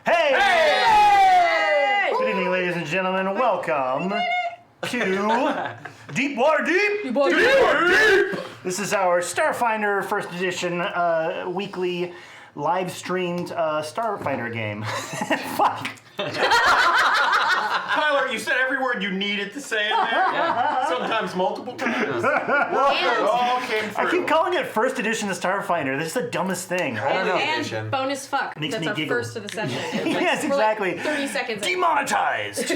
Hey! Hey! Good evening, ladies and gentlemen. Welcome to Deepwater Deep. This is our Starfinder First Edition weekly live-streamed Starfinder game. Fuck. Tyler, you said every word you needed to say in there. Yeah. Sometimes multiple times. It all came through. I keep calling it First Edition of Starfinder. This is the dummest thing. I don't know. And bonus fuck. Makes That's me our giggle. first of the session. Yes, exactly. 30 seconds. Demonetized.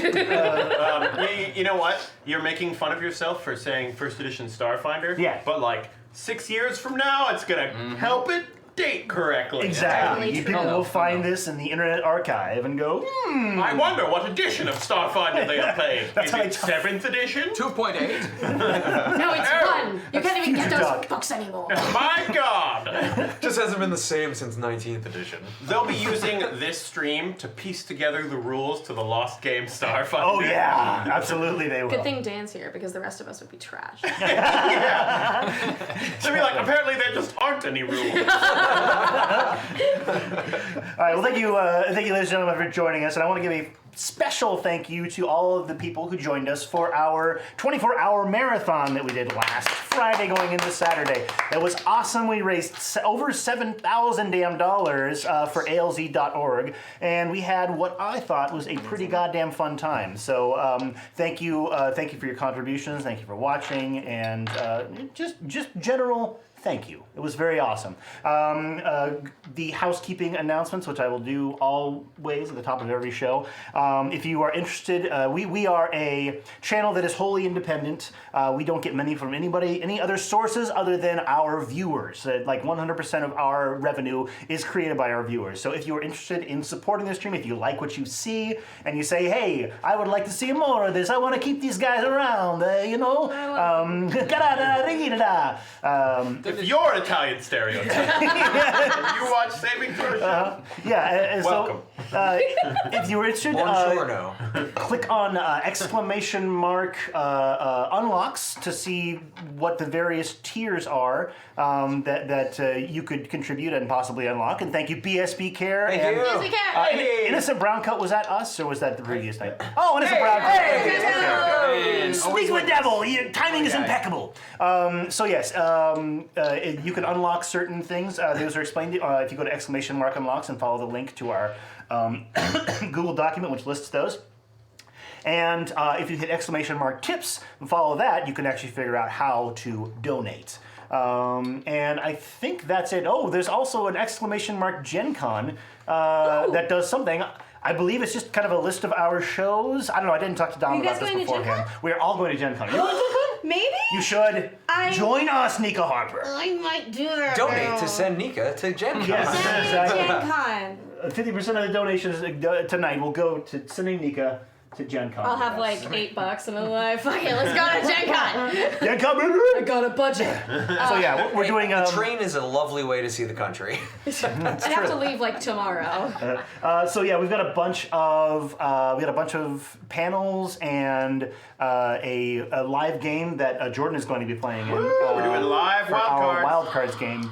You know what? You're making fun of yourself for saying First Edition Starfinder. Yeah. But like 6 years from now, it's gonna help it date correctly. Exactly. Totally You true. people will find this in the Internet Archive and go, I wonder what edition of Starfinder they have played. That's Is how I it talk. 7th edition? 2.8. No, it's one. You can't even get Future those duck. books anymore. My God! Just hasn't been the same since 19th edition. They'll be using this stream to piece together the rules to the lost game Starfinder. oh yeah, absolutely they will. Good thing Dan's here because the rest of us would be trash. They'll be like, apparently there just aren't any rules. All right, well, thank you, ladies and gentlemen, for joining us. And I want to give a special thank you to all of the people who joined us for our 24-hour marathon that we did last Friday going into Saturday. That was awesome. We raised over $7,000 damn dollars for ALZ.org, and we had what I thought was a pretty goddamn fun time. So thank you for your contributions. Thank you for watching, and just general. Thank you. It was very awesome. The housekeeping announcements, which I will do always at the top of every show. If you are interested, we are a channel that is wholly independent. We don't get money from any other sources other than our viewers. Like 100% of our revenue is created by our viewers. So if you are interested in supporting the stream, if you like what you see, and you say, hey, I would like to see more of this, I want to keep these guys around, If you're an Italian stereotype, you watch Saving Throw. Welcome. If you were interested, click on exclamation mark unlocks to see what the various tiers are that you could contribute and possibly unlock. And thank you, BSB Care. Thank and, you. BSB Care. Innocent Brown Coat, was that us or was that the previous night? Oh, Innocent Brown Coat. Speak with the devil. Your timing is impeccable. So yes, you can unlock certain things. Those are explained if you go to exclamation mark unlocks and follow the link to our Google document which lists those. And if you hit exclamation mark tips and follow that, you can actually figure out how to donate. And I think that's it. Oh, there's also an exclamation mark Gen Con that does something. I believe it's just kind of a list of our shows. I don't know. I didn't talk to Dom you about guys this going to Gen beforehand. Con? We're all going to Gen Con. Are you going to Gen Con? Maybe? You should. Join us, Nika Harper. I might do that. Donate to send Nika to Gen Con. Yes. Send me Exactly. Gen Con. 50% of the donations tonight will go to sending Nika to Gen Con. I'll have like $8 and I'm like, fuck it, let's go to Gen Con. Gen Con, baby! I got a budget. So yeah, we're doing. The train is a lovely way to see the country. I have to leave like tomorrow. So yeah, we've got a bunch of panels and a live game that Jordan is going to be playing in. We're doing live for wild our cards. wild cards game.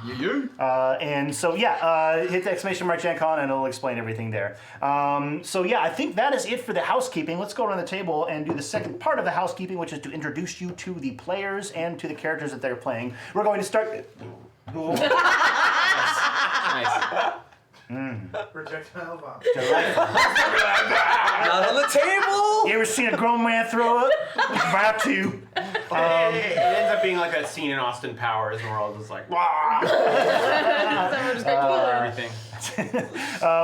And so hit the exclamation mark Gen Con and it'll explain everything there. So yeah, I think that is it for the housekeeping. Let's go around the table and do the second part of the housekeeping, which is to introduce you to the players and to the characters that they're playing. We're going to start. Nice. Projectile bomb. Not on the table! You ever seen a grown man throw up? About to. It ends up being like that scene in Austin Powers where we're all just like, wah! Someone just got Everything.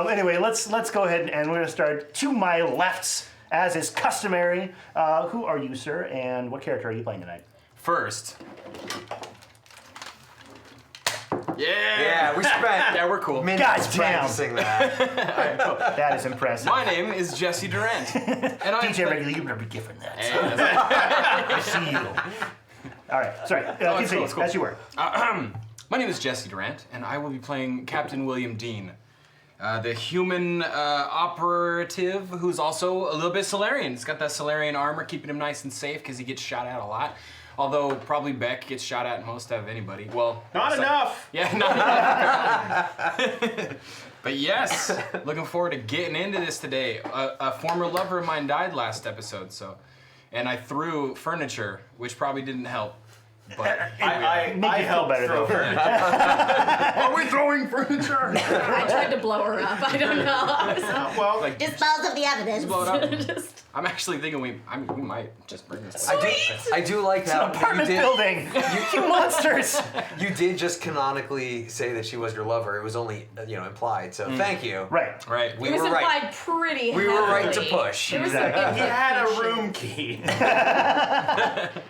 Anyway, let's go ahead and we're going to start to my lefts, as is customary. Who are you, sir, and what character are you playing tonight? First. Yeah, we spent We're cool. minutes Goddamn. practicing that. That is impressive. My name is Jesse Durant. And I'm DJ Regular, you better be giving that. Hey, that's- I see you. All right, sorry. it's Continue, cool. as you were. My name is Jesse Durant, and I will be playing Captain William Dean, the human operative who's also a little bit Solarian. He's got that Solarian armor, keeping him nice and safe because he gets shot at a lot. Although probably Beck gets shot at most of anybody. Well, Not enough! Yeah, not enough. But yes, looking forward to getting into this today. A former lover of mine died last episode, and I threw furniture, which probably didn't help. But I Make you feel helped better, throw though. furniture. are we throwing furniture? I tried to blow her up. I don't know. I was Well, Like, dispose of the evidence. blow it up. Just I'm actually thinking we might just bring this. I do like that. Apartment you did, building. You monsters. You did just canonically say that she was your lover. It was only implied. So thank you. Right. Right. We it was were implied right. pretty We were right to heavily. push. There was Exactly. some he had a implication. room key.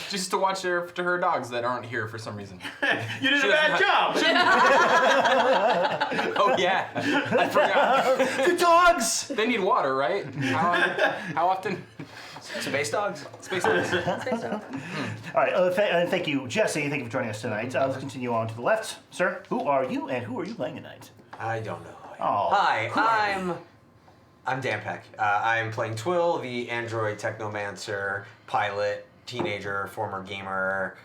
Just to watch to her dogs that aren't here for some reason. You did She a bad doesn't job. Oh yeah, I forgot. The dogs. They need water, right? How often? Space dogs. Space dogs. All right. Thank you, Jesse. Thank you for joining us tonight. Let's continue on to the left, sir. Who are you, and who are you playing tonight? I don't know. Oh. Hi, I'm Dan Peck. I'm playing Twill, the android technomancer, pilot, teenager, former gamer.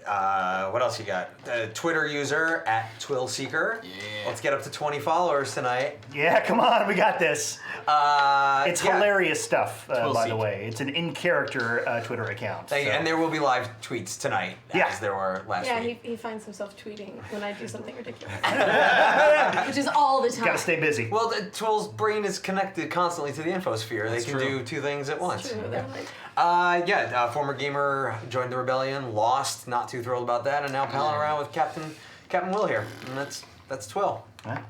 What else you got? Twitter user @TwillSeeker. Yeah. Let's get up to 20 followers tonight. Yeah, come on, we got this. It's yeah. hilarious stuff, by the Seeker. way. It's an in-character Twitter account. Thank you. so- And there will be live tweets tonight, Yeah. as there were last Yeah, week. he finds himself tweeting when I do something ridiculous. Which is all the time. Gotta stay busy. Well, Twill's brain is connected constantly to the infosphere. That's they can true. do two things at once. True, they're like, Former gamer, joined the rebellion, lost, not too thrilled about that, and now palling around with Captain Will here. And that's Twill.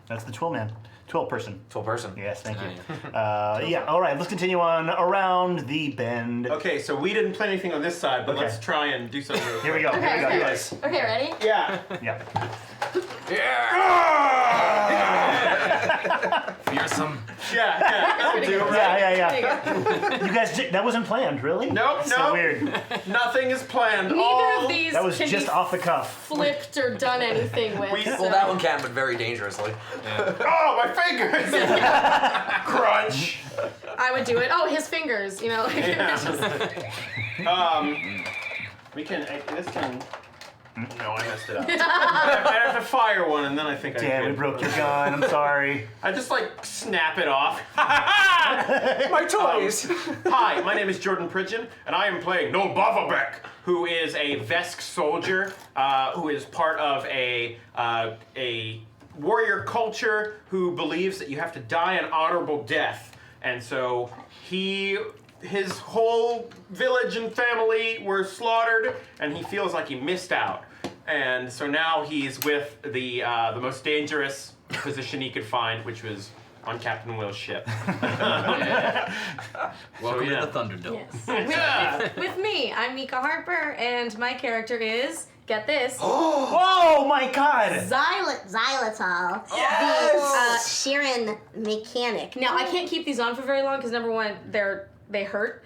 That's the Twill man. Twill person. Twill person. Yes, thank you. Nice. Yeah, all right, let's continue on around the bend. Okay, so we didn't play anything on this side, but Okay. let's try and do something. real Here we quick. go. Here we go. okay, Yes. okay, ready? Yeah. Yeah. Fearsome. Yeah. That'll do, right? Yeah. There you go. You guys, that wasn't planned, really? Nope, So nope. weird. Nothing is planned. Neither All of these That was can just be off the cuff. flipped or done anything with. We- so. Well, that one can, but very dangerously. Oh, my fingers! Crunch. I would do it. Oh, his fingers, you know. Like, Yeah. it's just- We can. This can. No, I messed it up. I have to fire one, and then I think I Damn, we could. broke your gun. I'm sorry. I just like snap it off. My toys! Hi, my name is Jordan Pridgeon, and I am playing Noel Bavabek, who is a Vesk soldier, who is part of a warrior culture who believes that you have to die an honorable death, and so his whole village and family were slaughtered, and he feels like he missed out. And so now he's with the most dangerous position he could find, which was on Captain Will's ship. Welcome yeah. to the Thunderdome. Yes. Yeah. With me, I'm Mika Harper, and my character is, get this, Oh my god! Xylitol. Yes! Sheeran mechanic. Now, I can't keep these on for very long because number one, they hurt.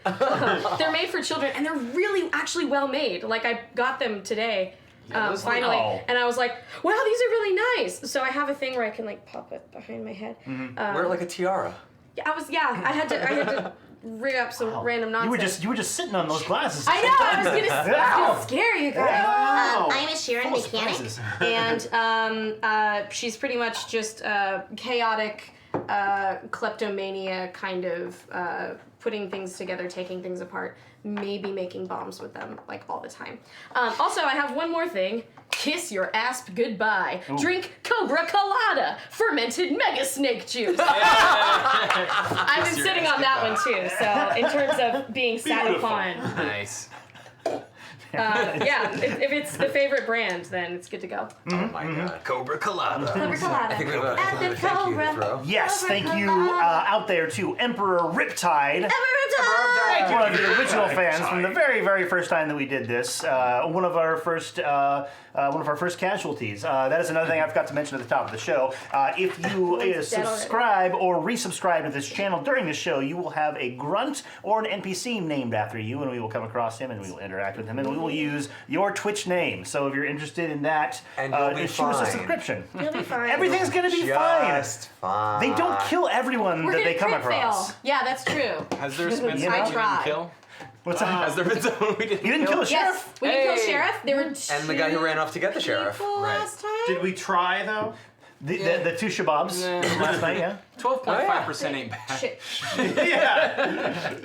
They're made for children, and they're really actually well made. Like, I got them today, those look- finally, oh. and I was like, wow, these are really nice. So I have a thing where I can like pop it behind my head. Wear it like a tiara. I had to rig up some random nonsense. You were just sitting on those glasses. I know, I was gonna scare you guys. I'm a Sheeran Full of mechanic. surprises. And she's pretty much just chaotic kleptomania, kind of putting things together, taking things apart, maybe making bombs with them, like all the time. Also, I have one more thing. Kiss your asp goodbye. Drink Cobra Colada, fermented mega snake juice. I've been your sitting asp on that one too, so in terms of being sat Beautiful. upon. Nice. Yeah, if it's the favorite brand, then it's good to go. Oh my god. Cobra Colada. Cobra Colada. I think we have a At the thank you to Cobra. throw. Yes, thank you out there to Emperor Riptide. One of the original fans from the very, very first time that we did this. One of our first casualties. That is another thing I forgot to mention at the top of the show. If you One's dead already. subscribe or resubscribe to this channel during the show, you will have a grunt or an NPC named after you, and we will come across him and we will interact with him, and we will use your Twitch name. So if you're interested in that, And you'll be shoot us a fine. subscription. You'll be fine. Everything's gonna be fine. Just fine. They don't kill everyone We're that they gonna come crit across. fail. Yeah, that's true. Has there been You know? someone we I didn't tried. kill? What's that? Has there been someone we didn't You didn't kill a sheriff? Yes, we didn't kill Hey. sheriff. There were And the guy who ran off to get the sheriff. people Right. last time. Did we try though? The two shababs from last night, yeah? 12.5% ain't bad. Shit.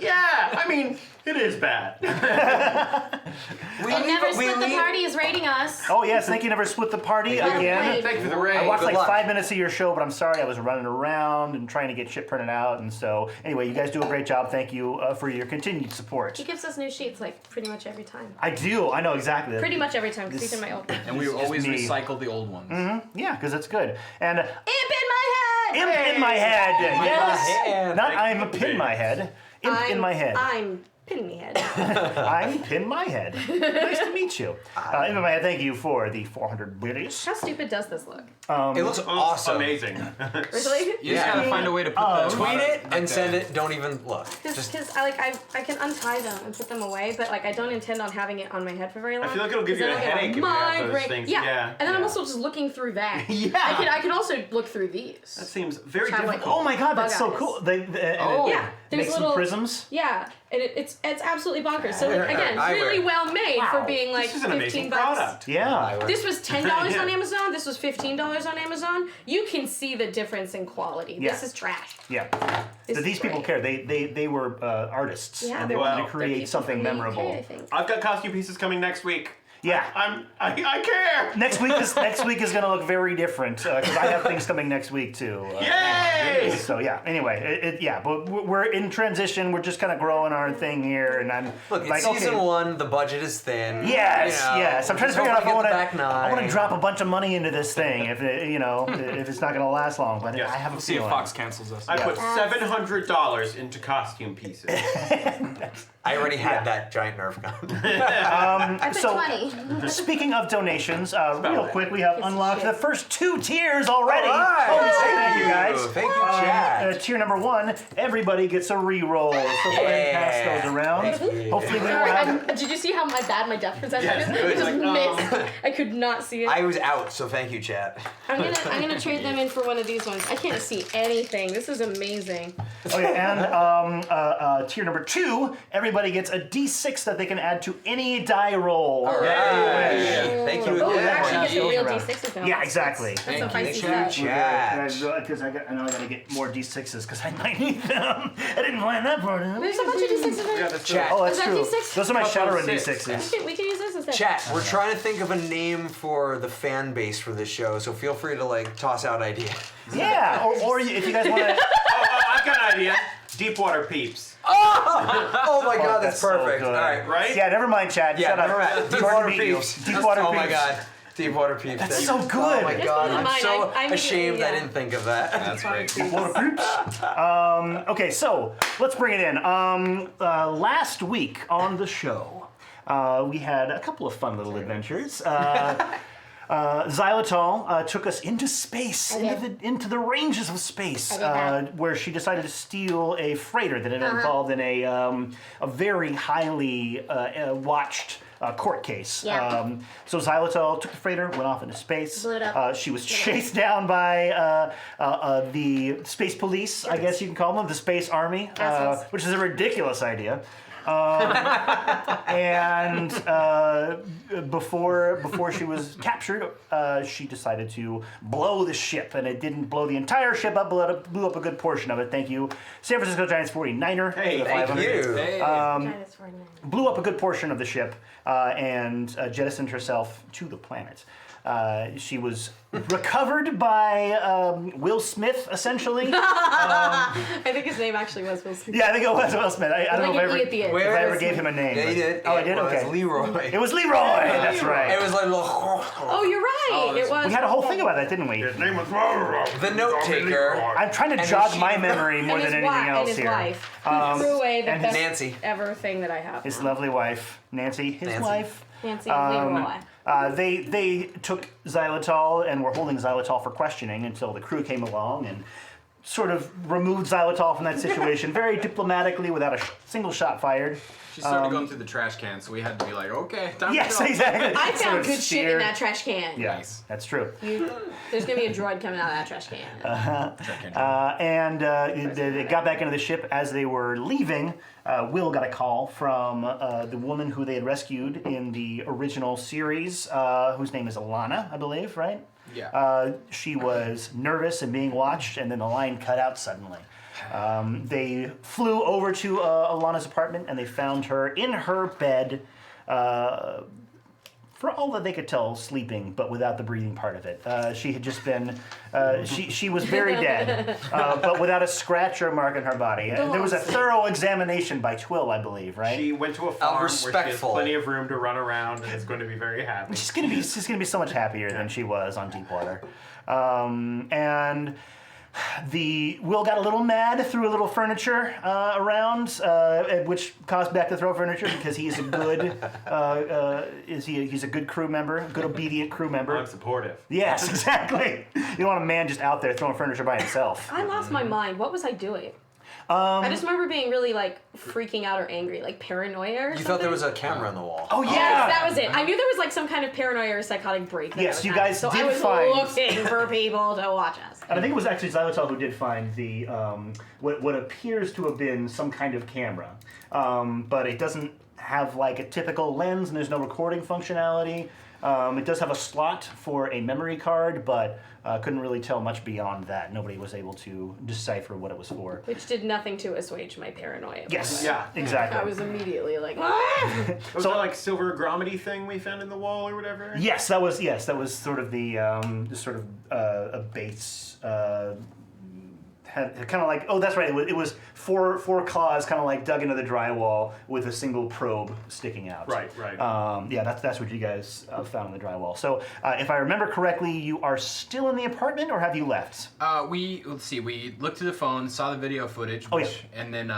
Yeah. I mean, it is bad. And Never Split the Party is rating us. Oh, yes, thank you, Never Split the Party Well again. played. Thank you for the I raid. watched Good like luck. 5 minutes of your show, but I'm sorry I was running around and trying to get shit printed out. And so, anyway, you guys do a great job. Thank you for your continued support. He gives us new sheets like pretty much every time. I do. I know exactly. Pretty much every time, because he's in my old one. And we It's just always me. recycle the old ones. Yeah, because it's good. And Imp in my head! imp in my head. Yes. head. Not Thank I'm you, a pin my head. Imp in my head. I'm pinning me head. I'm Pin My Head. Nice to meet you. Imp in my head, thank you for the 400 biddies. How stupid does this look? It looks awesome. Amazing. Really? You just gotta find a way to put the Tweet it like and the- send it. Don't even look. Because I can untie them and put them away, but like I don't intend on having it on my head for very long. I feel like it'll give 'cause you then a I'll get headache if you have those migraine. things. Yeah. Yeah, And then I'm yeah. also just looking through that. Yeah. I can also look through these. That seems very Have, like, difficult. Oh my god, that's so Bug eyes. cool. Oh. Yeah. There's Make little some prisms. Yeah, and it's absolutely bonkers. So again, I really wear- well made for being like This is an 15 amazing bucks. product. Yeah. This was $10 Yeah. on Amazon. This was $15 on Amazon. You can see the difference in quality. Yeah. This is trash. Yeah. This is These people great. care. They were artists Yeah, and they they're- wanted to Wow. They're create people something from the UK, memorable. I think. I've got costume pieces coming next week. Yeah. I care. Next week is going to look very different because I have things coming next week too. Yay! So yeah. Anyway, but we're in transition. We're just kind of growing our thing here, and I'm Look, it's like, season okay. one. The budget is thin. Yes, you know, yes. I'm trying to don't figure out if I forget want the back to. nine. I want to drop a bunch of money into this thing if if it's not going to last long. But Yes. I have a We'll see if feeling. Fox cancels us. I put Yeah. $700 into costume pieces. I already had that giant Nerf gun. I put So- 20. Speaking of donations, real it. quick, we have Piece of unlocked shit. the first 2 tiers already. All right. Holy shit, thank you guys. Thank you, Chad. Tier number 1, everybody gets a re-roll. So go ahead and pass those around. Thank you. Hopefully we will Sorry, have. did you see how bad my death perception Yes, is? it was Just like, missed. I could not see it. I was out, so thank you, Chad. I'm gonna trade them in for one of these ones. I can't see anything. This is amazing. Okay, and tier number 2, everybody gets a D6 that they can add to any die roll. All right. Thank you Oh, you again. actually get the Yeah. real Around. D6s now. Yeah, exactly. That's a Thank feisty you, set. Chad. Because I know I gotta get more D6s because I might need them. I didn't plan that part in. There's a bunch of D6s in Yeah, there. that's Chat. Oh, that's Is that true. D6? Those are my Couple of Shadowrun six. D6s. We can use this instead. Chat, we're trying to think of a name for the fan base for this show, so feel free to like toss out ideas. Yeah, or if you guys want to. I've got an idea. Deepwater peeps. Oh my god, that's that's so perfect. good. All right, Right? Yeah, never mind, Chad. Yeah, Shut never up. mind. Jordan Deepwater beat you. peeps. Deepwater Oh my peeps. god. Deepwater peeps. That's so good. Oh my Just god, one of I'm mine. so I'm ashamed yeah. I didn't think of that. That's great. Deepwater peeps. Okay, so let's bring it in. Last week on the show, we had a couple of fun little adventures. Xylitol took us into space, into the ranges of space, I did that. where she decided to steal a freighter that had involved in a very highly watched court case. Yeah. So Xylitol took the freighter, went off into space. Blew it up. She was chased down by the space police, I guess you can call them, the space army, Assholes. which is a ridiculous idea. And before she was captured, she decided to blow the ship, and it didn't blow the entire ship up, blew up a good portion of it. Thank you, San Francisco Giants 49er. Hey, for the thank 500. you. Hey. Minus 49. Blew up a good portion of the ship and jettisoned herself to the planet. She was recovered by Will Smith, essentially. I think his name actually was Will Smith. Yeah, I think it was Will Smith. I don't know Like if I an ever, E at the end. if I ever is gave he? him a name. Yeah, but- you did. Oh, I did? It was Okay. Leroy. It was Leroy, that's right. It was like Oh, you're right. It was. We had a whole thing about that, didn't we? His name was the note taker. I'm trying to And jog she- my memory more and than his anything wife, else and his here. wife. He threw away the and his- best Nancy. ever thing that I have. His lovely wife, Nancy, his Nancy. wife. Nancy Leroy. They took Xylitol and were holding Xylitol for questioning until the crew came along and sort of removed Xylitol from that situation very diplomatically without a single shot fired. She started going through the trash can, so we had to be like, okay, time Yes, to go. exactly. I Sort found of good shit steered- in that trash can. Yes, that's true. There's gonna be a droid coming out of that trash can. And they got back into the ship. As they were leaving, Will got a call from the woman who they had rescued in the original series, whose name is Alana, I believe, right? She was nervous and being watched, and then the line cut out suddenly. They flew over to Alana's apartment, and they found her in her bed, for all that they could tell, sleeping, but without the breathing part of it. She had just been, she was very dead, but without a scratch or mark on her body. There was a thorough examination by Twill, I believe, right? She went to a farm where she has respectful. plenty of room to run around and is going to be very happy. She's gonna be so much happier than she was on Deepwater. And the Will got a little mad, threw a little furniture around, which caused Beck to throw furniture because he's a good he's a good crew member, a good obedient crew member. I'm supportive. Yes, exactly. You don't want a man just out there throwing furniture by himself. I lost my mind. What was I doing? I just remember being really like freaking out or angry, like paranoia or something. You thought there was a camera on the wall. Oh yeah, Yes, that was it. I knew there was like some kind of paranoia or psychotic break. That Yes, I was you having. guys so did I was find- looking for people to watch us. And I think it was actually Xylitol who did find the what appears to have been some kind of camera, but it doesn't have like a typical lens, and there's no recording functionality. It does have a slot for a memory card, but couldn't really tell much beyond that. Nobody was able to decipher what it was for. Which did nothing to assuage my paranoia. Yes. Yeah. Exactly. I was immediately like, ah! Was that like silver gromedy thing we found in the wall or whatever? Yes, that was sort of the a base. Had kind of like, oh, that's right. It was four claws, kind of like dug into the drywall with a single probe sticking out. Right. Yeah, that's what you guys found in the drywall. So, if I remember correctly, you are still in the apartment, or have you left? Let's see. We looked through the phone, saw the video footage, Oh, yeah. and then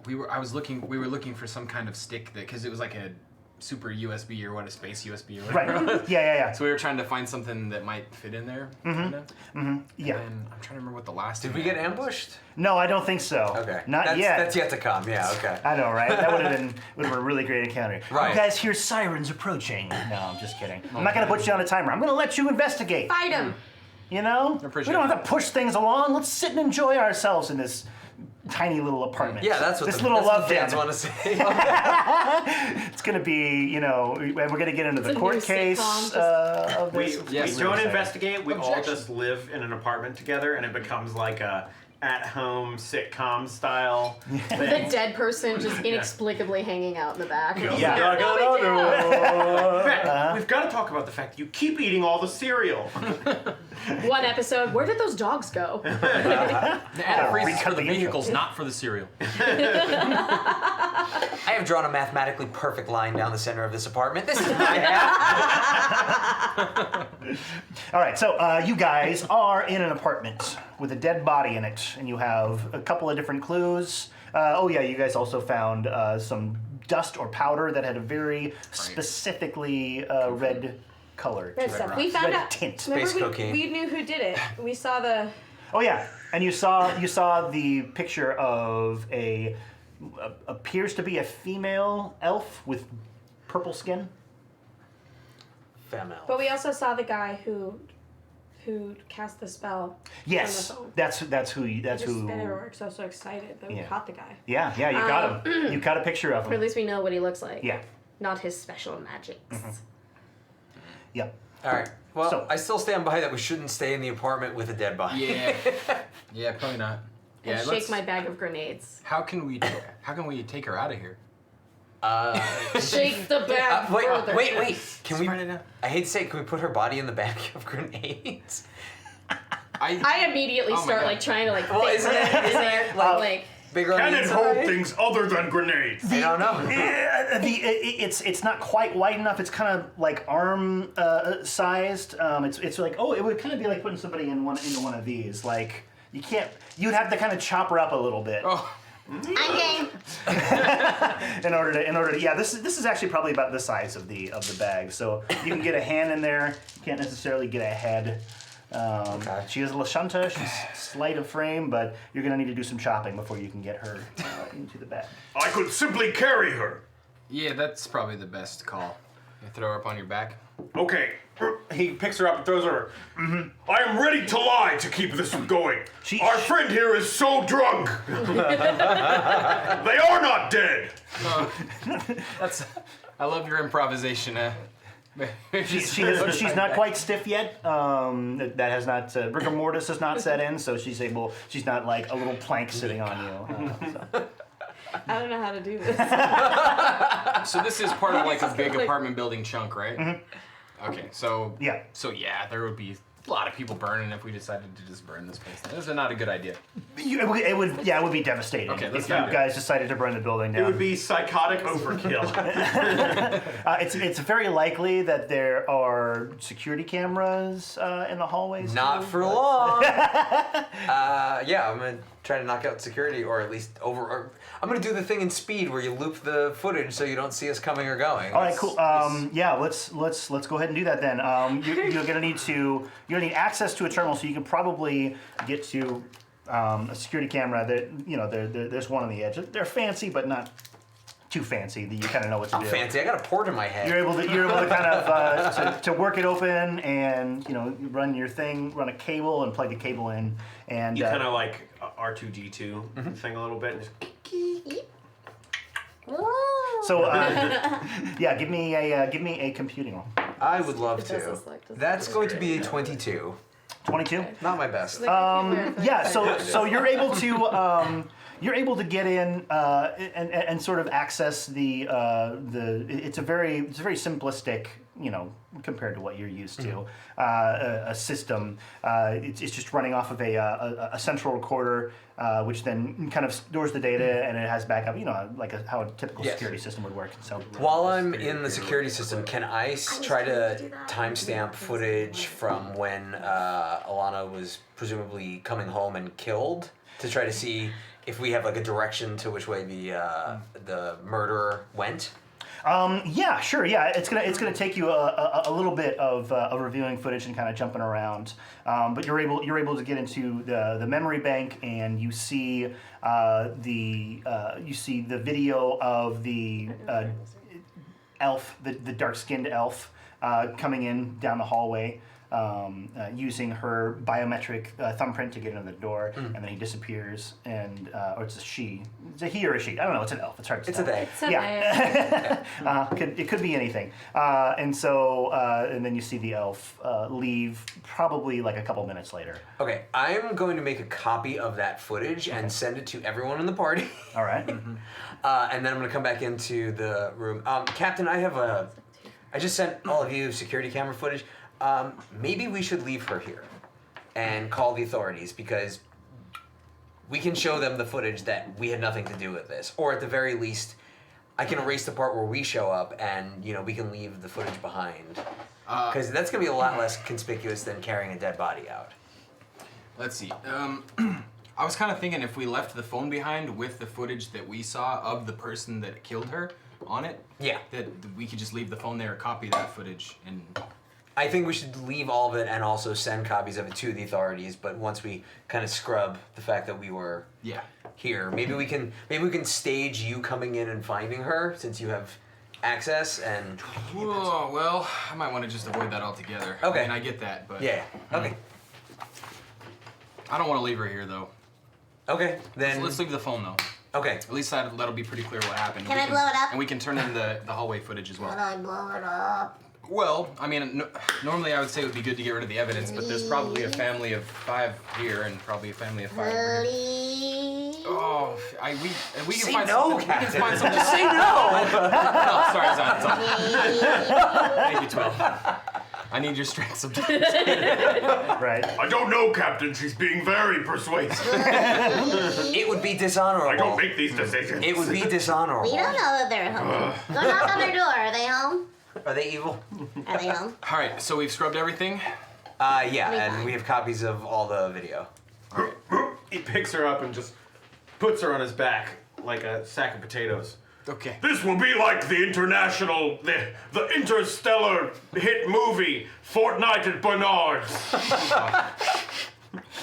we were looking for some kind of stick because it was like a super USB or a space USB or whatever. Right. Yeah. So we were trying to find something that might fit in there. Kinda. Yeah. And I'm trying to remember what the last. Did thing we get I had was. ambushed? No, I don't think so. Okay. Not yet. That's yet to come. Yeah. Okay. I know, right? That would have been a really great encounter. Right. You guys hear sirens approaching. No, I'm just kidding. I'm not gonna put you on a timer. I'm gonna let you investigate. Fight him! You know? I appreciate We don't it. have to push things along. Let's sit and enjoy ourselves in this tiny little apartment. Yeah, that's what this the, little that's what love the fans den. want to say. It's gonna be, we're gonna get into the It's a court new case sitcom, of We, this. we Yes. don't Really investigate. We all Objection. just live in an apartment together, and it becomes like a at-home sitcom style The thing. dead person just inexplicably hanging out in the back. Yeah. Matt, we've got to talk about the fact that you keep eating all the cereal. One episode, where did those dogs go? The antifreeze is recut for the the intro. vehicles, not for the cereal. I have drawn a mathematically perfect line down the center of this apartment. This is my half. All right, so you guys are in an apartment with a dead body in it, and you have a couple of different clues. You guys also found some dust or powder that had a very specifically red color. Red to it. stuff. We found Red out. tint. Remember, Space cocaine. we knew who did it. We saw the. Oh yeah, and you saw the picture of a appears to be a female elf with purple skin. Female. But we also saw the guy who cast the spell. Yes, From the phone. that's who I that's just who. spin everywhere because I was so excited that we Yeah. caught the guy. Yeah, you got him. You got a picture of Or at him. least we know what he looks like. Yeah. Not his special magics. Yep. All right. Well, So- I still stand by that we shouldn't stay in the apartment with a dead body. Yeah. Yeah, probably not. And Yeah, shake my bag of grenades. How can we take her out of here? Shake the bag further. Wait. Can we? Spread it out. I hate to say it. Can we put her body in the bag of grenades? I immediately Oh my start God. like trying to like Well, fix isn't it. it- Is there like Bigger on the inside? things other than grenades. I don't know. It's not quite wide enough. It's kind of like arm sized. It's like it would kind of be like putting somebody into one of these. Like you'd have to kind of chop her up a little bit Oh, I'm game. in order to yeah. This is actually probably about the size of the bag. So you can get a hand in there. You can't necessarily get a head. Okay. She is a Lashunta. She's slight of frame, but you're gonna need to do some chopping before you can get her into the bag. I could simply carry her. yeah, that's probably the best call. You throw her up on your back. Okay. He picks her up and throws her. I am ready to lie to keep this going. Our friend here is so drunk. They are not dead. I love your improvisation. She's not quite stiff yet. That has not rigor mortis has not set in, so she's not like a little plank sitting on you. So. I don't know how to do this. So this is part of like a big like- apartment building chunk, right? Mm-hmm. Okay, so Yeah. So yeah, there would be a lot of people burning if we decided to just burn this place. This is not a good idea. It would be devastating Okay, let's if you not do it. guys decided to burn the building down. It would be psychotic overkill. It's very likely that there are security cameras in the hallways. Not too, for but- long. Yeah, I'm gonna try to knock out security, or at least Or I'm gonna do the thing in Speed where you loop the footage so you don't see us coming or going. All right, cool. Yeah, let's go ahead and do that then. You're gonna need access to a terminal, so you can probably get to a security camera. That there's one on the edge. They're fancy, but not too fancy. That you kind of know what to do. Fancy! I got a port in my head. You're able to kind of to work it open and you run your thing, run a cable and plug the cable in, and You kind of like R2D2 thing a little bit. And just, so yeah, give me a computing roll. I would love It does to. this, like, does That's this going to great. be a 22. 22. Not my best. Yeah, so you're able to get in and sort of access the it's a very simplistic, compared to what you're used to, a system. It's just running off of a central recorder, which then kind of stores the data and it has backup, like how a typical Yes. security system would work. So While I'm in the security system, can I try to timestamp footage from when Alana was presumably coming home and killed to try to see if we have like a direction to which way the murderer went? Yeah, sure. Yeah, it's gonna take you a little bit of reviewing footage and kind of jumping around, but you're able to get into the memory bank and you see the video of the elf, the dark-skinned elf, coming in down the hallway. Using her biometric thumbprint to get into the door, and then he disappears, and or it's a she. It's a he or a she. I don't know. It's an elf. It's hard to It's tell. a they. So It could be anything. And then you see the elf leave probably like a couple minutes later. Okay, I'm going to make a copy of that footage and send it to everyone in the party. All right. And then I'm going to come back into the room. Captain, I just sent all of you security camera footage. Maybe we should leave her here and call the authorities, because we can show them the footage that we had nothing to do with this. Or at the very least, I can erase the part where we show up and, we can leave the footage behind. Because that's going to be a lot less conspicuous than carrying a dead body out. Let's see. I was kind of thinking if we left the phone behind with the footage that we saw of the person that killed her on it, Yeah. that we could just leave the phone there, copy that footage, and I think we should leave all of it and also send copies of it to the authorities, but once we kind of scrub the fact that we were yeah. here, maybe we can stage you coming in and finding her, since you have access, and Oh, well, I might want to just avoid that altogether. Okay. I mean, I get that, but yeah. Okay. I don't want to leave her here though. Okay. Then Let's leave the phone though. Okay. At least that'll be pretty clear what happened. Can We I blow it up? And we can turn in the hallway footage as How well. do I blow it up? Well, I mean, normally I would say it would be good to get rid of the evidence, but there's probably a family of 5 here and probably a family of 5 over here. Please. Oh, we can Say find no, something. We can Captain. find something. Say no. No, sorry, it's on. Thank you, 12. I need your strength sometimes. Right. I don't know, Captain. She's being very persuasive. It would be dishonorable. I don't make these decisions. It would be dishonorable. We don't know that they're home. Go knock on their door. Are they home? Are they evil? Are they home? All right, so we've scrubbed everything. Yeah, and we have copies of all the video. He picks her up and just puts her on his back like a sack of potatoes. Okay. This will be like the interstellar hit movie, Fortnite at Bernard's. That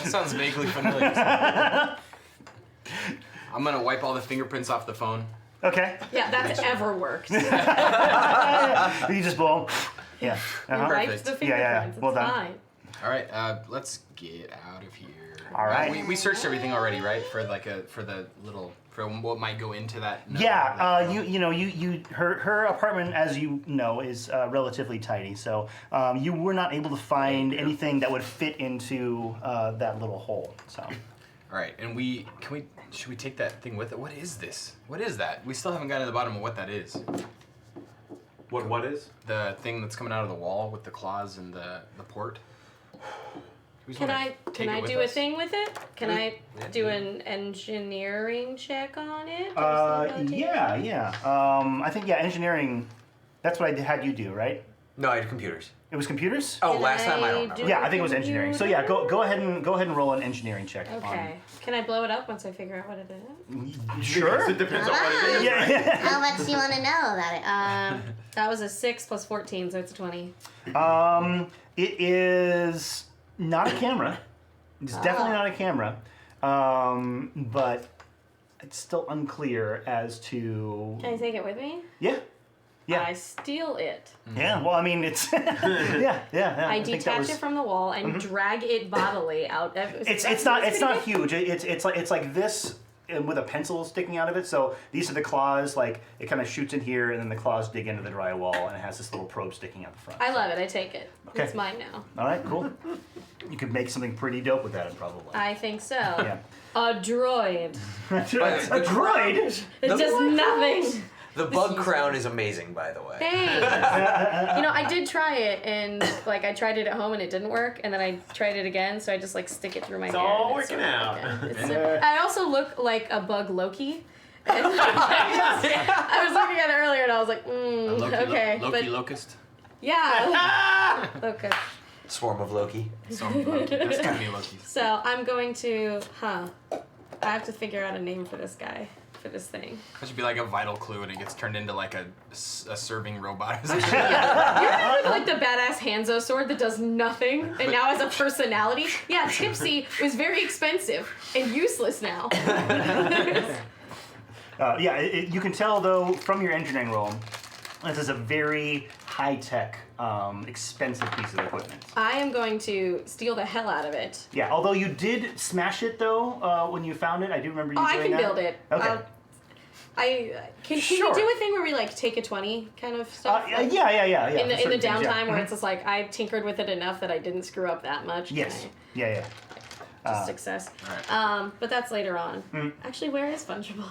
sounds vaguely familiar. I'm gonna wipe all the fingerprints off the phone. Okay. Yeah, that's ever worked. You just blow 'em. Yeah. Uh-huh. Wipe Perfect. the Yeah, yeah, yeah. fingerprints. Well It's done. fine. All right, let's get out of here. All right. We searched everything already, right? For what might go into that. Yeah, her apartment, as you know, is relatively tidy. So you were not able to find anything that would fit into that little hole. So. All right, and should we take that thing with it? What is this? What is that? We still haven't gotten to the bottom of what that is. What is? The thing that's coming out of the wall with the claws and the port. Can I do a thing with it? Can I do an engineering check on it? Yeah. I think engineering. That's what I had you do, right? No, I had computers. It was computers. Oh, Can last time I I don't remember. do- Yeah, I think it was engineering. So yeah, go ahead and roll an engineering check. Okay. Can I blow it up once I figure out what it is? Sure. It depends on what it is. Yeah. How much do you want to know about it? That was a 6 plus 14, so it's a 20. It is not a camera. It's definitely not a camera. But it's still unclear as to. Can I take it with me? Yeah. Yeah. I steal it. Yeah. Well, I mean, it's. yeah. I think that detach it from the wall and drag it bodily out. It's not huge. It's like this with a pencil sticking out of it. So these are the claws. Like it kind of shoots in here, and then the claws dig into the drywall, and it has this little probe sticking out the front. I love it. I take it. Okay. It's mine now. All right. Cool. You could make something pretty dope with that, probably. I think so. Yeah. A droid. A droid. It does nothing. The bug crown is amazing, by the way. Thanks. I did try it, and I tried it at home, and it didn't work. And then I tried it again, so I just stick it through my hair. all and working sort of out. I also look like a bug Loki. And I was looking at it earlier, and I was like, okay, Loki but locust. yeah, Locust. Swarm of Loki. Loki. That's gotta be Loki. So I'm going to, I have to figure out a name for this guy, for this thing. That should be like a vital clue, and it gets turned into like a serving robot. You remember the badass Hanzo sword that does nothing and now has a personality? Yeah, Tipsy was very expensive and useless now. You can tell though from your engineering roll, this is a very high-tech, expensive piece of equipment. I am going to steal the hell out of it. Yeah, although you did smash it though when you found it. I do remember you Oh, doing I can that. build it. Okay. Can Sure. we do a thing where we take a 20 kind of stuff? Yeah. In the for certain things, downtime where Mhm. it's just I tinkered with it enough that I didn't screw up that much. Can Yes. I- Yeah. Just success. Alright. But that's later on. Actually, where is Fungible?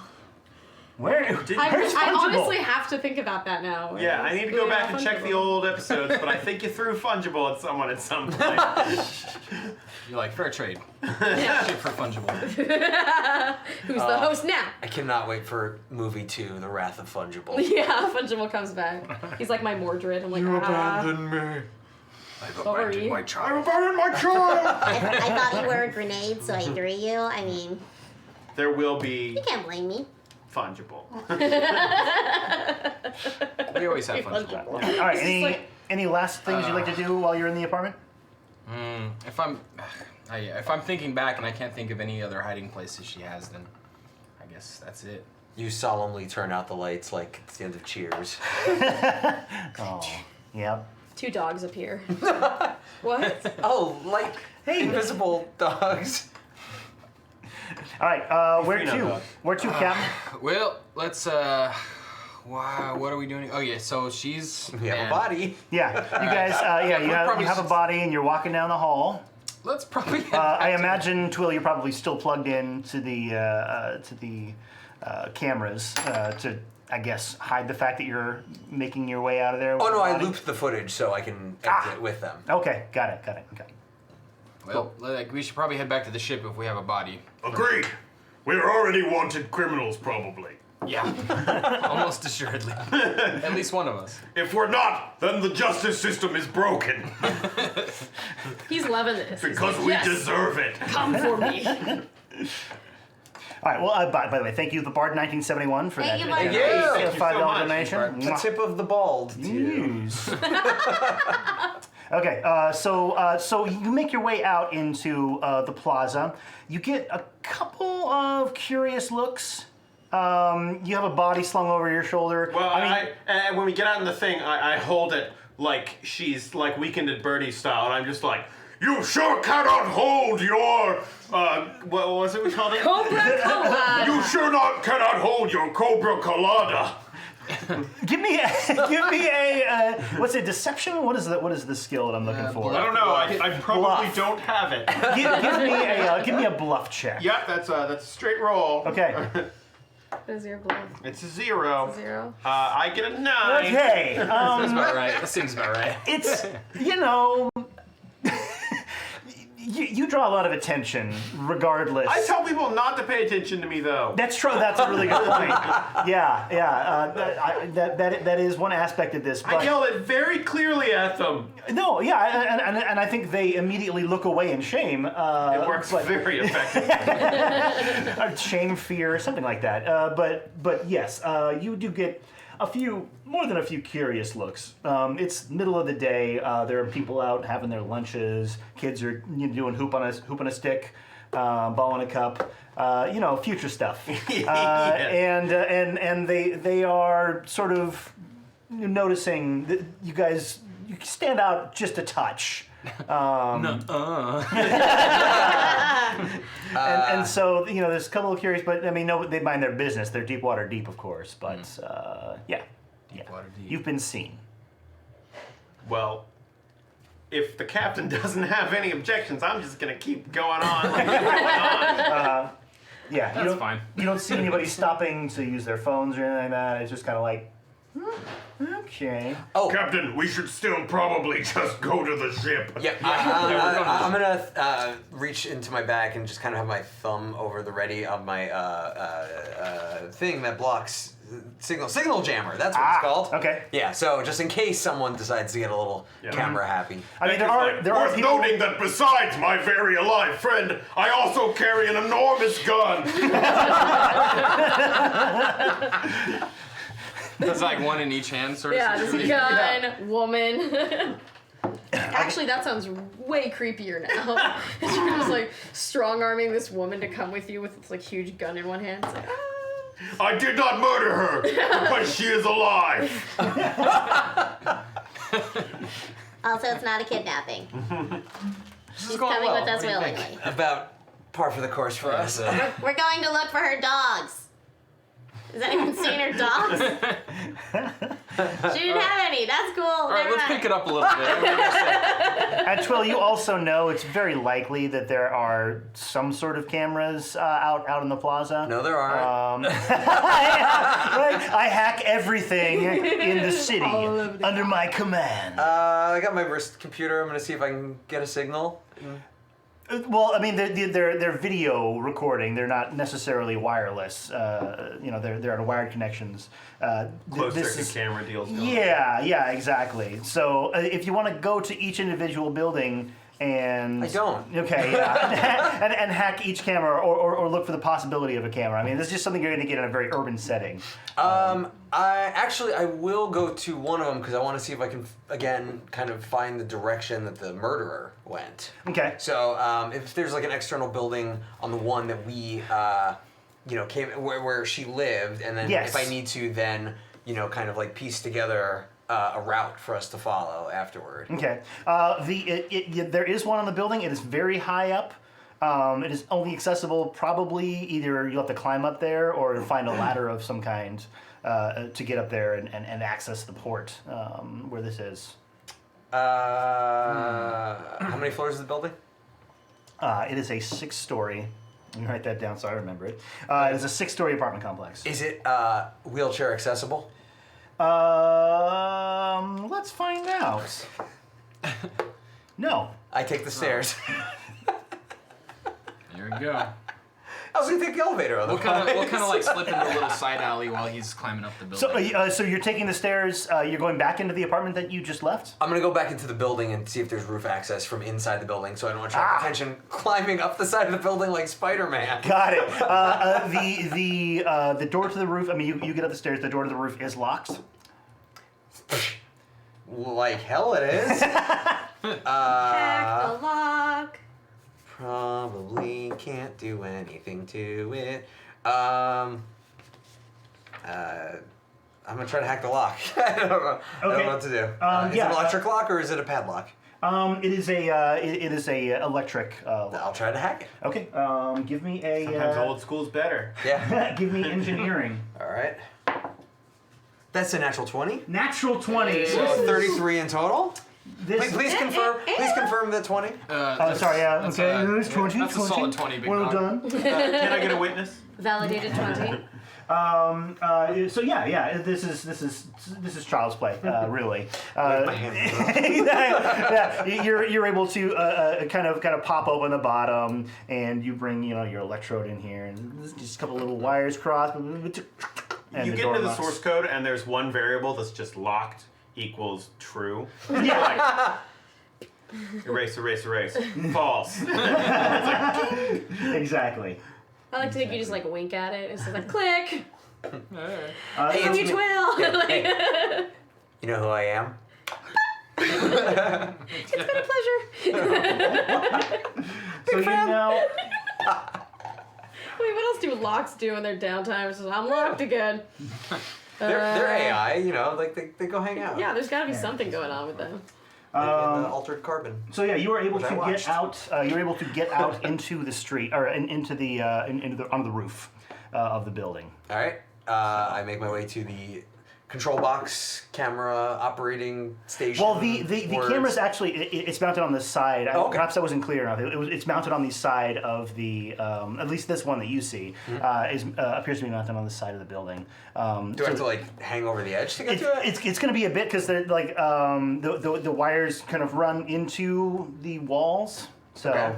Where? Where's I Fungible? honestly have to think about that now. Where Yeah, I is need to go back and Fungible? check the old episodes, but I think you threw Fungible at someone at some point. You're like fair trade. Yeah. Shit for fungible. Who's the host now? I cannot wait for movie 2, The Wrath of Fungible. Yeah, Fungible comes back. He's like my Mordred. I'm like, me. I've Sorry. abandoned my child. I thought you were a grenade, so I threw you. I mean, There will be you can't blame me. Fungible. We always have fungible. All right. It's just Any last things you'd like to do while you're in the apartment? If I'm thinking back and I can't think of any other hiding places she has, then I guess that's it. You solemnly turn out the lights like it's the end of Cheers. Oh, yeah. 2 dogs appear. What? Oh, like Hey. invisible dogs. All right. Where Neutrino to? dog. Where to, Cap? Well, let's wow, what are we doing? Oh yeah, so she's We have a body. Yeah. You guys. You probably have a just- body and you're walking down the hall. Let's probably I imagine, Twill, you're probably still plugged in to the cameras to, I guess, hide the fact that you're making your way out of there. with Oh no, the I body? looped the footage so I can exit with them. Okay, got it. Okay. Well, we should probably head back to the ship if we have a body. Agreed. We're already wanted criminals, probably. Yeah. Almost assuredly. At least one of us. If we're not, then the justice system is broken. He's loving this. He's Because like, we yes, deserve it. come for me. All right. Well, by the way, thank you, the Bard 1971, for Thank that. you, Bard. Thank you. Thank you so $5 much, donation. Bard. The Mwah. tip of the bald. Too. Yes. Okay, so you make your way out into the plaza. You get a couple of curious looks. You have a body slung over your shoulder. Well, I mean, when we get out in the thing, I hold it like she's like Weekend at Bernie's style, and I'm just like, You sure cannot hold your, What was it we called it? Cobra Cola. you sure cannot hold your Cobra Colada. Give me a what's it? Deception? What is the skill that I'm looking for? I don't know. I probably Bluff. don't have it. Give me a bluff check. Yep, that's a straight roll. Okay. What is your bluff? It's a 0. 0. I get a 9. Okay. That's about right. That seems about right. It's you draw a lot of attention, regardless. I tell people not to pay attention to me, though. That's true. That's a really good point. That is one aspect of this. But I yell it very clearly at them. no, yeah, and I think they immediately look away in shame. It works very effectively. Shame, fear, something like that. But yes, you do get more than a few curious looks. It's middle of the day. There are people out having their lunches. Kids are doing hoop on a stick, ball in a cup. Future stuff. And they are sort of noticing that you guys stand out just a touch. And so there's a couple of curious, but I mean, no, they mind their business. They're Deepwater deep, of course, but yeah, Deepwater deep. you've been seen. Well, if the captain doesn't have any objections, I'm just gonna keep going on. Like going on. Yeah, That's fine. You don't see anybody stopping to use their phones or anything like that. It's just kind of like, okay. Oh, Captain, we should still probably just go to the ship. yeah. I'm gonna reach into my bag and just kind of have my thumb over the ready of my thing that blocks signal jammer. That's what it's called. Okay. Yeah. So just in case someone decides to get a little camera happy. I mean, there Like, are worth people. noting that besides my very alive friend, I also carry an enormous gun. It's like one in each hand, sort of. Yeah, this situation. gun, woman. Actually, that sounds way creepier now. You're just like strong arming this woman to come with you with this like huge gun in one hand. It's like, I did not murder her because she is alive. Also, it's not a kidnapping. She's going coming well. with us What do you think? willingly. About par for the course for us. We're going to look for her dogs. Has anyone seen her dogs? She didn't have any. That's cool. All right, let's pick it up a little bit. And Twill, you also know it's very likely that there are some sort of cameras out in the plaza. No, there aren't. I hack everything in the city under my command. I got my wrist computer. I'm gonna see if I can get a signal. Well, I mean, they're video recording. They're not necessarily wireless. They're on wired connections. Closed circuit camera deals going on. Yeah, exactly. So if you want to go to each individual building and I don't. Okay, yeah, and hack each camera or look for the possibility of a camera. I mean, this is just something you're going to get in a very urban setting. I will go to one of them because I want to see if I can again kind of find the direction that the murderer went. Okay. So if there's like an external building on the one that we came where she lived, and then Yes. if I need to then kind of like piece together a route for us to follow afterward. Okay. There is one on the building. It is very high up. It is only accessible probably either you'll have to climb up there or find a ladder of some kind to get up there and access the port where this is. How many floors is the building? It is a 6-story. Let me write that down so I remember it. It is a 6-story apartment complex. Is it wheelchair accessible? Let's find out. No. I take the stairs. There we go. I was gonna take the elevator. We'll kind of like slip into a little side alley while he's climbing up the building. So you're taking the stairs. You're going back into the apartment that you just left. I'm gonna go back into the building and see if there's roof access from inside the building, so I don't attract attention climbing up the side of the building like Spider-Man. Got it. The door to the roof. I mean, you get up the stairs. The door to the roof is locked. Like hell it is. hack the lock. Probably can't do anything to it. I'm gonna try to hack the lock. I don't know. I don't know what to do. Is it an electric lock or is it a padlock? It is a electric. I'll try to hack it. Okay. Give me a. Sometimes old school's better. Yeah. Give me engineering. All right. That's a natural 20. Natural 20. So 33 in total. This. Please confirm. Please confirm the 20. Sorry. Yeah. That's Okay. a- It was 20. that's a 20. solid 20, big Well dog. done. Can I get a witness? Validated 20. So yeah. This is child's play, really. My hand. Yeah, you're able to kind of pop open the bottom, and you bring your electrode in here, and there's just a couple little wires crossed. And You the get door into the locks. source code, and there's one variable that's just locked equals true. Yeah, Erase, erase, erase. False. exactly. I like to think you just like wink at it. It's just like click. Hey, From it's you me. twill. Hey. You know who I am? It's been a pleasure. So you know. Wait, what else do locks do in their downtime? It's just, I'm locked again. They're AI, like they go hang out. Yeah, there's got to be something going on with them. Like in the altered carbon. So yeah, you were able Which I to watched. get out. You were able to get out into the street, or into the onto the roof of the building. All right. I make my way to the control box, camera operating station. Well, the words. camera's actually it's mounted on the side. Oh, okay. Perhaps that wasn't clear enough. It's mounted on the side of the at least this one that you see appears to be mounted on the side of the building. Do I have to like hang over the edge to get to it? It's going to be a bit because like the wires kind of run into the walls, so Okay.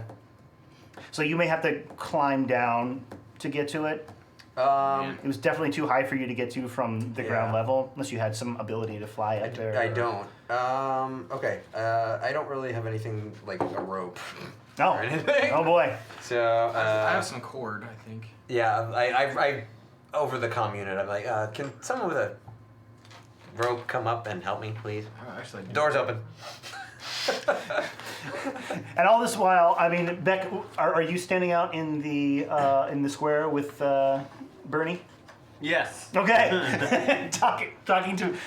so you may have to climb down to get to it. It was definitely too high for you to get to from the ground Yeah. level, unless you had some ability to fly up there. I don't. Okay. I don't really have anything like a rope Oh, or anything. oh boy. So I have some cord, I think. yeah, I over the comm unit. I'm like, can someone with a rope come up and help me, please? Oh, actually, I do. Door's open. And all this while, I mean, Beck, are you standing out in the square with Bernie? Yes. Okay.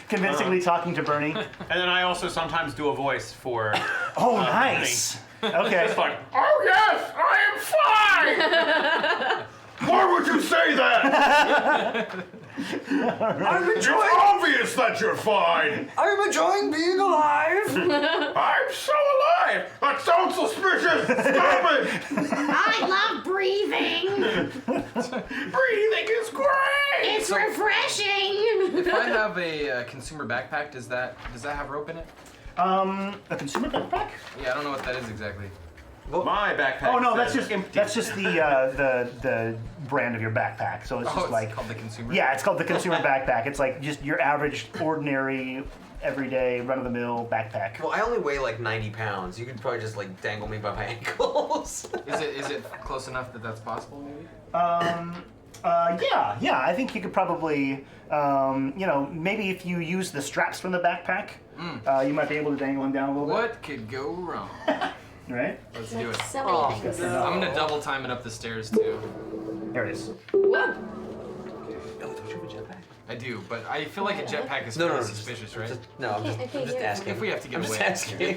Convincingly talking to Bernie. And then I also sometimes do a voice for. Oh, nice. Okay. It's like, Oh yes, I am fine! Why would you say that? It's obvious that you're fine! I'm enjoying being alive. I'm so alive! That sounds suspicious! Stop it! I love breathing. Breathing is great! It's refreshing. If I have a consumer backpack, does that have rope in it? A consumer backpack? Yeah, I don't know what that is exactly. my backpack. Oh no, that's says just empty. the brand of your backpack. So it's just It's like called the consumer. yeah, it's called the consumer backpack. It's like just your average, ordinary, everyday, run-of-the-mill backpack. Well, I only weigh like 90 pounds. You could probably just like dangle me by my ankles. Is it close enough that that's possible? Maybe. Yeah. I think you could probably, maybe if you use the straps from the backpack, you might be able to dangle him down a little What could go wrong? bit. Right? Let's do it. So many things. I'm gonna double time it up the stairs too. There it is. Whoa. Oh, don't you have a jetpack? I do, but I feel like a jetpack is No, fairly no, suspicious, right? No, I'm just, I can't I'm just hear it. asking. If we have to get I'm just away. asking.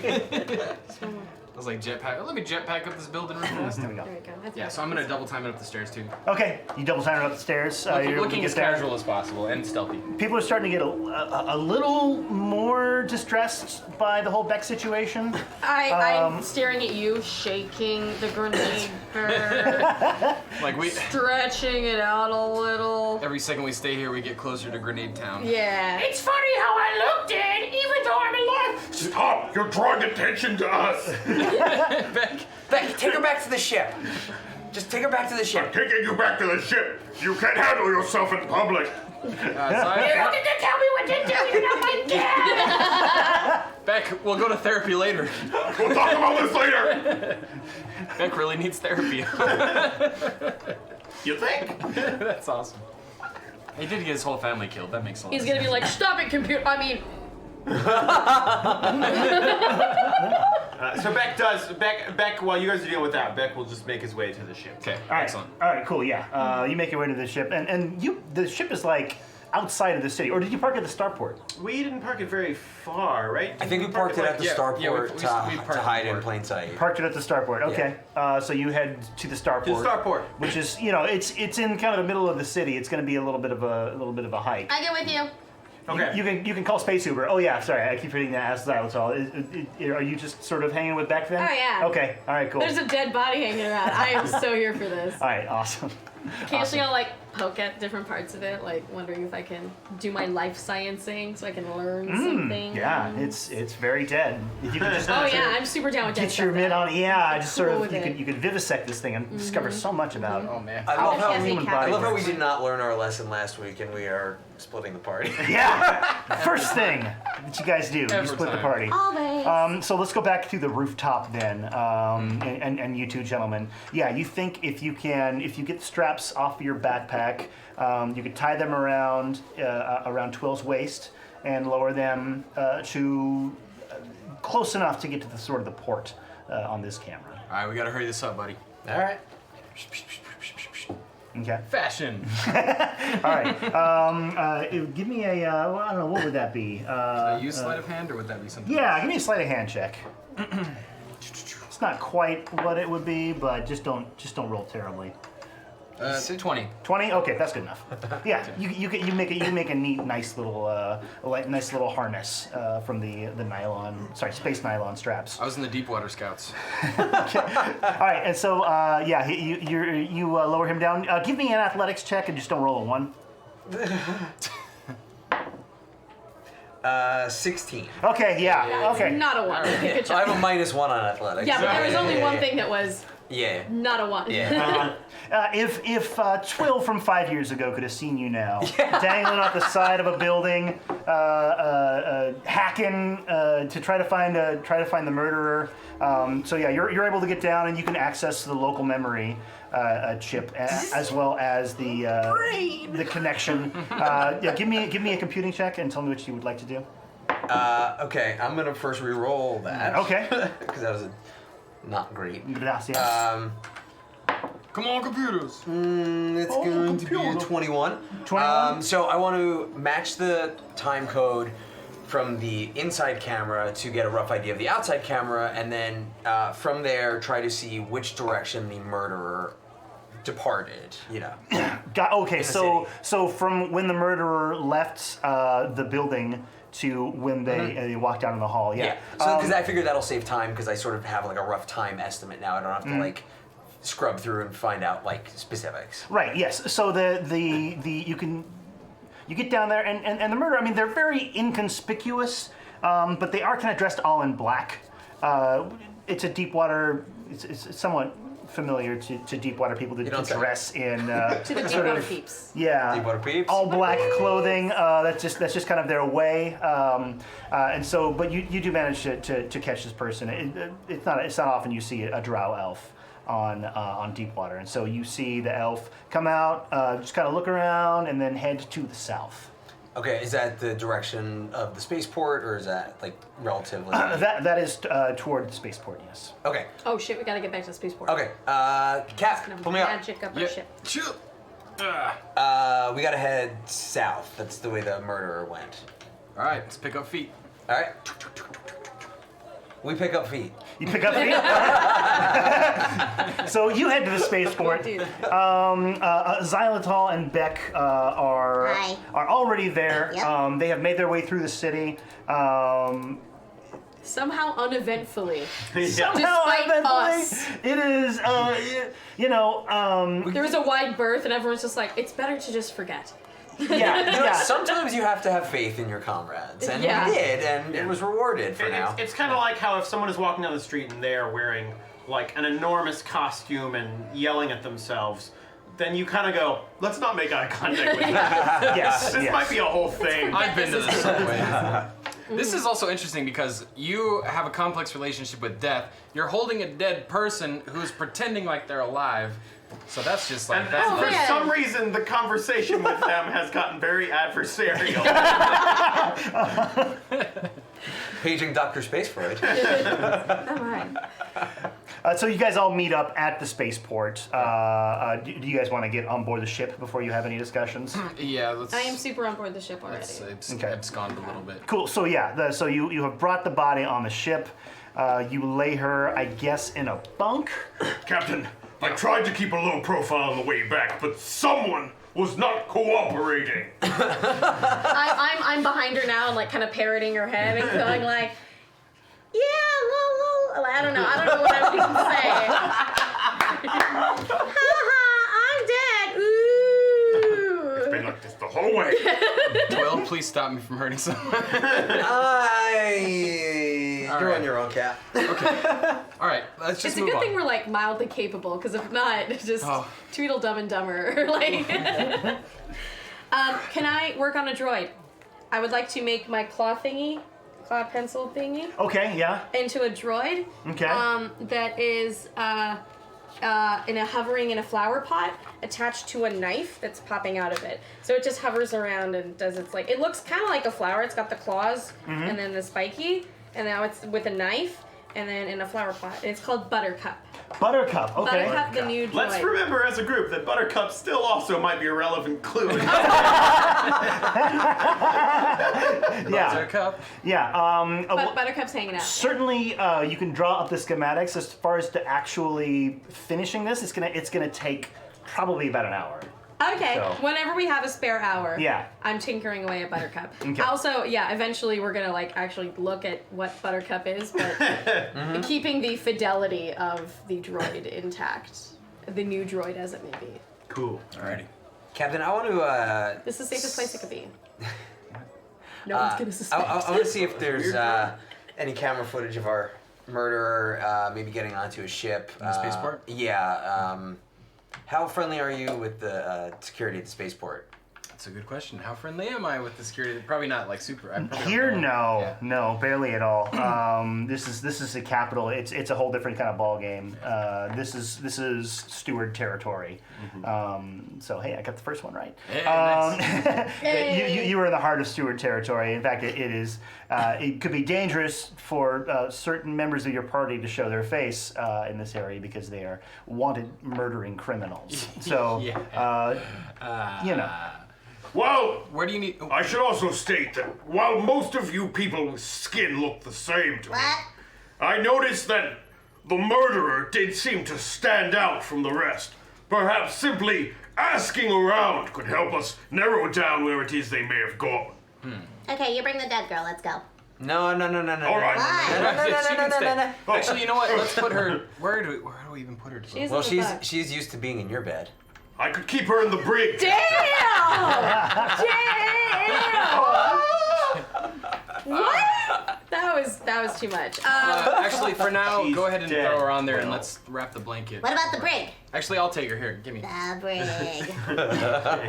I was like jetpack. Let me jetpack up this building real fast. There we go. There we go. That's Yeah, so I'm gonna double time it up the stairs too. Okay, you double time it up the stairs. You're able to Looking get as there. casual as possible and stealthy. People are starting to get a little more distressed by the whole Beck situation. I'm staring at you, shaking the grenade bird, Like we, stretching it out a little. every second we stay here, we get closer to Grenade Town. Yeah. It's funny how I look dead, even though I'm alive! Stop! You're drawing attention to us! Beck, take her back to the ship. Just take her back to the ship. Taking you back to the ship! You can't handle yourself in public! So You don't get to tell me what to do. You're not my dad. Beck, we'll go to therapy later. We'll talk about this later! Beck really needs therapy. You think? That's awesome. He did get his whole family killed. That makes a lot He's of gonna sense. be like, stop it, computer. I mean, So Beck, while you guys are dealing with that, Beck will just make his way to the ship. Okay, All right, excellent. All right, cool. Yeah, you make your way to the ship, and the ship is like outside of the city, or did you park at the Starport? We didn't park it very far, right? I think we parked it at the like- Starport we to parked hide in before. plain sight. Parked it at the Starport. Okay, so you head to the Starport. To the Starport. which is it's in kind of the middle of the city. It's going to be a little bit of a hike. I get with you. Okay. You can call Space Uber. Oh yeah, sorry, I keep forgetting to ask Xylitol. Are you just sort of hanging with Beck then? Oh, yeah. Okay, all right, cool. There's a dead body hanging around. I am so here for this. All right, awesome. Occasionally I'll like poke at different parts of it, like wondering if I can do my life sciencing so I can learn something. Yeah, it's very dead. If you can just Oh sort yeah, of I'm super down with dead get stuff. your mitt though. on. Yeah, just sort Cool of with you it. could vivisect this thing and discover so much about. Oh man. I love how Yes, human you I body love how we works. did not learn our lesson last week, and we are splitting the party. Yeah, first thing that you guys do, you Every split the time. party. Always. So let's go back to the rooftop then, and you two gentlemen. Yeah, you think if you get the straps off your backpack, you could tie them around Twill's waist and lower them to close enough to get to the sort of the port on this camera. All right, we gotta hurry this up, buddy. All right. Okay. Fashion. All right. Give me a. Well, I don't know. What would that be? Use sleight of hand, or would that be something? Yeah, give me a sleight of hand check. It's not quite what it would be, but just don't roll terribly. 20. 20? Okay, that's good enough. Yeah, you make a neat, nice little harness from the space nylon straps. I was in the Deepwater Scouts. All right, and so you lower him down. Give me an athletics check and just don't roll a 1. 16. Okay, yeah, okay. Not a one. Good So I job. have a -1 on athletics. Yeah, but there was only one yeah. thing that was Yeah. not a one. Yeah. If Twill from 5 years ago could have seen you now, dangling off the side of a building, hacking to try to find the murderer. So yeah, you're able to get down and you can access the local memory chip as well as the connection. Yeah, give me a computing check and tell me what you would like to do. Okay, I'm gonna first re-roll that. Okay. Because that was not great. Gracias. Come on, computers. It's going to be a 21. 21? So I want to match the time code from the inside camera to get a rough idea of the outside camera, and then from there try to see which direction the murderer departed. You know. Okay, the so from when the murderer left the building to when they walked down in the hall. Yeah. So because I figured that'll save time because I sort of have like a rough time estimate now. I don't have to like scrub through and find out like specifics. Right. Yes. So you get down there and the murder. I mean, they're very inconspicuous, but they are kind of dressed all in black. It's a Deepwater. It's somewhat familiar to Deepwater people to don't say. dress in To the sort Deepwater of- peeps. Yeah, Deepwater peeps. all black clothing. That's just kind of their way. And so, but you do manage to catch this person. It's not often you see a drow elf on Deepwater, and so you see the elf come out, just kind of look around, and then head to the south. Okay, is that the direction of the spaceport, or is that like relatively? That is toward the spaceport. Yes. Okay. Oh shit, we gotta get back to the spaceport. Okay. Cap, Gonna pull me up. magic up our Yeah. ship. Shoot. We gotta head south. That's the way the murderer went. All right, let's pick up feet. All right. We pick up feet. You pick up. So you head to the spaceport. Dude. Xylitol and Beck are Hi. already there. Yep. They have made their way through the city. Somehow uneventfully. Somehow, Despite eventually, us. it is. There was a wide berth and everyone's just like, it's better to just forget. Yeah. Sometimes you have to have faith in your comrades, and Yeah. we did, and it was rewarded for now. It's kind of like how if someone is walking down the street and they're wearing like an enormous costume and yelling at themselves, then you kind of go, let's not make eye contact with that. Yes. This yes. might be a whole thing. I've been to the subway. This is also interesting because you have a complex relationship with death. You're holding a dead person who's pretending like they're alive. So that's just like And that's for man. some reason, the conversation with them has gotten very adversarial. Paging Dr. Space Freud. Alright. So you guys all meet up at the spaceport. Do you guys want to get on board the ship before you have any discussions? Yeah, let's. I am super on board the ship already. Let's Okay. abscond a little bit. Cool. So yeah, so you have brought the body on the ship. You lay her, I guess, in a bunk. Captain, I tried to keep a low profile on the way back, but someone was not cooperating. I'm behind her now and like kind of parroting her head and going like, yeah, lol. I don't know what I would even say. Haha, I'm dead. Ooh. It's been like this the whole way. Twill, please stop me from hurting someone. You're on your own, Cap. All right, let's just It's a move good on. thing we're like mildly capable, because if not, it's just Oh. Tweedledum and Dumber. Like, can I work on a droid? I would like to make my claw pencil thingy, Okay. Yeah. into a droid. Okay. That is hovering in a flower pot attached to a knife that's popping out of it. So it just hovers around and does its like. It looks kind of like a flower. It's got the claws and then the spiky, and now it's with a knife and then in a flower pot. And it's called Buttercup. Buttercup. Okay. Buttercup, the new droid. Let's remember as a group that Buttercup still also might be a relevant clue. Yeah. Buttercup. Yeah. But Buttercup's hanging out. Certainly, you can draw up the schematics. As far as to actually finishing this, it's gonna take probably about an hour. Okay, So- whenever we have a spare hour, Yeah. I'm tinkering away at Buttercup. Okay. Also, yeah, eventually we're gonna like actually look at what Buttercup is, but keeping the fidelity of the droid intact, the new droid as it may be. Cool. Alrighty. Captain, I want to. This is the safest place it could be. No one's gonna suspect. I want to see if there's any camera footage of our murderer maybe getting onto a ship. In the spaceport? Yeah. How friendly are you with the security at the spaceport? That's a good question. How friendly am I with the security? Probably not like super. I probably Here, don't know. no, barely at all. This is the capital. It's a whole different kind of ball game. This is steward territory. So hey, I got the first one right. Hey, nice. You were in the heart of steward territory. In fact, it is. It could be dangerous for certain members of your party to show their face in this area because they are wanted murdering criminals. So you know. Well, Where do you need? I should also state that while most of you people's skin look the same to me, What? I noticed that the murderer did seem to stand out from the rest. Perhaps simply asking around could help us narrow down where it is they may have gone. Okay, you bring the dead girl. Let's go. No. All right. She can stay. No. Actually, you know what? Let's put her. Where do we even put her? To She's Well, in the back. she's used to being in your bed. I could keep her in the brig. Damn! What? That was too much. Actually, for now, She's go ahead and dead. throw her on there and Well. let's wrap the blanket. What about the brig? Actually, I'll take her. Here, give me. The brig.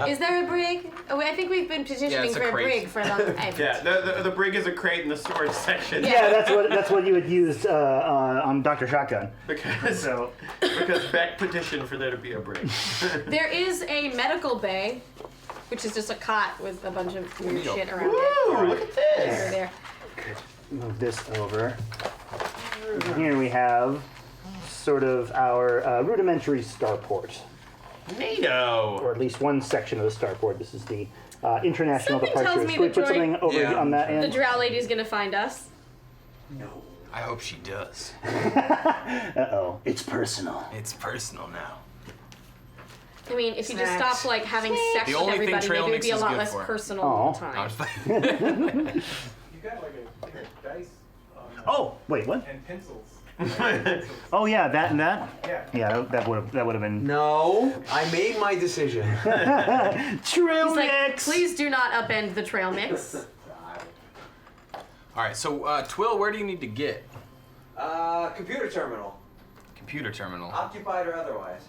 Is there a brig? Oh, I think we've been petitioning it's a for a crate. brig for a long time. Yeah, the brig is a crate in the storage section. Yeah, that's what you would use on Dr. Shotgun. Because So Beck petitioned for there to be a brig. There is a medical bay, which is just a cot with a bunch of weird Neat. shit around Woo! it. Look at this. There. move this over. Here we have sort of our rudimentary starport, NATO. or at least one section of the starport. This is the international Something departure. tells me Should we the put droid- something over Yeah. on that The end? drow lady's gonna find us. I hope she does. Uh-oh, it's personal. It's personal now. I mean, if you just Snacks. stopped like having sex The with only thing everybody, trail maybe it would mix be a is lot good less for. personal Aw. all the I'm time. just playing. You got like a dice Oh, wait, what? and pencils. Oh yeah, that and that. Yeah. Yeah, that would have been. No, I made my decision. Trail He's like, mix. please do not upend the trail mix. All right, so Twill, where do you need to get? Computer terminal, Computer terminal. occupied or otherwise.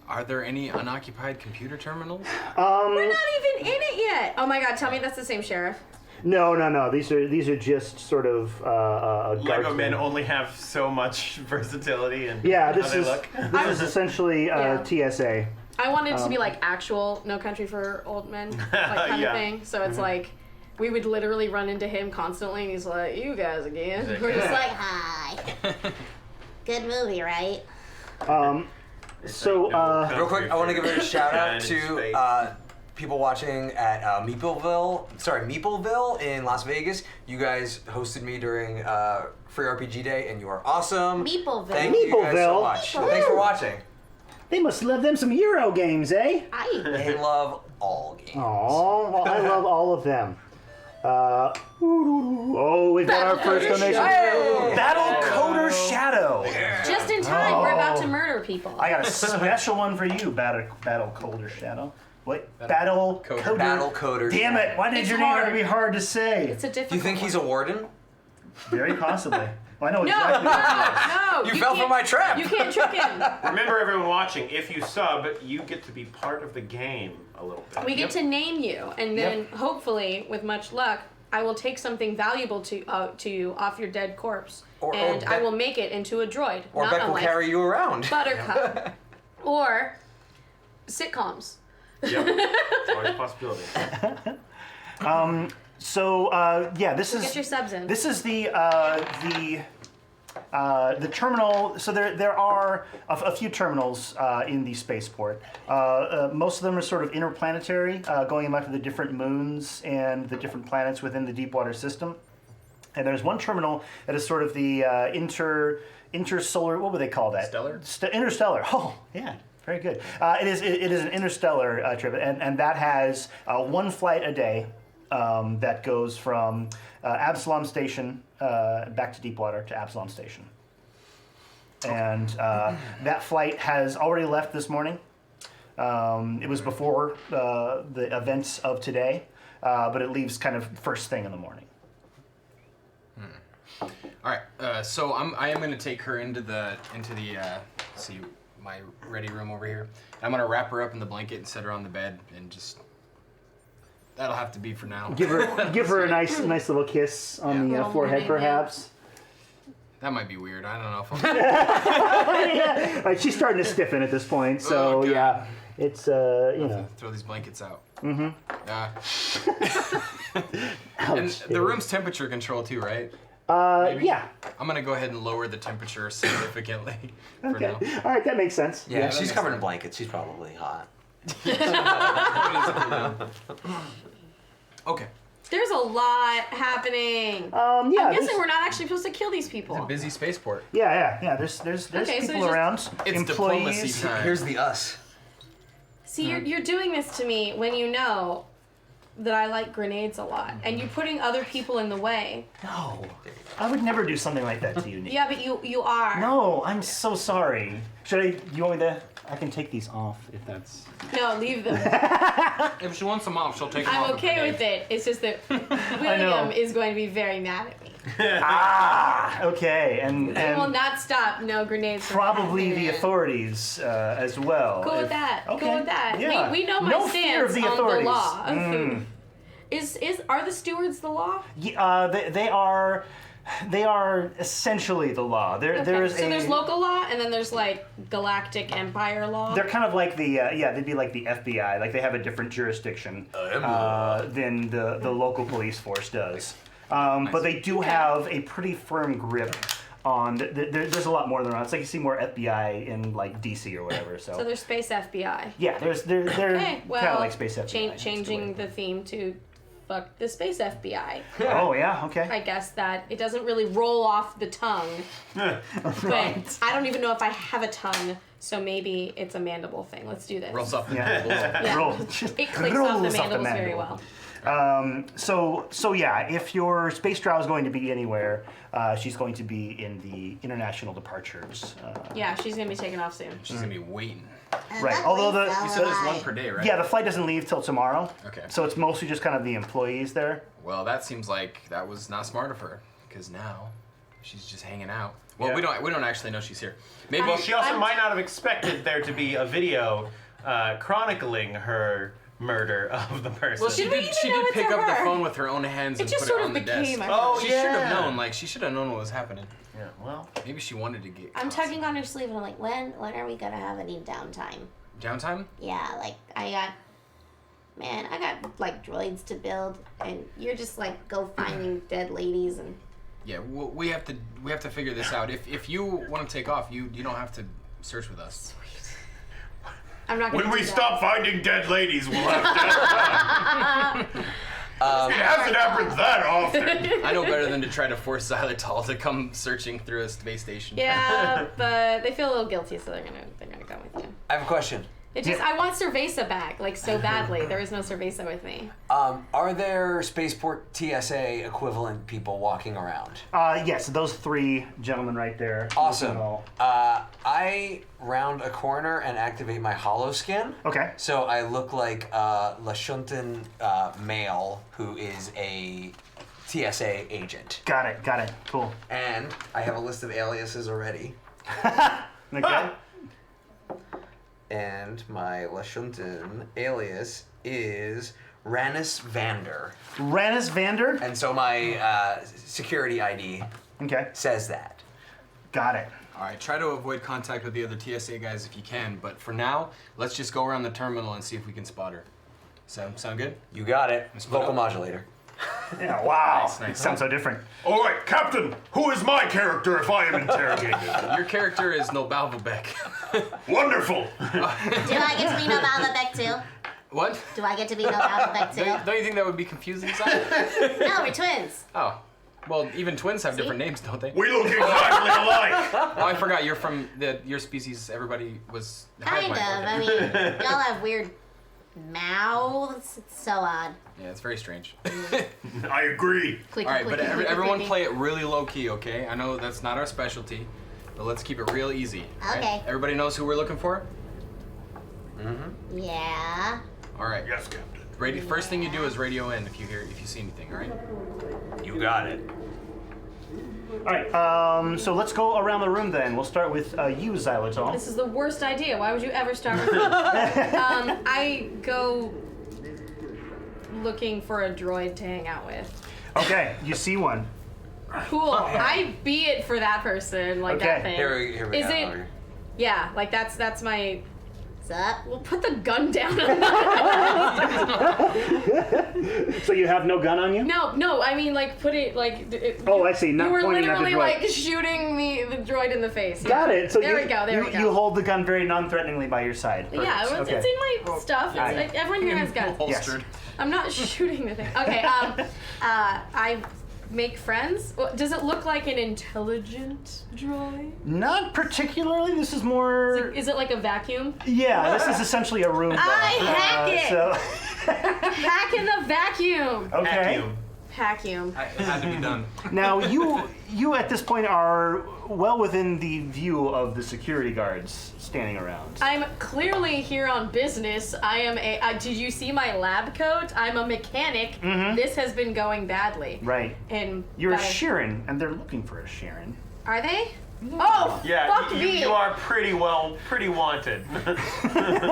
Are there any unoccupied computer terminals? We're not even in it yet. Oh my god, tell me that's the same sheriff. No. These are just sort of Lego guardsmen. men only have so much versatility and Yeah, how this they is look. this is essentially Yeah. TSA. I wanted it to be like actual No Country for Old Men like kind Yeah. of thing. So it's like we would literally run into him constantly, and he's like, "You guys again?" We're just like, Hi. Good movie, right? So, Real quick, I want to give a shout out to people watching at Meepleville in Las Vegas. You guys hosted me during Free RPG Day, and you are awesome. Meepleville. Thank you guys so Meepleville. much. Thanks for watching. they must love them some Euro games, eh? They love all games. Oh, well, I love all of them. We've got our first donation. Battle Coder Shadow. Just in time, we're about to murder people. I got a special one for you, Battle Coder Shadow. What? Battle Coder. Battle Coder. Damn it! Why did It's your name have hard. to be hard to say? It's a difficult. Do you think he's a warden? Very possibly. Well, I know No, exactly. no. You fell for can't- my trap. You can't trick him. Remember, everyone watching, if you sub, you get to be part of the game a little bit. We get to name you, and then hopefully, with much luck, I will take something valuable to you off your dead corpse, and I will make it into a droid. Or not Beck will unlike carry you around. Buttercup, or sitcoms. Yep. It's always a possibility. This is Get your subs in. This is the terminal. So there are a few terminals in the spaceport. Most of them are sort of interplanetary, going back to the different moons and the different planets within the Deepwater system. And there's one terminal that is sort of the intersolar. What would they call that? Stellar? Interstellar. Oh, yeah. Very good. It is an interstellar trip, and that has one flight a day that goes from Absalom Station back to Deepwater to Absalom Station. And that flight has already left this morning. It was before the events of today, but it leaves kind of first thing in the morning. All right, so I am going to take her into the my ready room over here. I'm going to wrap her up in the blanket and set her on the bed, and just that'll have to be for now. Give her a nice little kiss on the forehead, perhaps. That might be weird. I don't know if I'm. Like, she's starting to stiffen at this point, so God. yeah, it's Throw these blankets out. Mm-hmm. And the room's temperature control too, right? Maybe? Yeah. I'm gonna go ahead and lower the temperature significantly for Okay. now. All right, that makes sense. Yeah, that she's makes covered in sense. blankets. She's probably hot. Okay. There's a lot happening. Yeah. I'm guessing there's- we're not actually supposed to kill these people. It's a busy spaceport. Yeah. There's Okay, so people just- around. It's employees. diplomacy time. Here's the us. See, you're doing this to me when you know that I like grenades a lot, and you're putting other people in the way. No, I would never do something like that to you, Nick. Yeah, but you are. No, I'm so sorry. Should I? You want me to? I can take these off if that's. No, leave them. If she wants them off, she'll take them off. I'm okay with it. It's just that William is going to be very mad at me. Okay, and He will not stop. No grenades. from probably the happening. authorities as well. Go with If- that. Okay. Go with that. Yeah. We know my no stance fear of the on authorities. the law. Mm. Are the stewards the law? Yeah, they are essentially the law. There's local law, and then there's like galactic empire law. They're kind of like the they'd be like the FBI. Like they have a different jurisdiction than the local police force does. But they do have a pretty firm grip on. There's a lot more than that. It's like you see more FBI in like DC or whatever. So So there's space FBI. yeah, they're Okay, well, kind of like space FBI. That's the changing way. the theme to fuck the space FBI. Oh yeah, okay. I guess that it doesn't really roll off the tongue. But I don't even know if I have a tongue, so maybe it's a mandible thing. Let's do this. Rolls off the Yeah. Yeah. Roll. It clicks off the mandibles very well. So yeah, if your space drow is going to be anywhere, she's going to be in the international departures. Yeah, she's gonna be taking off soon. She's gonna be waiting. Right. Although the You said there's one per day, right? yeah, the flight doesn't leave till tomorrow. Okay. So it's mostly just kind of the employees there. Well, that seems like that was not smart of her, because now she's just hanging out. Well, Yeah. we don't actually know she's here. Maybe Well, she also might not have expected there to be a video chronicling her murder of the person. Well, she Did we did. even She know did it's pick a up the her? phone with her own hands It and just put sort it of on the became desk. a Oh, She yeah. should have known. Like she should have known what was happening. Yeah, well. Maybe she wanted to get. I'm caught. tugging on her sleeve and I'm like, when are we gonna have any downtime? Downtime? Yeah, like I got like droids to build, and you're just like go finding dead ladies and. Yeah, we have to figure this out. If you want to take off, you don't have to search with us. I'm not gonna When do we that. stop finding dead ladies, we'll have downtime. It hasn't happened that often. I know better than to try to force Xylitol to come searching through a space station. Yeah, but they feel a little guilty, so they're gonna go with you. I have a question. It just I want Cerveza back, like so badly. There is no Cerveza with me. Are there spaceport TSA equivalent people walking around? Yes, those three gentlemen right there. Awesome. All- I round a corner and activate my hollow skin. Okay. So I look like Lashuntan male who is a TSA agent. Got it. Cool. And I have a list of aliases already. Okay. And my Lashuntan alias is Rannis Vander. Rannis Vander. And so my security ID Okay. says that. Got it. All right, try to avoid contact with the other TSA guys if you can, but for now, let's just go around the terminal and see if we can spot her. Sound good? You got it. Let's Vocal put up. modulator. Yeah. Wow. Nice. Sounds so different. All right, Captain, who is my character if I am interrogated? Your character is Nobalvabek. Wonderful. Do I get to be Nobalvabek too? What? Do I get to be Nobalvabek too? Don't you think that would be confusing, Simon? No, we're twins. Oh. Well, even twins have different names, don't they? We look exactly alike. Oh, I forgot. You're from your species. Everybody was Kind of. I mean, y'all have weird mouths. It's so odd. Yeah, it's very strange. I agree. Clicky, All right, but clicky, clicky, everyone clicky. play it really low key, okay? I know that's not our specialty, but let's keep it real easy. all Okay. Everybody knows who we're looking for? Yeah. All right. Yes, Captain. First thing you do is radio in if you see anything, all right? You got it. All right. So let's go around the room then. We'll start with you, Xylitol. This is the worst idea. Why would you ever start with me? I go looking for a droid to hang out with. Okay. You see one. Cool. I be it for that person, like Okay. that thing. Here we Is go. it? Yeah, like that's my. What's up? Well, put the gun down. So you have no gun on you? No. I mean, like, put it like. Oh, I see. Not you were pointing at the literally droid. like shooting the droid in the face. Got it. So there you, we go. There we go. You hold the gun very non-threateningly by your side. Yeah, Perfect. it's in my stuff. It's, Alright. like, everyone here has guns. Holstered. I'm not shooting the thing. Okay. I make friends. Well, does it look like an intelligent droid? Not particularly. This is more. Is it like a vacuum? Yeah, this is essentially a Roomba. I hack it! So, Hack in the vacuum. okay. Vacuum. It had to be done. Now you at this point are well within the view of the security guards standing around. I'm clearly here on business. I am a. Did you see my lab coat? I'm a mechanic. This has been going badly. Right. And You're a by- Sharon, and they're looking for a Sharon. Are they? Oh, Yeah, fuck me. you are pretty wanted.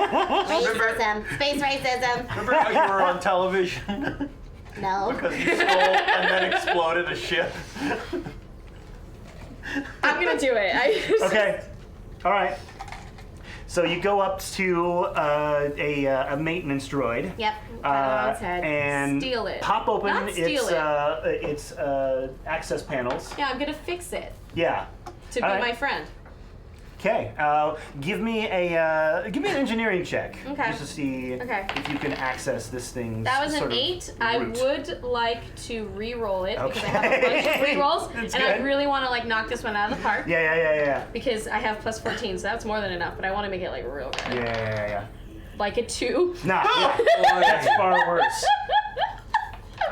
Racism. Space racism. Remember how you were on television No. because you stole and then exploded a ship? I'm gonna do it. Okay. All right. So you go up to a maintenance droid. Yep. on its head. And Steal it. pop open Not steal its access panels. Yeah, I'm gonna fix it Yeah. to be All right. my friend. Okay. Give me an engineering check. Okay. Just to see Okay. if you can access this thing. That was an 8. I would like to re-roll it because I have a bunch of re-rolls, That's and I good. really want to like knock this one out of the park Yeah. because I have plus 14, so that's more than enough. But I want to make it like real good, Yeah. like a 2. Nah, that's far worse.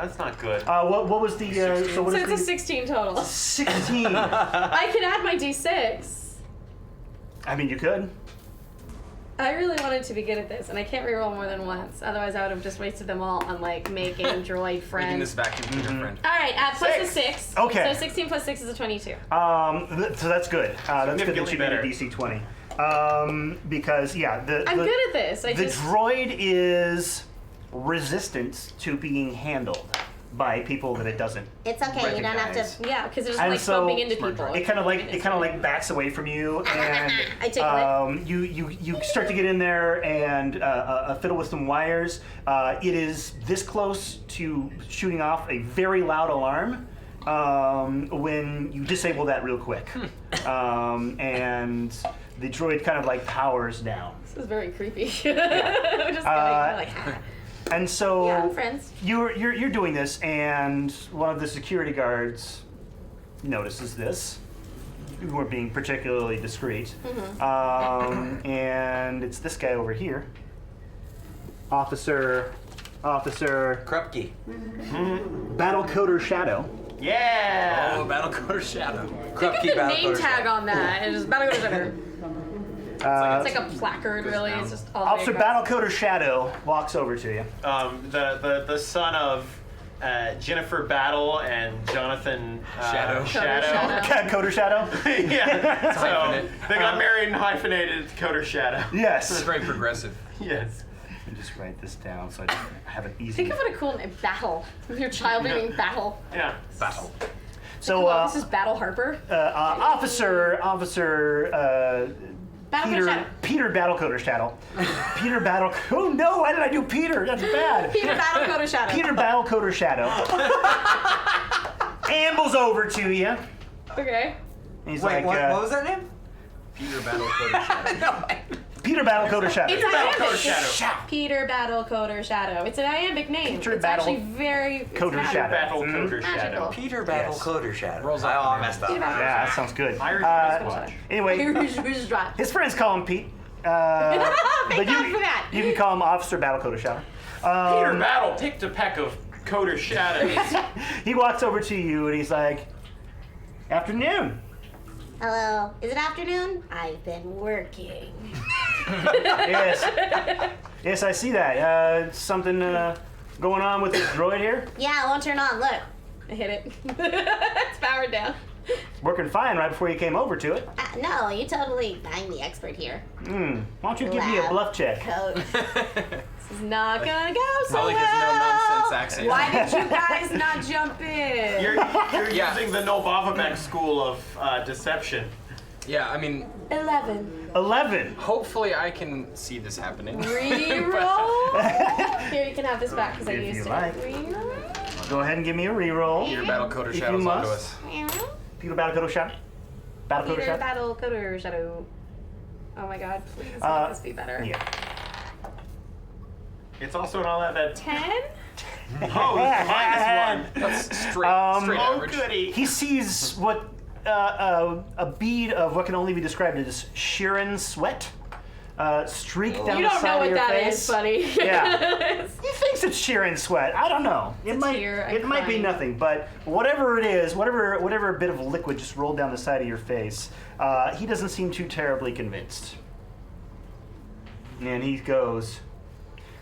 That's not good. What was the so what So is it's a the 16 total. 16? I could add my d6. I mean, you could. I really wanted to be good at this, and I can't reroll more than once. Otherwise, I would have just wasted them all on like making droid Making friends. this vacuum cleaner friend. All right, plus a 6. Okay. So 16 plus 6 is a 22. So that's good. That's good that you Significantly made a better. DC 20. Because yeah, I'm good at this. the droid is resistant to being handled by people that it doesn't. It's okay. You don't have Recognize. to. Yeah, because it's And like so- bumping into Smart people. droid. It kind of like backs away from you, and I take it. you start to get in there and fiddle with some wires. It is this close to shooting off a very loud alarm when you disable that real quick, and the droid kind of like powers down. This is very creepy. I'm just like, And so yeah, friends. you're doing this, and one of the security guards notices this. You weren't being particularly discreet. And it's this guy over here. Officer Krupke. Battle Coder Shadow. Yeah. Oh, Battle Coder Shadow. Krupke Put a Battle name Coder tag Shadow. on that. It's just Battle Coder Shadow. It's like a placard, really. It's just all Officer named Battle Coder Shadow walks over to you. The son of Jennifer Battle and Jonathan Shadow. Coder Shadow? Yeah. So hyphenate. they got married and hyphenated Coder Shadow. Yes. It's very progressive. Yes. Let me just write this down so I have an easy. Think of what a cool name. Battle. Your child naming Battle. Yeah. Battle. So, Well, this is Battle Harper. Officer Battle Coder Shadow. Peter Battle Coder Shadow. Peter Battle. Oh no! Why did I do Peter? That's bad. Peter Battle Coder Shadow. Peter Battle Coder Shadow ambles over to you. Okay. He's Wait, like, what was that name? Peter Battle Coder Shadow. Peter Battle Coder Shadow. It's Battle iambic. Coder Shadow. Peter Battle Coder Shadow. It's an iambic name. Peter it's Battle actually very Coder it's Shadow. Battle Mhm. Coder Shadow. Magical. Peter Battle Yes. Coder Shadow. Rolls I off all the messed up. Peter Battle Yeah, that sounds good. Irish Squatch. Anyway, Who's right? his friends call him Pete. Thank But God for that. you can call him Officer Battle Coder Shadow. Peter Battle picked a peck of Coder Shadows. He walks over to you and he's like, "Afternoon." Hello. Is it afternoon? I've been working. Yes. Yes, I see that. Something going on with this droid here? Yeah, it won't turn on. Look. I hit it. It's powered down. Working fine right before you came over to it. No, you totally. I'm the expert here. Why don't you give me a Lab bluff check? Code. This is not gonna go so Probably well. because no nonsense accent. Why did you guys not jump in? You're Yeah. using the No Bavabek school of deception. Yeah, I mean, 11. 11. hopefully I can see this happening. Reroll. Here, you can have this back because I If used you it. like. Reroll. Go ahead and give me a reroll. Peter Battle Coder If you Shadow's onto must. us. Peter Battle Coder Shadow. Battle Coder Peter Shadow. Battle Coder Shadow. Oh my God! Please Uh, make this be better. Yeah. It's also not that bad. 10. Oh, it's -1. That's straight Oh, average. goody. He sees what a bead of what can only be described as Sheeran sweat streak down You the don't side know of what your that face. is, buddy. Yeah. He thinks it's Sheeran sweat. I don't know. It might. tear, It I'm might be crying. nothing, but whatever it is, whatever bit of liquid just rolled down the side of your face, he doesn't seem too terribly convinced. And he goes,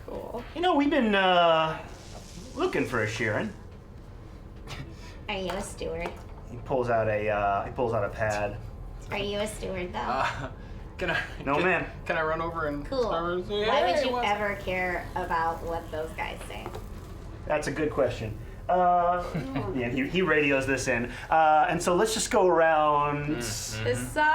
Cool. "You know, we've been looking for a Sheeran." Are you a steward? He pulls out a pad. Are you a steward though? Can I? No, ma'am. Can I run over and? Cool. start with- Why would Hey, you what's- ever care about what those guys say? That's a good question. Yeah, he radios this in, and so let's just go around. This sucks.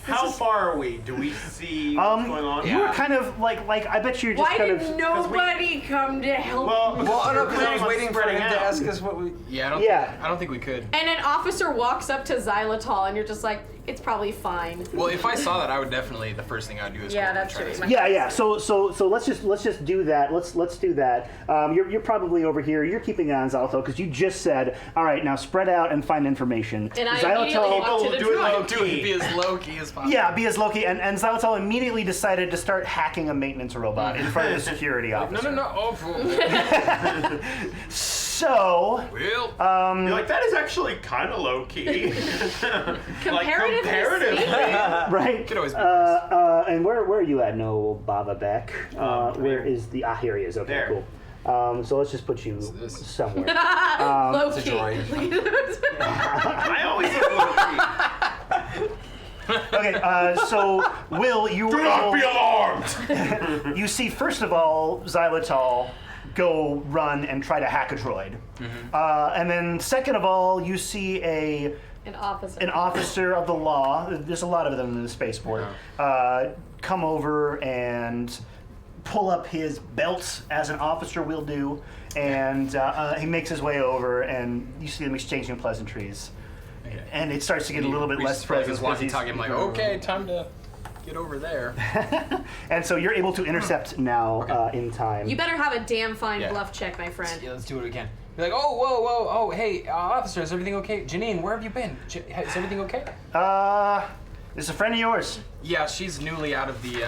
How far are we? Do we see what's going on? You were kind of like I bet you're just Why kind did of. nobody come to help? Well, Well, no, because I was Everyone's waiting for spreading him to out. ask us what we. Yeah, I don't think we could. And an officer walks up to Xylitol, and you're just like, it's probably fine. Well, if I saw that, I would definitely. The first thing I'd do is Yeah, go over and that's try true. to My- see. Yeah. So let's just do that. Let's do that. You're probably over here. You're keeping an eye on Xylitol because you just said, all right, now spread out and find information. And I immediately walked to the do it droid. low Do it. Be as low key as possible. Yeah, be as Loki, and Xylitol immediately decided to start hacking a maintenance robot in front of the security No, officer. no, no. Oh, So, well. You're like, that is actually kind of low key. Comparatively comparatively. right? Could always be And where are you at, no Baba Beck? Where is the? Here he is. Okay, There. cool. So let's just put you this. somewhere. Low It's a key. droid. I always look low key. Okay, so Will, you Do not be alarmed! you see first of all Xylitol go run and try to hack a droid, and then second of all you see An officer. an officer of the law. There's a lot of them in the spaceport. Come over and pull up his belt as an officer will do, and he makes his way over, and you see them exchanging pleasantries. and it starts to get a little bit less present. His walkie-talkie. I'm like, okay, time to get over there. And so you're able to intercept now in time. You better have a damn fine Yeah. bluff check, my friend. Yeah, let's do what we can. Be like, oh, whoa, oh, hey, officer, is everything okay? Janine, where have you been? Is everything okay? This is a friend of yours. Yeah, she's newly out of the,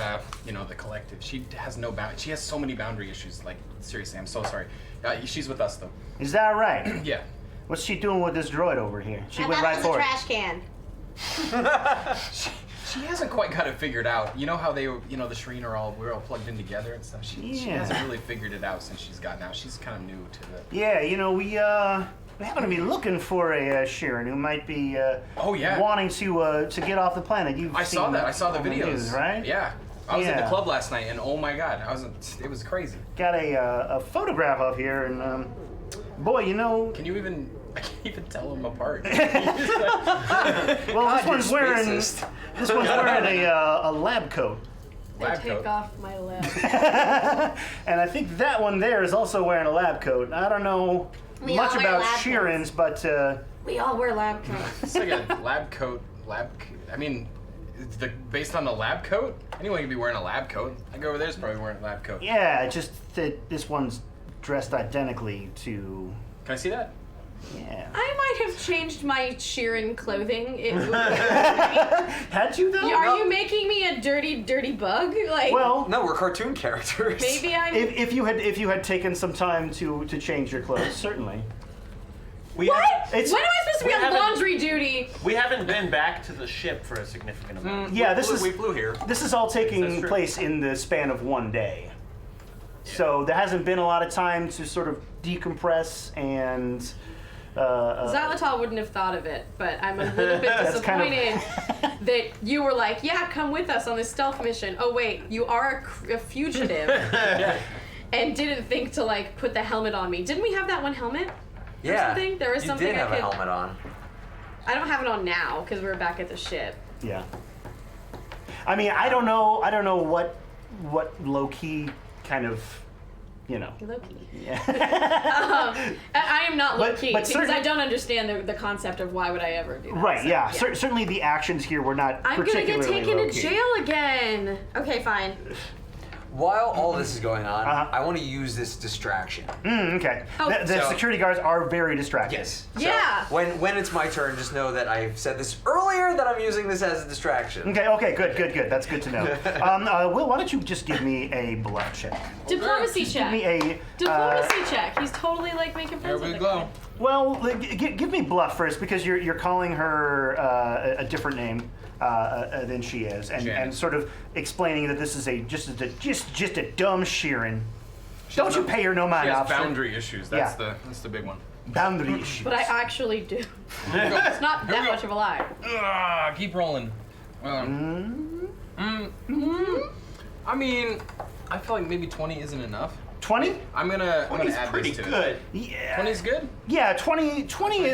the collective. She has no She has so many boundary issues. Like, seriously, I'm so sorry. She's with us though. Is that right? Yeah. What's she doing with this droid over here? She I went thought right it was for a it. trash can. She hasn't quite got it figured out. You know how the Shireen we're all plugged in together and stuff. She hasn't really figured it out since she's gotten out. She's kind of new to it. Yeah, we happen to be looking for a Sharon who might be wanting to get off the planet. I saw that. I saw the on videos. news, right? Yeah. I was at the Yeah. club last night, and oh my god, it was crazy. Got a photograph of here, and boy, Can you even? I can't even tell them apart. Well, this one's wearing a lab coat. Lab Take coat. off my lab. And I think that one there is also wearing a lab coat. I don't know We much all wear about lab Sheeran's, but We all wear lab coats. It's like a lab coat. I mean, based on the lab coat, anyone could be wearing a lab coat. I go over there's probably wearing a lab coat. yeah, just that this one's dressed identically to. Can I see that? Yeah. I might have changed my Sheeran clothing. Had you though? Are you making me a dirty, dirty bug? Like, Well, No, we're cartoon characters. maybe I'm. if you had taken some time to change your clothes, certainly. We What? haven't- When am I supposed to be we on haven't- laundry duty? We haven't been back to the ship for a significant amount. Yeah, this is we flew here. this is all That's taking true. place in the span of one day. So there hasn't been a lot of time to sort of decompress and. Xalatal wouldn't have thought of it, but I'm a little bit That's kind of- disappointed that you were like, yeah, come with us on this stealth mission. Oh wait, you are a fugitive. And didn't think to like put the helmet on me. Didn't we have that one helmet? Yeah. Something? There was you something did I have could- a helmet on. I don't have it on now because we're back at the ship. Yeah. I mean, I don't know what low key kind of, Low-key. Yeah. I am not But- low-key but because certainly- I don't understand the concept of why would I ever do that. Right. So, Yeah. Certainly the actions here were not I'm gonna get particularly taken to low-key. jail again. Okay, fine. While all this is going on, Uh-huh. I want to use this distraction. Okay. Oh. The So- security guards are very distracted. Yes. Yeah. So when it's my turn, just know that I've said this earlier that I'm using this as a distraction. Okay. Good. That's good to know. Will, why don't you just give me a bluff check? Diplomacy Give check. me a. Diplomacy check. He's totally like making There friends we with go. Well, give me bluff first because you're calling her a different name than she is, and Janet. sort of explaining that this is just a dumb Sheeran. Don't you pay her no She mind, has officer. boundary issues. Yeah. That's the big one. Boundary issues. But I actually do. It's not Here we that go. much of a lie. Keep rolling. I mean, I feel like maybe 20 isn't enough. 20? I'm gonna He's add pretty this to good. it. Yeah. 20 is good. Yeah, 20 is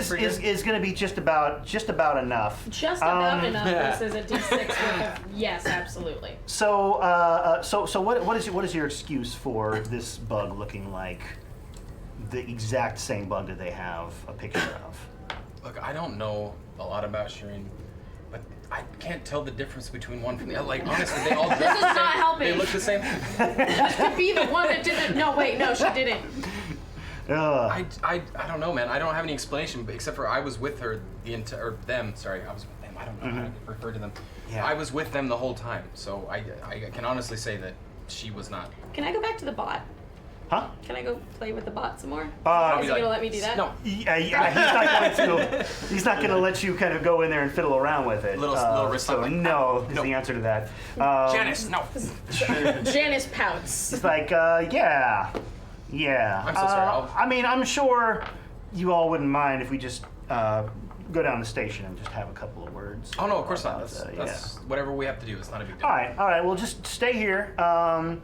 pretty good. going to be just about enough. Just about enough. This is a D6 worth of yes, absolutely. So, what is your excuse for this bug looking like the exact same bug that they have a picture of? Look, I don't know a lot about Shireen, but I can't tell the difference between one from the other. Like, honestly, they all dress This is the same. not helping. They look the same. This could be the one that didn't. No, wait, no, she didn't. Ugh. I don't know, man. I don't have any explanation, but except for I was with her or them. Sorry, I was with them. I don't know how to refer to them. Yeah. I was with them the whole time, so I can honestly say that she was not. Can I go back to the bot? Huh? Can I go play with the bot some more? Uh, Is he gonna let me do that? No. Yeah, he's not going to let you kind of go in there and fiddle around with it. Little wrist so slap, like, no is the answer to that. Janice, no. Janice pouts. It's like, yeah. I'm so sorry, I mean, I'm sure you all wouldn't mind if we just go down the station and just have a couple of words. Oh no, of course not. about, That's whatever we have to do. It's not a big deal. All right. Well, just stay here, and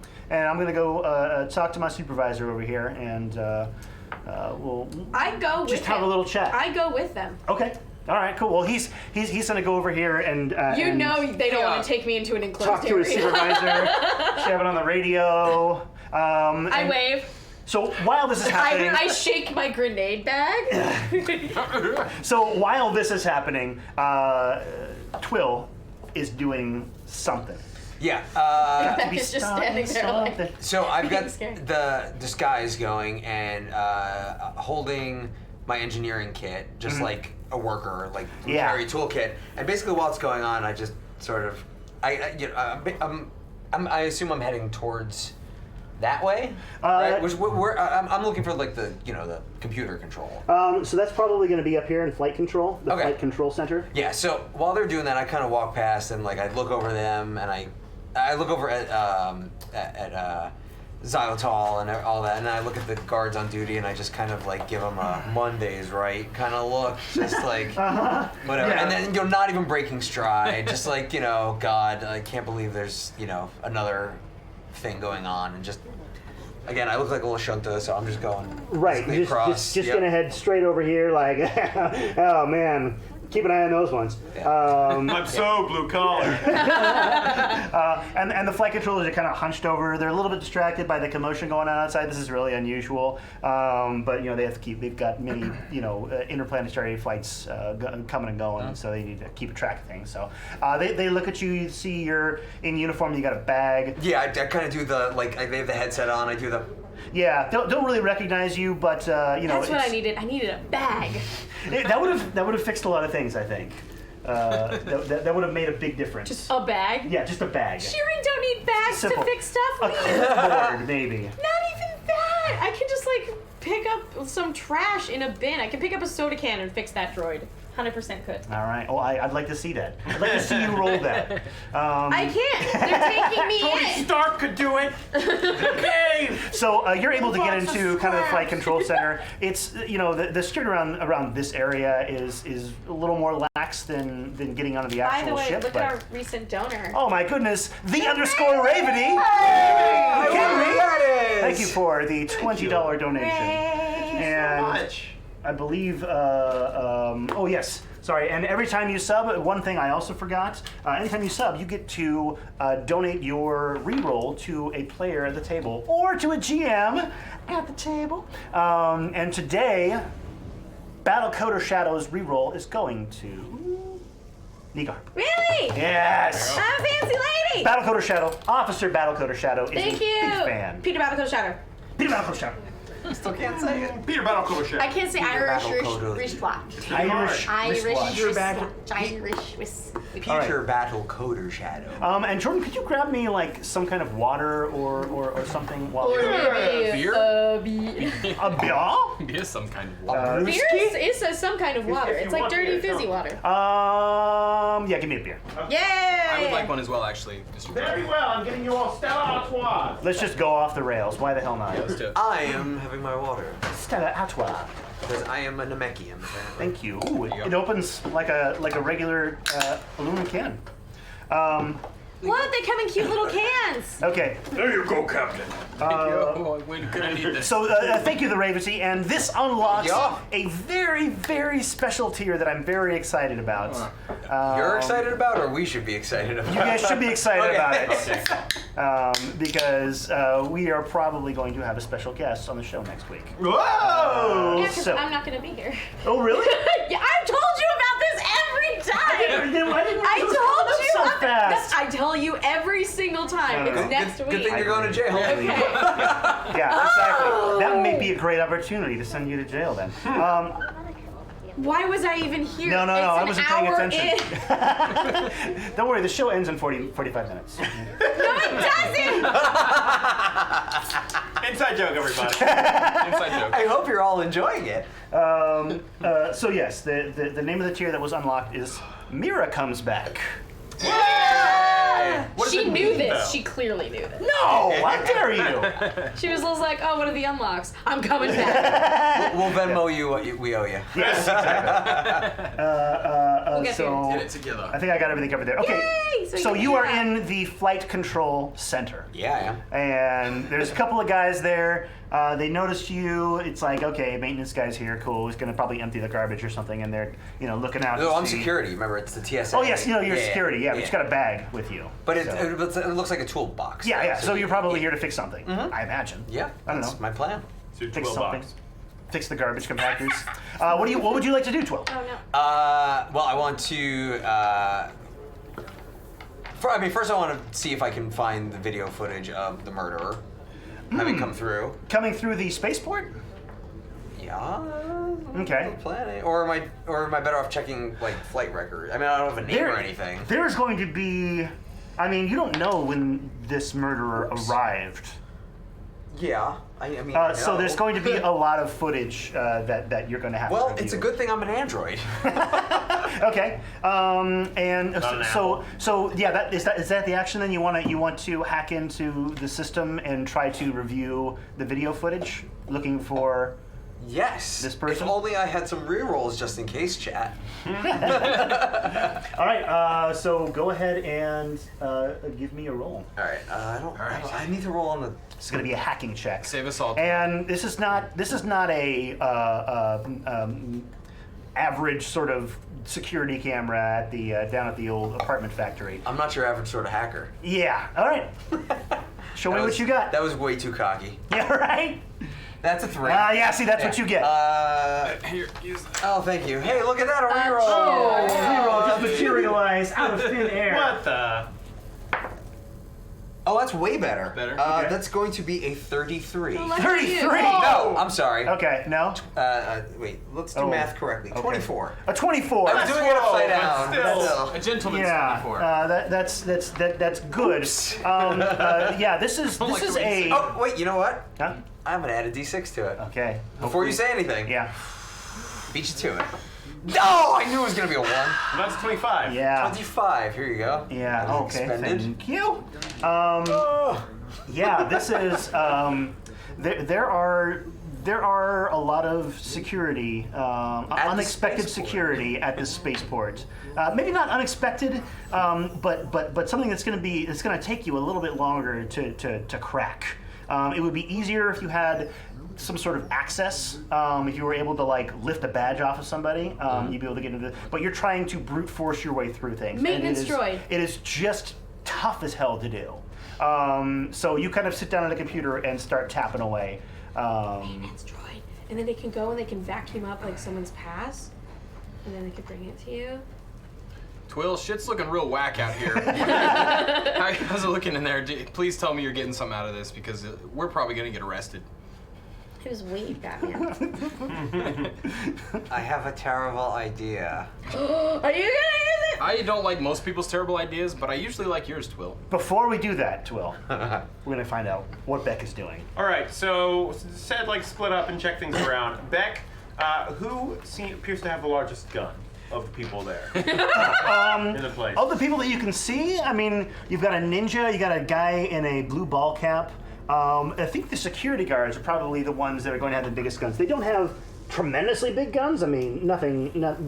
I'm gonna go talk to my supervisor over here, and we'll I go with just have him. a little chat. I go with them. Okay. All right. Cool. Well, he's gonna go over here and You and know they don't Yeah. want to take me into an enclosed talk to his area. supervisor, have it on the radio. I and wave. So while this is happening, I shake my grenade bag. so while this is happening, Twill is doing something. Yeah. He's just standing there like. So I've got Scared. the disguise going and holding my engineering kit, just like a worker, like Yeah. carry toolkit. And basically, while it's going on, I just sort of, I assume I'm heading towards that way. Right? I'm looking for like the the computer control. So that's probably going to be up here in flight control, the Okay. flight control center. Yeah. So while they're doing that, I kind of walk past and like I look over them and I look over at xylitol and all that, and then I look at the guards on duty and I just kind of like give them a Mondays right kind of look, just like whatever. Yeah. And then not even breaking stride, just like God, I can't believe there's another thing going on, and just again I look like a little shunta, so I'm just going Right, basically just yep. gonna head straight over here, like, oh man, keep an eye on those ones. I'm so blue collar. And the flight controllers are kind of hunched over. They're a little bit distracted by the commotion going on outside. This is really unusual, but they have to they've got many interplanetary flights coming and going, so they need to keep a track of things. So they look at you. You see you're in uniform. You got a bag. Yeah, I kind of do the they have the headset on. I do the. Yeah, don't really recognize you, but That's what I needed. I needed a bag. That would have fixed a lot of things, I think. That would have made a big difference. Just a bag? Yeah, just a bag. Shearing don't need bags Simple. to fix stuff. A Leave. clipboard, maybe. Not even that. I can just pick up some trash in a bin. I can pick up a soda can and fix that droid. 100% could. All right. Oh, I'd like to see that. I'd like to see you roll that. I can't. They're taking me Tony in. Stark could do it. Okay. So you're able to get Lots of into kind of the flight scraps. control center. It's the security around this area is a little more lax than getting onto the By actual the way, ship. look but- at our recent donor. Oh my goodness, the underscore Raveny. Are you kidding me? Thank you for the $20 donation. And Much. I believe, oh yes, sorry, and every time you sub, one thing I also forgot, anytime you sub, you get to donate your reroll to a player at the table, or to a GM at the table. And today, Battle Coder Shadow's reroll is going to Nika. Really? Yes! I'm a fancy lady. Battle Coder Shadow, Officer Battle Coder Shadow is Thank a you. big fan. Peter Babaco Shadow. Peter Battle Coder Shadow. Still can't say it. Peter Battlecoat Shadow. I can't say Irish, Babaco Irish, Shadow. Irish wristwatch. Peter Battle Coder Shadow. And Jordan, could you grab me like some kind of water or something while Or maybe Beer? a beer? It is some kind of water. Beer is some kind of water. if you It's like want dirty, beer, fizzy no. water. Yeah, give me a beer. Yay! I would like one as well, actually. Mr. Very well. I'm getting you all Stella Artois. Let's just go off the rails. Why the hell not? Let's do it. I am having my water Stella Artois. because I am a Namekian. apparently. Thank you. Ooh, you it go. opens like a regular aluminum can. What? They come in cute little cans. Okay. There you go, Captain. Yo, we're gonna need this. So thank you, the Ravensy, and this unlocks Yeah. a very, very special tier that I'm very excited about. You're excited about, or we should be excited about? You guys should be excited about it. Okay. Because we are probably going to have a special guest on the show next week. Whoa! Yeah, because so- I'm not gonna be here. Oh, really? Yeah, I've told you about this every time. Why didn't I you told come up you. so about fast? I tell you every single time. No, no, It's no. next Good week. thing you're going to jail. Okay. Yeah, exactly. That may be a great opportunity to send you to jail then. Why was I even here? No, It's I wasn't paying an hour attention. in. Don't worry, the show ends in 45 minutes. No, it doesn't. Inside joke, everybody. Inside joke. I hope you're all enjoying it. So yes, the name of the tier that was unlocked is Mira Comes Back. What does She it knew mean, this. though? She clearly knew this. No, how dare you? She was just like, "Oh, what are the unlocks? I'm coming back." We'll Venmo you what we owe you. Yes, exactly. We'll get so Get it together. I think I got everything covered there. Okay, Yay! so can you do are that. in the flight control center. Yeah, And there's a couple of guys there. They noticed you. It's like, okay, maintenance guy's here. Cool. He's gonna probably empty the garbage or something, and they're looking out. No, to I'm see. security. Remember, it's the TSA. Oh yes, you're security. Yeah, but you got a bag with you. But so. it looks like a toolbox. Yeah, though, yeah. So you're probably here to fix something. I imagine. Yeah, I don't that's know. my plan. So fix 12 something. bucks. Fix the garbage compactors. What would you like to do, 12? Oh no. Well, I want to. First I want to see if I can find the video footage of the murderer having come through. Coming through the spaceport? Yeah. Okay. Planning. Or am I better off checking like flight records? I mean, I don't have a name or anything. There's going to be. I mean, you don't know when this murderer arrived. Yeah. I mean. So no. there's going to be a lot of footage that you're going to have. Well, to review. it's a good thing I'm an android. Okay. And Not an so yeah, is that the action then? You want to hack into the system and try to review the video footage, looking for. Yes. This person? If only I had some rerolls just in case, chat. All right. So go ahead and give me a roll. All right. I need to roll on the. It's going to be a hacking check. Save us all. And this is not a average sort of security camera at the down at the old apartment factory. I'm not your average sort of hacker. Yeah. All right. Show me what you got. That was way too cocky. Yeah. Right. That's a 3. Yeah. See, that's what you get. Here, use that. Oh, thank you. Hey, look at that, a reroll. Reroll just materialized out of thin air. What the? Oh, that's way better. Better? Okay. That's going to be a 33. 33. No, I'm sorry. Okay. No. Wait, let's do Oh, math correctly. okay. 24. A 24. I was doing it upside down. but still. Still. A gentleman's Yeah, 24. that's good. Yeah, this is like the way you a. say Oh, wait, you know what? Huh? I'm going to add a d6 to it. Okay. Before you say anything, Yeah. beat you to it. No, I knew it was going to be a 1. That's 25. Yeah. 25, here you go. Yeah. That was Okay. expended. Thank you. Oh. Yeah. This is. There are a lot of security, the unexpected spaceport. security at this spaceport. Maybe not unexpected, but something that's going to take you a little bit longer to crack. It would be easier if you had some sort of access. If you were able to like lift a badge off of somebody, you'd be able to get into. But you're trying to brute force your way through things. and Maintenance droid. It is just tough as hell to do. So you kind of sit down at a computer and start tapping away. Maintenance droid. And then they can go and they can vacuum up like someone's pass, and then they can bring it to you. Twill, shit's looking real whack out here. How's it looking in there? Please tell me you're getting something out of this because we're probably gonna get arrested. It was weed, Batman. I have a terrible idea. Are you gonna use it? I don't like most people's terrible ideas, but I usually like yours, Twill. Before we do that, Twill, we're gonna find out what Beck is doing. All right, so said like split up and check things around. Beck, who appears to have the largest gun of the people there in the place? Of the people that you can see, I mean, you've got a ninja, you got a guy in a blue ball cap. I think the security guards are probably the ones that are going to have the biggest guns. They don't have tremendously big guns. I mean,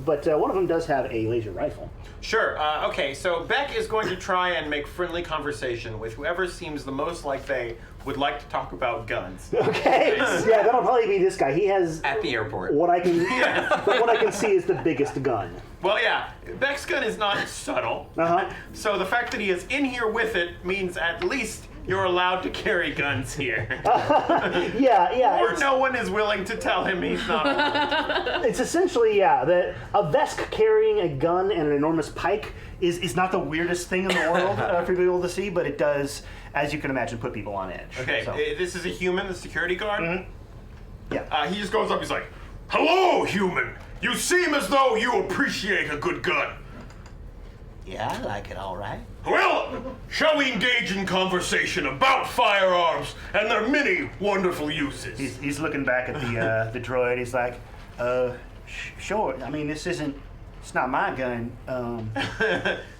but one of them does have a laser rifle. Sure. Okay, so Beck is going to try and make friendly conversation with whoever seems the most like they would like to talk about guns. Okay. Yeah, that'll probably be this guy. He has At the airport. what I can see is the biggest gun. Well, yeah, Beck's gun is not subtle. So the fact that he is in here with it means at least you're allowed to carry guns here. Yeah. Or no one is willing to tell him he's not. It's essentially, a Vesk carrying a gun and an enormous pike is not the weirdest thing in the world for people to see, but it does, as you can imagine, put people on edge. Okay, So, this is a human, the security guard. yeah. He just goes up, he's like, "Hello, human. You seem as though you appreciate a good gun. Yeah, I like it all right. Well, shall we engage in conversation about firearms and their many wonderful uses?" He's looking back at the droid. He's like, sure. I mean, it's not my gun,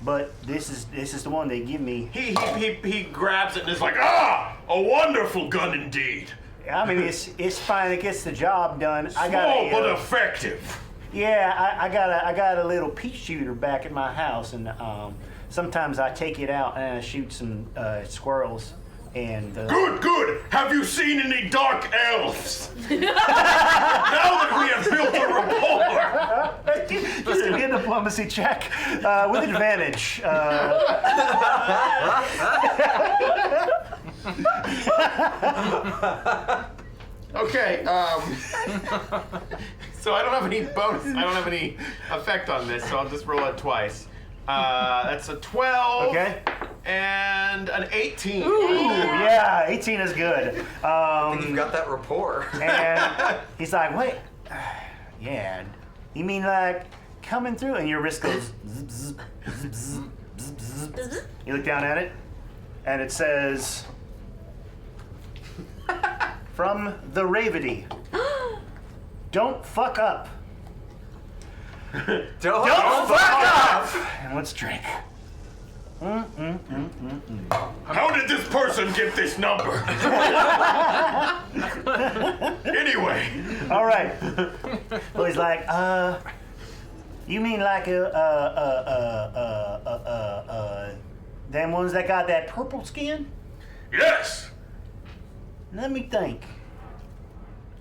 but this is the one they give me. He grabs it and is like, Ah, a wonderful gun indeed. I mean, it's fine. It gets the job done. I got Small but effective. yeah. I got a little pea shooter back at my house, and sometimes I take it out and I shoot some squirrels. And Good. Have you seen any dark elves? Now that we have built a rapport. just give me a diplomacy check with advantage. Okay. So I don't have any bonus. I don't have any effect on this, so I'll just roll it twice. That's a 12. Okay. And an 18. Ooh, yeah, 18 is good. You've got that rapport. And he's like, wait, yeah, you mean like coming through? And your wrist goes zip, zip, zip, zip, zip, zip. You look down at it, and it says, from the Ravity, don't fuck up. Don't fuck up! And let's drink. How did this person get this number? Anyway. All right. Well, he's like, you mean like them ones that got that purple skin? Yes. Let me think.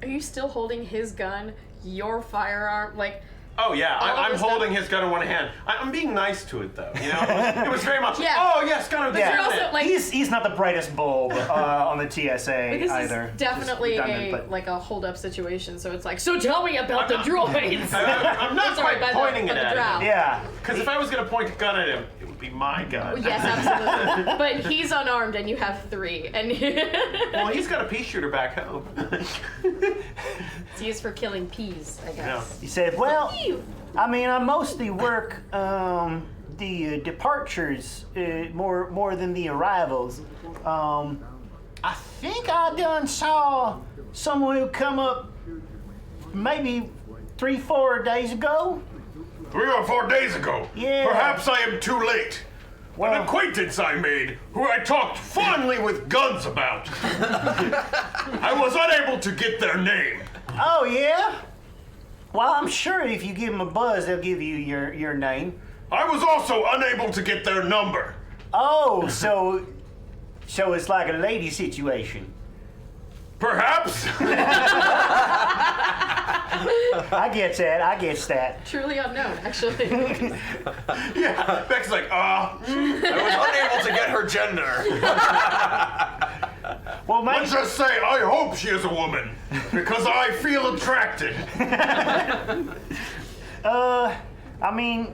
Are you still holding his gun, your firearm? Like, Oh yeah, All of I'm this stuff- holding his gun in one hand. I'm being nice to it though. You know, it was very much. Yeah. Oh yes, gun. you're also, like- he's not the brightest bulb on the TSA this either. is definitely Just redundant, a but- like a hold up situation. So it's like, so tell me about the droids. I'm not Sorry, quite by pointing the it at drow. him. Yeah. Because if I was gonna point a gun at him, it would be my gun. Yes, absolutely. But he's unarmed and you have 3, and Well, he's got a pea shooter back home. it's used for killing peas, I guess. He said, well, Ew. I mean, I mostly work the departures more than the arrivals. I think I done saw someone who come up maybe 3-4 days ago. 3 or 4 days ago. Yeah. Perhaps I am too late. Well- An acquaintance I made, who I talked fondly with guns about. I was unable to get their name. Oh, yeah? Well, I'm sure if you give them a buzz, they'll give you your name. I was also unable to get their number. Oh, so it's like a lady situation. Perhaps. I get that. Truly unknown, actually. Yeah, Beck's like, I was unable to get her gender. Well, maybe, Let's just say I hope she is a woman, because I feel attracted. I mean,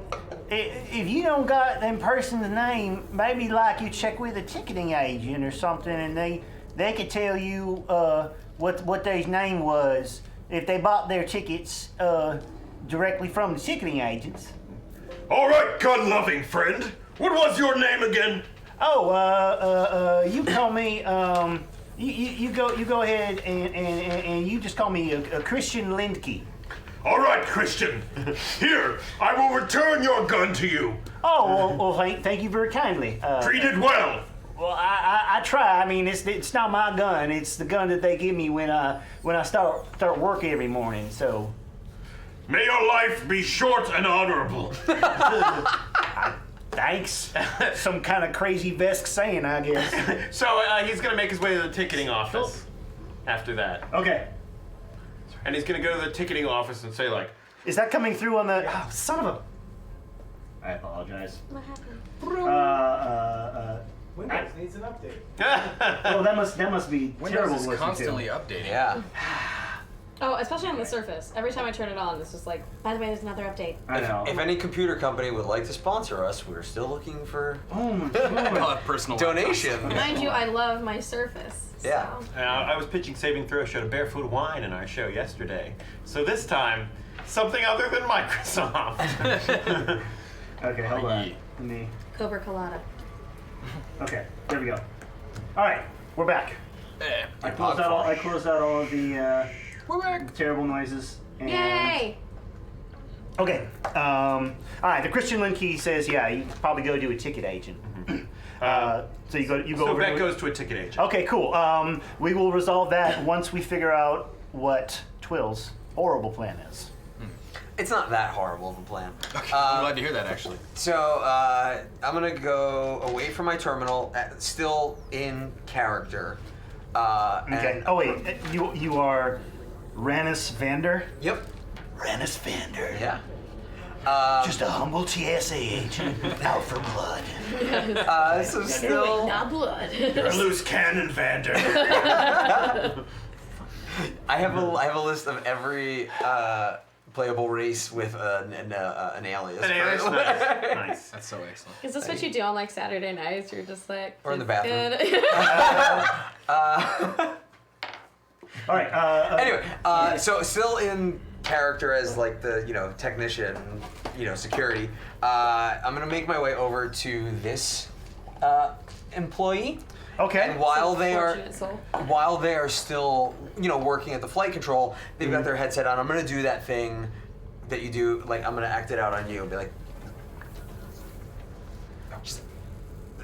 if you don't got them person's name, maybe like you check with a ticketing agent or something, and they could tell you what their name was if they bought their tickets directly from the ticketing agents. All right, gun-loving friend. What was your name again? Oh, you call me you go ahead and you just call me a Christian Lindke. All right, Christian. Here, I will return your gun to you. Oh, well thank you very kindly. Treat it well. Well, I try. I mean, it's not my gun. It's the gun that they give me when I start work every morning. So, May your life be short and honorable. thanks. Some kind of crazy Vesk saying, I guess. so he's gonna make his way to the ticketing office after that, Okay. and he's gonna go to the ticketing office and say like, Is that coming through on the? Oh, son of a! I apologize. What happened? Windows needs an update. Oh, that must be terrible Windows to is listen constantly to. updating. Yeah. Oh, especially on the Surface. Every time I turn it on, it's just like, By the way, there's another update. I know. If any computer company would like to sponsor us, we're still looking for Oh my I god. call it personal donation. mind you, I love my Surface. Yeah. So. I was pitching Saving Throw showed a barefoot wine in our show yesterday. So this time, something other than Microsoft. Okay, hold on. Yeah. Let me. Cobra Colada. Okay, there we go. All right, we're back. I closed out all of the We're back. terrible noises. And Yay! Okay. All right. The Christian Lindke says, yeah, you could probably go to a ticket agent. So you go So over. Beck goes to a ticket agent. Okay, cool. We will resolve that once we figure out what Twill's horrible plan is. It's not that horrible of a plan. I'm glad to hear that, actually. So I'm gonna go away from my terminal, still in character. Okay. And- Oh wait, you are Rannis Vander. Yep. Rannis Vander. Yeah. Just a humble TSA agent out for blood. So still. Not blood. You're a loose cannon, Vander. I have a list of every playable race with an alias. An alias, nice. Nice. That's so excellent. Is this what you do on like Saturday nights? You're just like. Or in the bathroom. All right. Anyway, so still in character as like the technician, security. I'm gonna make my way over to this employee. Okay. And while they Fortunate soul. are still working at the flight control, they've got their headset on. I'm gonna do that thing that you do. Like I'm gonna act it out on you and be like.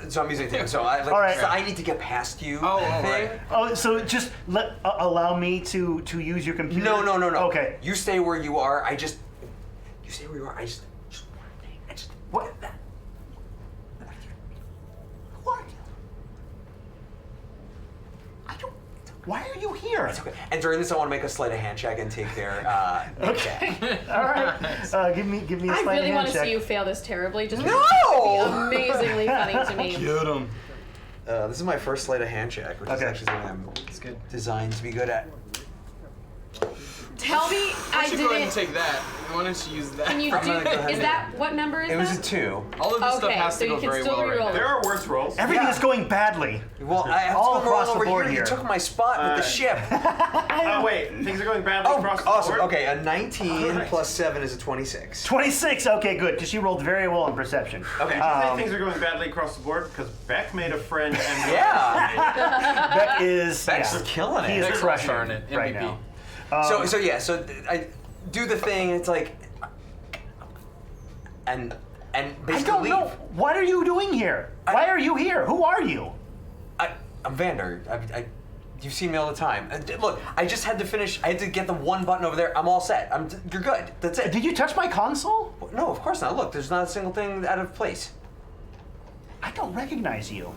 So I'm using things. So I All right. so I need to get past you. Oh, thing. right. Oh, so just allow me to use your computer. No. Okay. You stay where you are. You stay where you are. I just What? Who are you? Why are you here? It's okay. And during this, I want to make a sleight of hand check and take their Okay. All right. Give me a I sleight really of want hand to check. see you fail this terribly. Just No! amazingly funny to me. Get him. This is my first sleight of hand check, which is Okay. actually something I'm It's good. designed to be good at. Tell me I should go ahead and didn't. take that. Why don't you use that? Can you I'm gonna go ahead is and- that what number is It was that? a 2. All of this stuff Okay, has so to you go can very still well right reroll now. There are worse rolls. Everything Yeah. is going badly. Well, I have All to go across over the board here. here. You took my spot with the ship. Oh wait, things are going badly across the awesome. board. Okay, a 19 Alright. plus 7 is a 26. 26. Okay, good. Because she rolled very well in perception. Okay. Did you say things are going badly across the board? Because Beck made a friend and Yeah. Beck is Beck's yeah, killing He it. is Beck's crushing starring it. right MVP. now. So I do the thing. It's like, and I basically don't leave. know. What are you doing here? Why are you here? Who are you? I'm Vander. You've seen me all the time. Look, I just had to finish. I had to get the one button over there. I'm all set. You're good. That's it. Did you touch my console? No, of course not. Look, there's not a single thing out of place. I don't recognize you.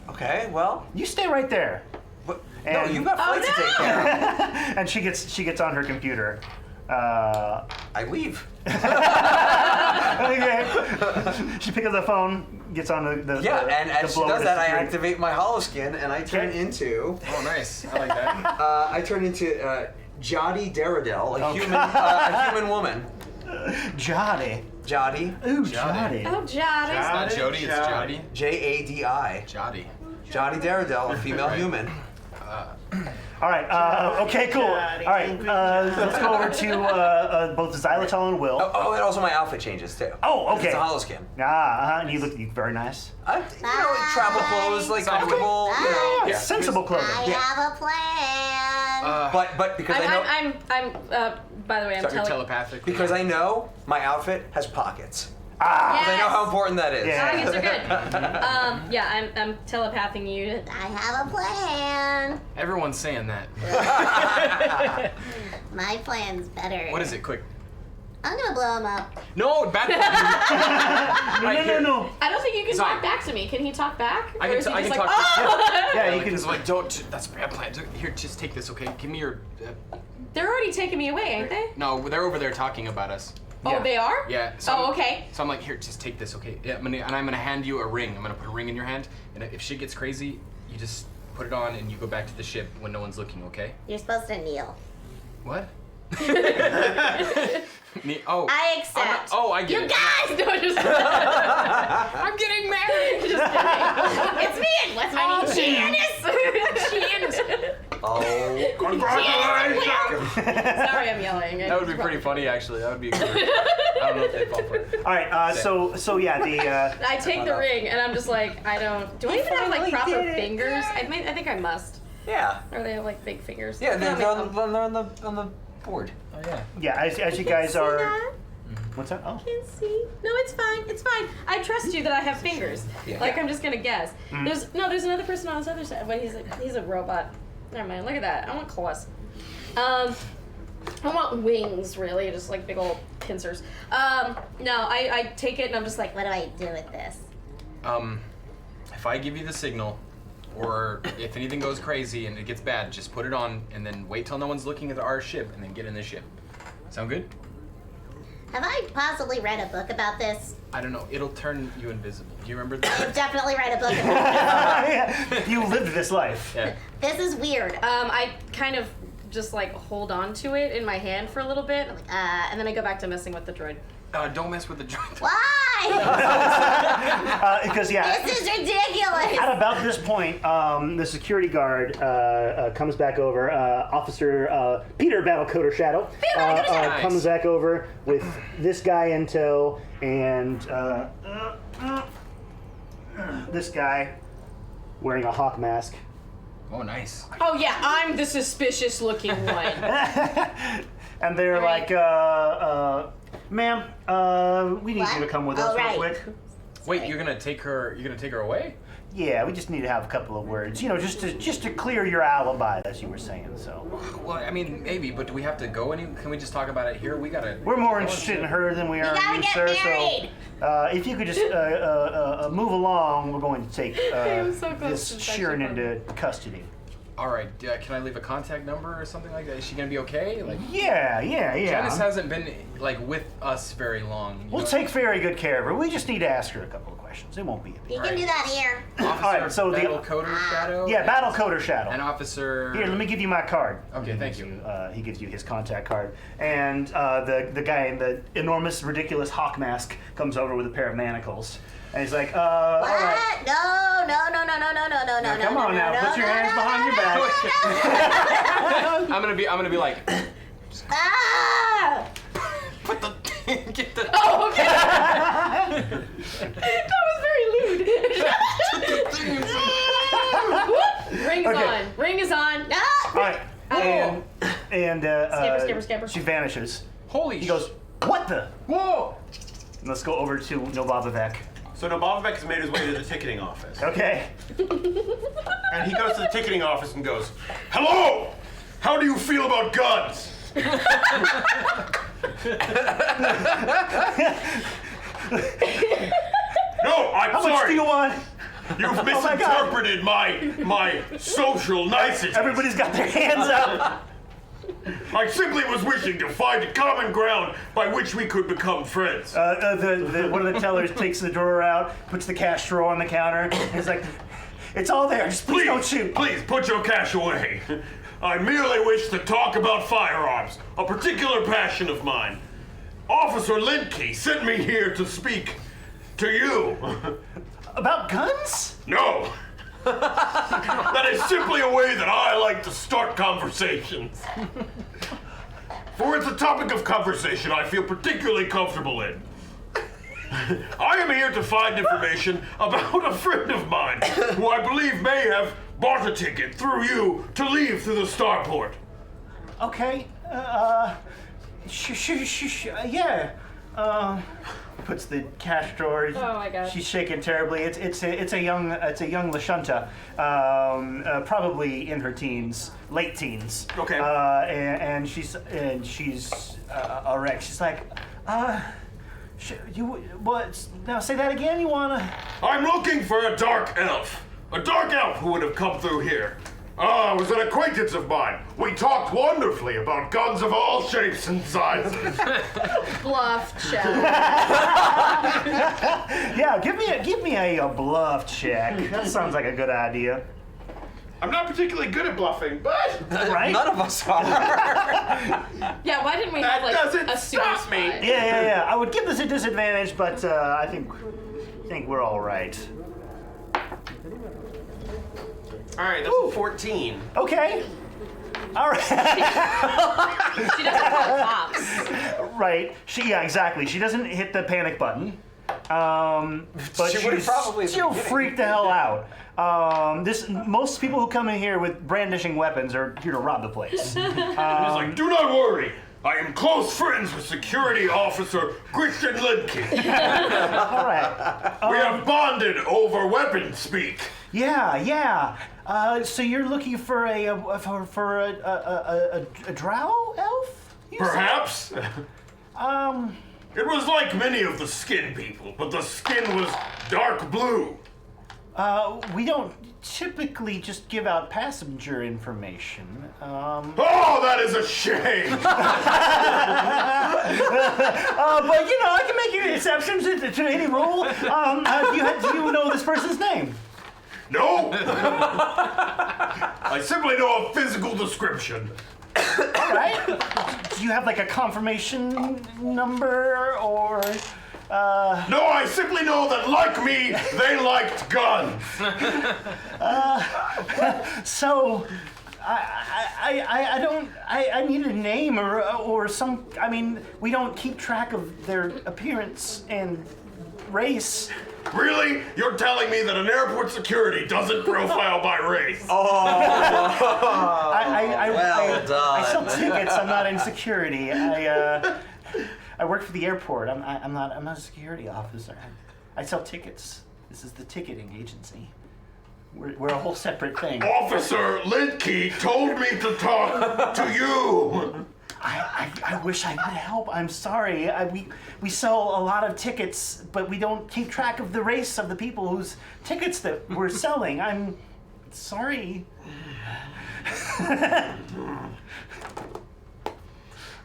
Okay, well, You stay right there. but, no, And- you've got flights to take care of. And she gets on her computer. I leave. Okay. She picks up the phone, gets on the Yeah, and as she does that, I activate. activate my holoskin, and I turn Okay. into Oh, nice. I like that. Jody Daradel, a human woman. Jody. Jody, Ooh, Jody. Jody. Oh, Jody. It's not Jody, it's Jody. Jadi. Jody. Jody Daradel, a female Right. human. All right. Okay. Cool. All right. Let's go over to both Xylitol and Will. Oh, and also my outfit changes too. Oh, okay. It's a holoskin. And you look very nice. Travel clothes, like comfortable. Yeah, sensible clothing. I have a plan. But because I know I'm by the way, I'm You're telling. telepathic. because I know my outfit has pockets. Ah. Because I know how important that is. Yeah. Pockets are good. Yeah, I'm telepathing you. I have a plan. Everyone's saying that. My plan's better. What is it? Quick. I'm gonna blow him up. No, bad. No. I don't think you can Sorry. talk back to me. Can he talk back? I Or can, is he I can just talk. like, oh! Yeah, you Like, can. it's like, don't. That's a bad plan. Here, just take this, okay? Give me your. They're already taking me away, ain't they? No, they're over there talking about us. Oh, they are? Yeah. Oh, okay. So I'm like, here, just take this, okay? Yeah, I'm gonna hand you a ring. I'm gonna put a ring in your hand, and if shit gets crazy, you just put it on and you go back to the ship when no one's looking, okay? You're supposed to kneel. What? Oh. I accept. I get You it. guys! No, just I'm getting married. just kidding. It's me and what's my name? Janice. Oh, Congratulations! Sorry, I'm yelling. That would be pretty funny, actually. That would be good. I don't know if they'd fall for it. All right. So yeah, the. I take the ring and I'm just like, I don't. Do I even have like proper did it. fingers? I think I must. yeah. Or they have like big fingers. Yeah, No, they're make on, them. on the board. Oh yeah. Yeah, as you guys See are. that? What's that? Oh. Can't see. No, it's fine. It's fine. I trust you that I have fingers. Yeah. Like I'm just gonna guess. There's another person on this other side, but he's a robot. Never mind. Look at that. I want claws. I want wings, really, just like big old pincers. No, I take it and I'm just like, What do I do with this? If I give you the signal, or if anything goes crazy and it gets bad, just put it on and then wait till no one's looking at our ship and then get in the ship. Sound good? Have I possibly read a book about this? I don't know. It'll turn you invisible. Do you remember I've that? definitely read a book about Yeah, you lived this life. Yeah. this. This is weird. I kind of just like hold on to it in my hand for a little bit, and then I go back to messing with the droid. Don't mess with the droid. Why? Because yeah. This is ridiculous. At about this point, the security guard comes back over. Officer Peter Battlecoder Shadow Shadow. comes back over with this guy in tow, and this guy wearing a hawk mask. Oh, nice. Oh yeah, I'm the suspicious looking one. And they're Right. like, ma'am, we need you to What? come with Oh, us real right. quick. Wait, you're gonna take her away? Yeah, we just need to have a couple of words, just to clear your alibi, as you were saying. So Well, I mean, maybe, but do we have to go can we just talk about it here? We gotta... we're more interested in her than we are gotta in you, get sir. married. So if you could just move along, we're going to take am so close this to Sheeran sexual into custody. All right, can I leave a contact number or something like that? Is she gonna be okay? Like, Yeah. Janice hasn't been, like, with us very long. We'll take very good care of her. We just need to ask her a couple of questions. It won't be a big You can do that here. Officer Alright, so the- Battlecoder Shadow? Yeah, Battlecoder Shadow. And Officer... Here, let me give you my card. Okay, thank you. He gives you his contact card, and the guy in the enormous, ridiculous hawk mask comes over with a pair of manacles, and he's like, all What? right. No. Now, come on now, put your hands behind your back. I'm gonna be like... Ah! Put the... Get the... Oh, okay. That was very lewd. Ring is Okay. on. Ring is on. No. All right, and Scamper. she vanishes. Holy He goes, what the? Whoa! And let's go over to Nobabavek. So Nobavek has made his way to the ticketing office. Okay. And he goes to the ticketing office and goes, Hello! How do you feel about guns? No, I'm How much sorry. do you want? You've my God. misinterpreted my social niceties. Everybody's got their hands up. I simply was wishing to find a common ground by which we could become friends. One of the tellers takes the drawer out, puts the cash drawer on the counter, and he's like, it's all there, just please don't shoot. Please put your cash away. I merely wish to talk about firearms, a particular passion of mine. Officer Lindkey sent me here to speak to you. About guns? No. That is simply a way that I like to start conversations. For it's a topic of conversation I feel particularly comfortable in. I am here to find information about a friend of mine who I believe may have bought a ticket through you to leave through the Starport. Okay, yeah. Puts the cash drawer. Oh my God. She's shaking terribly. It's a young Lashunta, probably in her teens, late teens. Okay. And she's a wreck. She's like, what? Now say that again. You wanna? I'm looking for a dark elf. A dark elf who would have come through here. It was an acquaintance of mine. We talked wonderfully about guns of all shapes and sizes. Bluff check. Yeah, give me a bluff check. That sounds like a good idea, I'm not particularly good at bluffing, but right? None of us are. Yeah, why didn't we That have like doesn't a super stop spy? me. Yeah. I would give this a disadvantage, but I think we're all right. all right, that's a 14. Okay. All right. She doesn't call cops. Right. Exactly. She doesn't hit the panic button. But She would've she's probably at the still beginning. freaked the hell out. Most people who come in here with brandishing weapons are here to rob the place. He's like, do not worry. I am close friends with security officer Christian Lidke. All right. We have bonded over weapon speak. Yeah. So you're looking for a drow elf? You said? Perhaps. It was like many of the skin people, but the skin was dark blue. We don't typically just give out passenger information. Oh, that is a shame. But I can make exceptions to any rule. Do you know this person's name? No. I simply know a physical description. All right. Do you have like a confirmation number or? No, I simply know that, like me, they liked guns. So, I need a name or some. I mean, we don't keep track of their appearance and race. Really? You're telling me that an airport security doesn't profile by race? Well done. I sell tickets. I'm not in security. I work for the airport. I'm not a security officer. I sell tickets. This is the ticketing agency. We're a whole separate thing. Officer Lidkey told me to talk to you. I wish I could help. I'm sorry. We sell a lot of tickets, but we don't keep track of the race of the people whose tickets that we're selling. I'm sorry.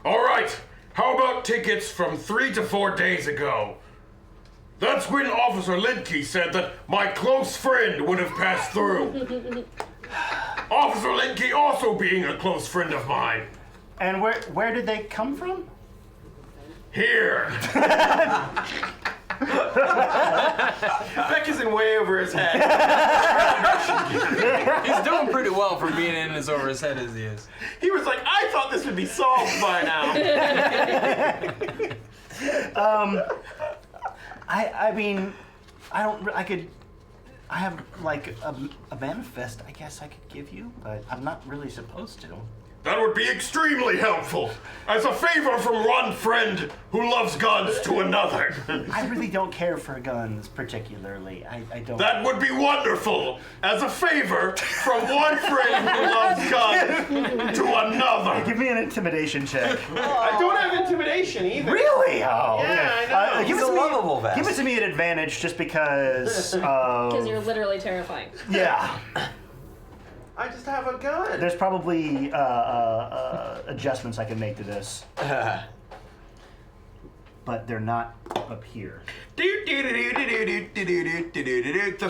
All right. How about tickets from 3 to 4 days ago? That's when Officer Lidkey said that my close friend would have passed through. Officer Lidkey also being a close friend of mine. And where did they come from? Here. Beck is in way over his head. He's doing pretty well for being in as over his head as he is. He was like, I thought this would be solved by now. I mean, I have like a manifest I guess I could give you, but I'm not really supposed to. That would be extremely helpful. As a favor from one friend who loves guns to another. I really don't care for guns particularly. I don't. That would be wonderful. As a favor from one friend who loves guns to another. Give me an intimidation check. I don't have intimidation either. Really? Oh. Yeah, okay. I know. Give He's it a to me- lovable vest. Give it to me at advantage just because. Because you're literally terrifying. Yeah. I just have a gun. There's probably adjustments I can make to this, but they're not up here. The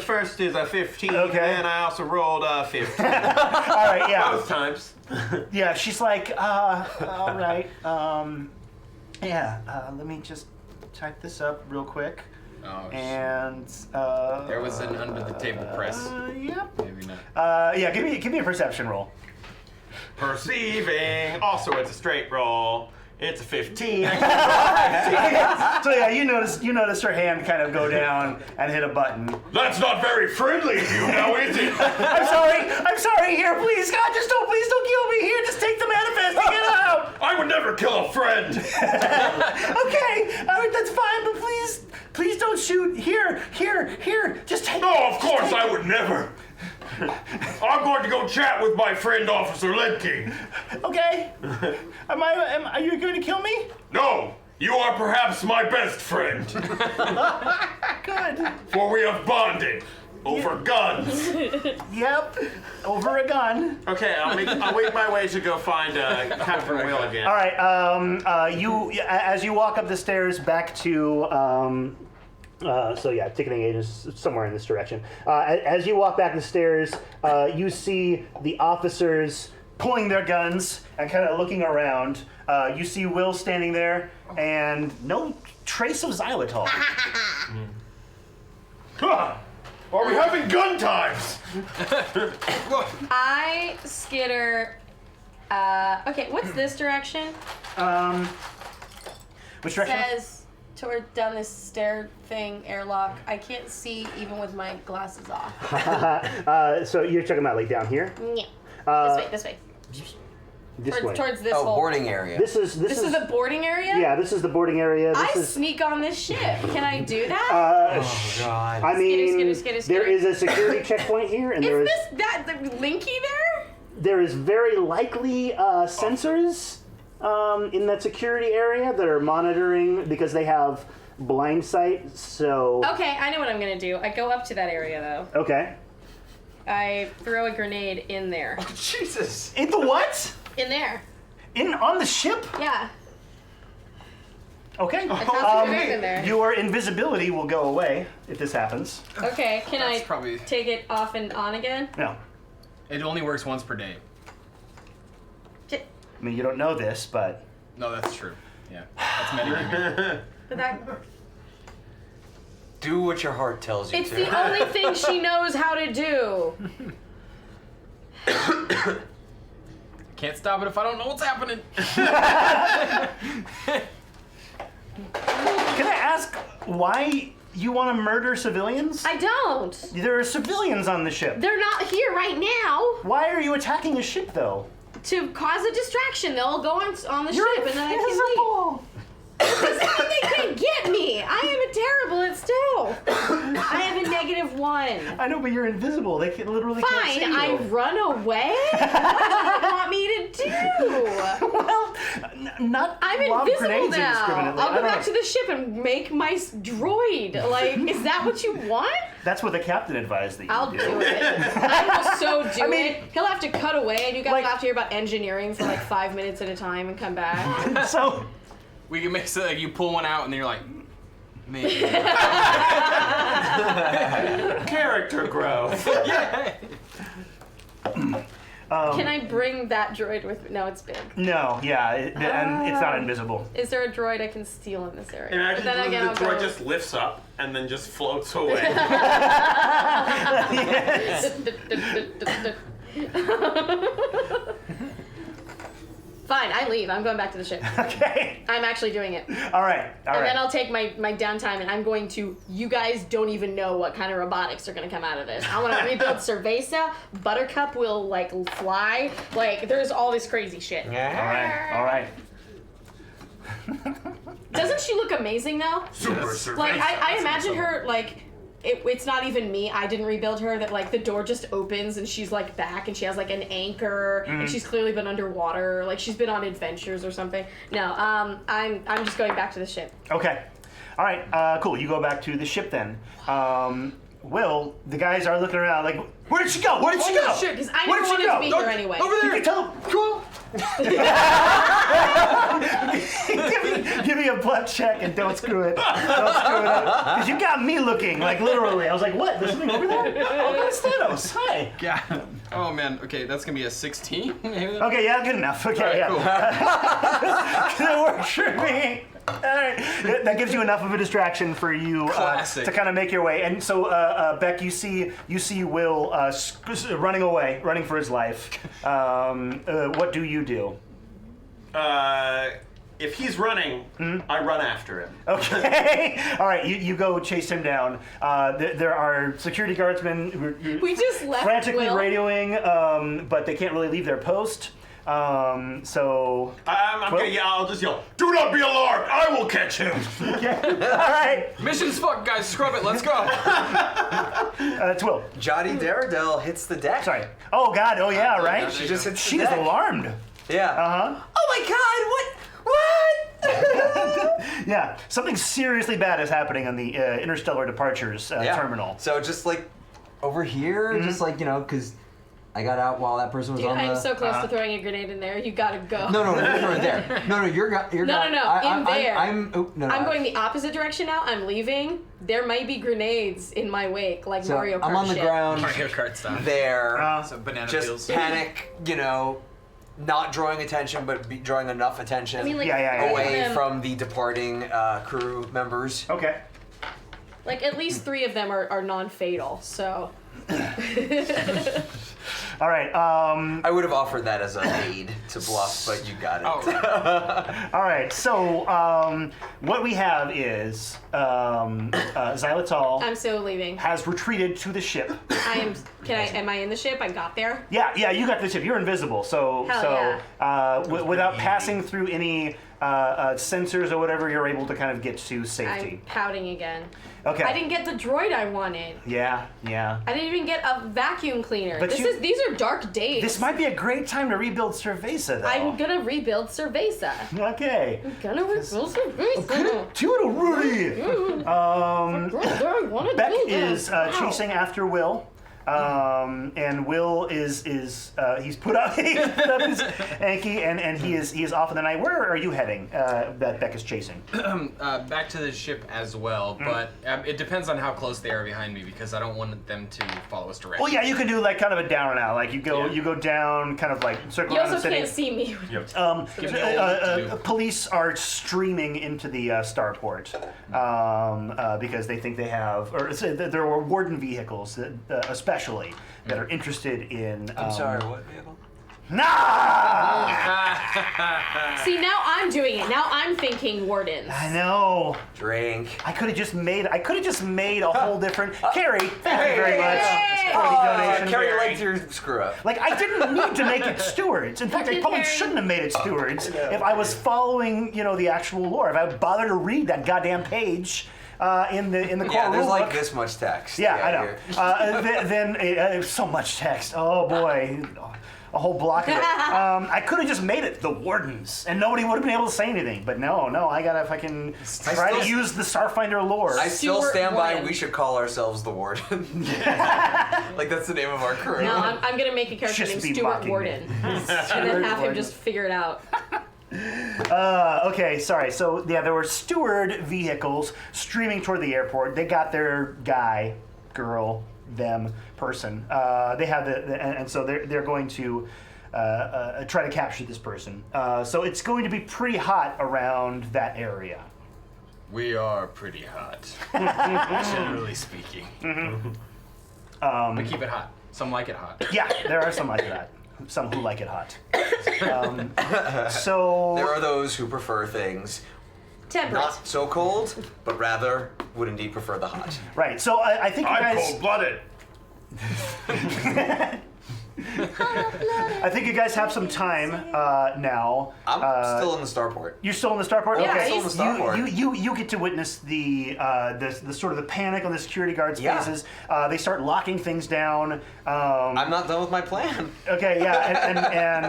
first is a 15, Okay. and I also rolled a 15. All right, yeah. Both times. Yeah, she's like, all right, yeah, let me just type this up real quick. Oh, And, there was an under the table press. Yep. Maybe not. Yeah, give me a perception roll. Perceiving. Also, it's a straight roll. It's a 15. So yeah, you notice her hand kind of go down and hit a button. That's not very friendly of you now, is it? I'm sorry, here, please, God, please don't kill me, here, just take the manifest and get out. I would never kill a friend. Okay, all right, that's fine, but please don't shoot, here, just take No, of course I would never. I'm going to go chat with my friend Officer Lidkey. Okay, are you going to kill me? No, you are perhaps my best friend. Good. For we have bonded over guns. Yep, over a gun. Okay, I'll make my way to go find Captain Will again. All right, as you walk up the stairs back to, so yeah, ticketing agent is somewhere in this direction. As you walk back the stairs, you see the officers pulling their guns and kind of looking around. You see Will standing there and no trace of xylitol. Huh. Are we having gun times? I skitter. Okay, what's this direction? Which direction? Says toward down this stair thing, airlock. I can't see even with my glasses off. So you're talking about like down here? Yeah. This way. This way. Towards this Oh, hole. boarding area. This is This is the boarding area? yeah. This is the boarding area. I This is. sneak on this ship. Can I do that? Oh God. I mean, Skitter. there is a security checkpoint here, and there Is is this that the Linky there? there is very likely sensors in that security area that are monitoring because they have blind sight. So Okay, I know what I'm gonna do. I go up to that area though. okay. I throw a grenade in there. Jesus. In the what? In there. On the ship? Yeah. Okay. I toss a grenade in there. Your invisibility will go away if this happens. Okay, can I That's probably- take it off and on again? No. It only works once per day. I mean, you don't know this, but No, that's true. Yeah, that's metagaming. But that, Do what your heart tells you it's to. the only thing she knows how to do. Can't stop it if I don't know what's happening. can I ask why you want to murder civilians? I don't. There are civilians on the ship. They're not here right now Why are you attacking the ship, though? to cause a distraction. They'll go on the You're ship and then I can leave. invisible. They can't get me. I am terrible at stealth. I have a -1. I know, but you're invisible. They can literally can't see Fine, you. I run away? What do you want me to do? Well, not I'm lob invisible grenades now. indiscriminately. I'll I go don't back know. to the ship and make my droid. Like, is that what you want? That's what the captain advised that you I'll do. do it. I will so do I mean- it. He'll have to cut away, and you guys Like- will have to hear about engineering for like 5 minutes at a time and come back. So, We can make it like you pull one out and then you're like, maybe. Character growth. Yeah. Can I bring that droid with me? No, it's big. no, yeah, and it's not invisible. Is there a droid I can steal in this area? Imagine But then again, the I'll droid go- just lifts up and then just floats away. Fine, I leave. I'm going back to the ship. Okay. I'm actually doing it. All right. All And right. then I'll take my downtime and I'm going to, you guys don't even know what kind of robotics are going to come out of this. I want to rebuild Cerveza. Buttercup will, like, fly. Like, there's all this crazy shit. All right. All right. Doesn't she look amazing, though? Super Like, I imagine her, like, it's not even me. I didn't rebuild her. That, like, the door just opens and she's, like, back and she has, like, an anchor and she's clearly been underwater. Like, she's been on adventures or something. No, I'm just going back to the ship. Okay. All right. Cool. You go back to the ship then. Will, the guys are looking around like, where did she go? Where did she go? Shit, because I Where never did she wanted to go? be here anyway. Over there. You can tell. Cool. give me a bluff check and don't screw it. Don't screw it up. Because you got me looking, like literally. I was like, what? There's something over there? Oh, that's Thanos. Hi. Yeah. Oh man. Okay, that's gonna be a 16. Maybe. Okay, yeah, good enough. Okay, All right, yeah. That works for me. All right. That gives you enough of a distraction for you Classic. to kind of make your way. And so, Beck, you see Will running away, running for his life. What do you do? If he's running, I run after him. Okay. All right. You go chase him down. There are security guardsmen who We just left frantically Will. radioing, but they can't really leave their post. So. I'm Well- gonna yell. I'll just yell, "Do not be alarmed! I will catch him!" Okay. All right. Mission's fucked, guys. Scrub it. Let's go. It's Will. Jotty Daredevil hits the deck. Sorry. Oh God. Oh yeah. Right. She just hits She the is deck. alarmed. Yeah. Uh-huh. Oh my God! What? Yeah, something seriously bad is happening on the interstellar departures Yeah. terminal. So just like over here, just like because I got out while that person was Dude, on the. I'm so close to throwing a grenade in there. You gotta go. No, you're there. No, you're No, in there. I'm I'm going the opposite direction now. I'm leaving. There might be grenades in my wake, like So Mario Kart I'm on the shit. ground Mario Kart style. there, So banana just peels. panic, not drawing attention, but drawing enough attention I mean, like, Yeah. away them- from the departing crew members. Okay. Like, at least 3 of them are non-fatal, so... All right. I would have offered that as an aid to bluff, but you got it. Oh, right. All right. So what we have is Xylitol I'm so leaving. has retreated to the ship. Am I in the ship? I got there? Yeah. You got the ship. You're invisible. So Hell without passing through any sensors or whatever, you're able to kind of get to I'm safety. pouting again. Okay. I didn't get the droid I wanted. Yeah. I didn't even get a vacuum cleaner. But These are dark days. This might be a great time to rebuild Cerveza, though. I'm gonna rebuild Cerveza. Okay. Gonna rebuild Cerveza. Do it already. I wanna Beck do is this. Wow. chasing after Will. And Will is he's put up his Anki, and he is off in the night. Where are you heading? That Beck is chasing. Back to the ship as well, but it depends on how close they are behind me because I don't want them to follow us directly. Well, yeah, you can do like kind of a down and out. Like you go down, kind of like circle You around the also city. can't see me. Police are streaming into the Starport because they think they have, or there were warden vehicles that, especially that are interested in. I'm sorry, what vehicle? Nah! See, now I'm doing it. Now I'm thinking wardens. I know. Drink. I could have just made a whole different. Carrie, thank you very much for the donation. Carrie liked your screw up. Like, I didn't need to make it stewards. In fact, I probably shouldn't have made it stewards if I was following, the actual lore. If I bothered to read that goddamn page in the core Yeah, there's rulebook. like this much text. Yeah, I know. Then so much text. Oh boy. A whole block of it. I could have just made it the Wardens, and nobody would have been able to say anything. But no, I gotta fucking try to use the Starfinder lore. I still Stuart stand by. Warden. We should call ourselves the Warden. Like that's the name of our crew. No, I'm gonna make a character Just named be Stuart mocking me. Warden, and then have him Warden. just figure it out. Okay, sorry. So yeah, there were steward vehicles streaming toward the airport. They got their guy, girl, them, person. They have and so they're going to try to capture this person. So it's going to be pretty hot around that area. We are pretty hot, generally speaking. But keep it hot. Some like it hot. Yeah, there are some like that. Some who like it hot. So There are those who prefer things Temperate. not so cold, but rather would indeed prefer the hot. right. So I think you I'm guys. cold-blooded. I think you guys have some time now. I'm still in the Starport. You're still in the Starport? Yeah, Okay. he's- Still in the Starport. You get to witness the sort of the panic on the security guards' Yeah. faces. They start locking things down. I'm not done with my plan. Okay, yeah,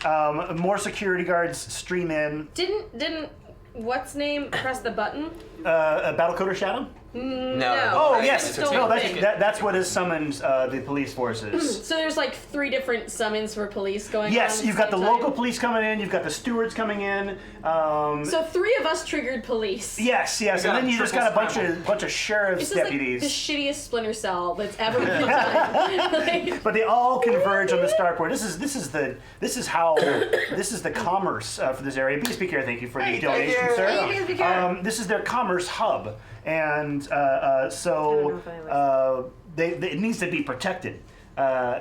and more security guards stream in. Didn't what's name press the button? Battle Coder Shadow? No. Oh Right, yes, don't no, think. that's what has summoned the police forces. So there's like 3 different summons for police going on. Yes, at you've got the same time? local police coming in. You've got the stewards coming in. So 3 of us triggered police. Yes, and got then you just got a triple bunch of sheriff's This is like deputies. the shittiest Splinter Cell that's ever been done. Like, But they all converge on the Starport. This is the commerce for this area. Be Speaker, thank you for the donation, you. sir. Hey, Be Speaker. This is their commerce hub, and so it needs to be protected.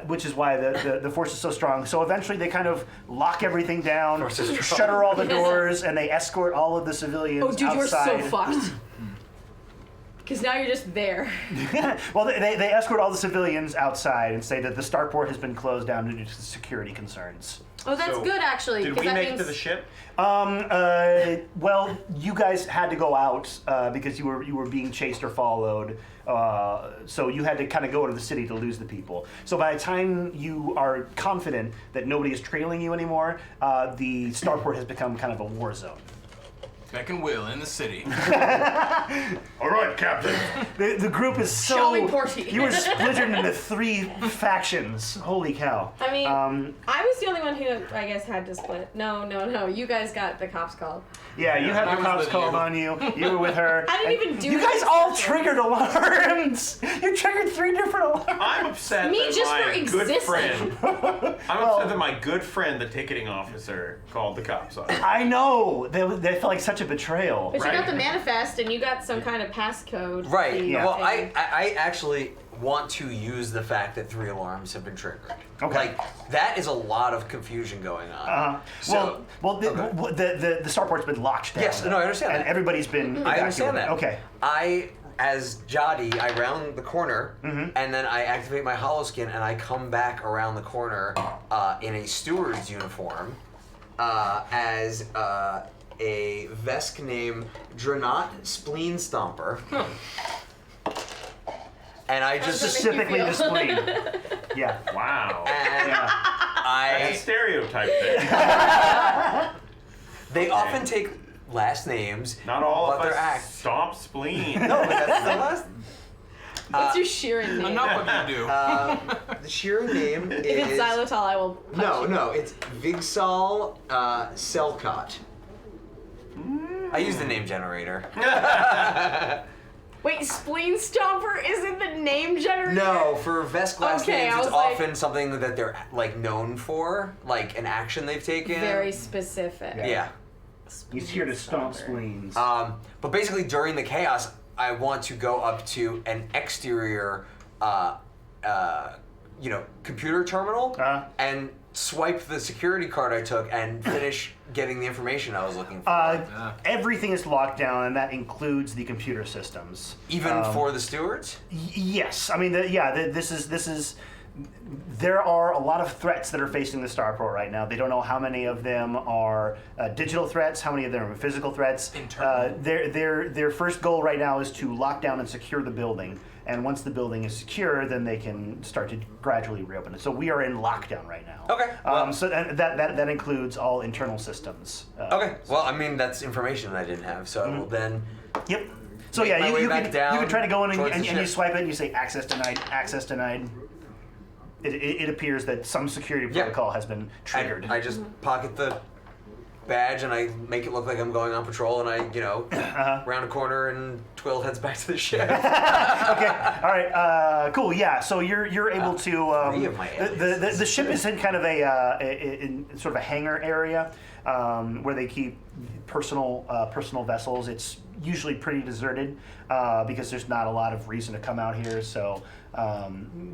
Which is why the force is so strong. So eventually they kind of lock everything down, Force is strong. shutter all the doors, and they escort all of the civilians oh, dude, outside. you're so fucked. Because now you're just there. Well, they escort all the civilians outside and say that the Starport has been closed down due to security concerns. Oh, that's So, good actually. Did 'cause we that make it means to the ship? Well, you guys had to go out because you were being chased or followed. So you had to kind of go to the city to lose the people. So by the time you are confident that nobody is trailing you anymore, the Starport has become kind of a war zone. Beck and Will in the city. All right, Captain. The group is so. Shall we party? You were splintered into 3 factions. Holy cow. I mean, I was the only one who I guess had to split. No. You guys got the cops called. Yeah, you had I the was cops with called you. on you. You were with her. I didn't and even do You guys anything all special. triggered alarms. You triggered 3 different alarms. I'm upset Me that just my for good existing. friend. I'm upset that my good friend, the ticketing officer, called the cops on me. I know. They felt like such a betrayal. But you Right. got the manifest and you got some kind of passcode. Right. thing. Yeah. Well, I actually want to use the fact that 3 alarms have been triggered. Okay. Like that is a lot of confusion going on. So, the Starport's been locked down. Yes, no, I understand And that. everybody's been I understand evacuated. that. Okay. As Jody, I round the corner, and then I activate my holoskin, and I come back around the corner in a steward's uniform as a Vesk named Dranot Spleen Stomper. And I just Specifically feel? the spleen. Yeah. Wow. and Yeah. That's a I stereotype thing. they often take last names, Not all but of their us act. stomp spleen. No, but that's the last. What's your shearing name? Enough of you do. The shearing name is. If it's xylitol, I will punch you. No, it's Vigsal Selcott. I use the name generator. Wait, spleen stomper isn't the name generator? No, for Vesk last Okay, names, I it's was like- often something that they're like known for, like an action they've taken. Very specific. Yeah. He's here to stomp spleens. But basically, during the chaos, I want to go up to an exterior, computer terminal and swipe the security card I took and finish getting the information I was looking for. Everything is locked down, and that includes the computer systems. Even for the stewards? Yes, I mean, this is. There are a lot of threats that are facing the Starport right now. They don't know how many of them are digital threats, how many of them are physical threats. Their first goal right now is to lock down and secure the building. And once the building is secure, then they can start to gradually reopen it. So we are in lockdown right now. Okay. Well, So that includes all internal systems. okay. Well, I mean, that's information I didn't have. So then. Yep. So Make yeah, my way you back can down try to go in and towards the you ship. swipe it and you say access denied, access denied. It appears that some security protocol has been triggered. I just pocket the badge and I make it look like I'm going on patrol and I, round a corner and Twill heads back to the ship. Okay. All right. Cool. Yeah. So you're able to. Three of my The ship is in kind of in sort of a hangar area where they keep personal vessels. It's usually pretty deserted because there's not a lot of reason to come out here. So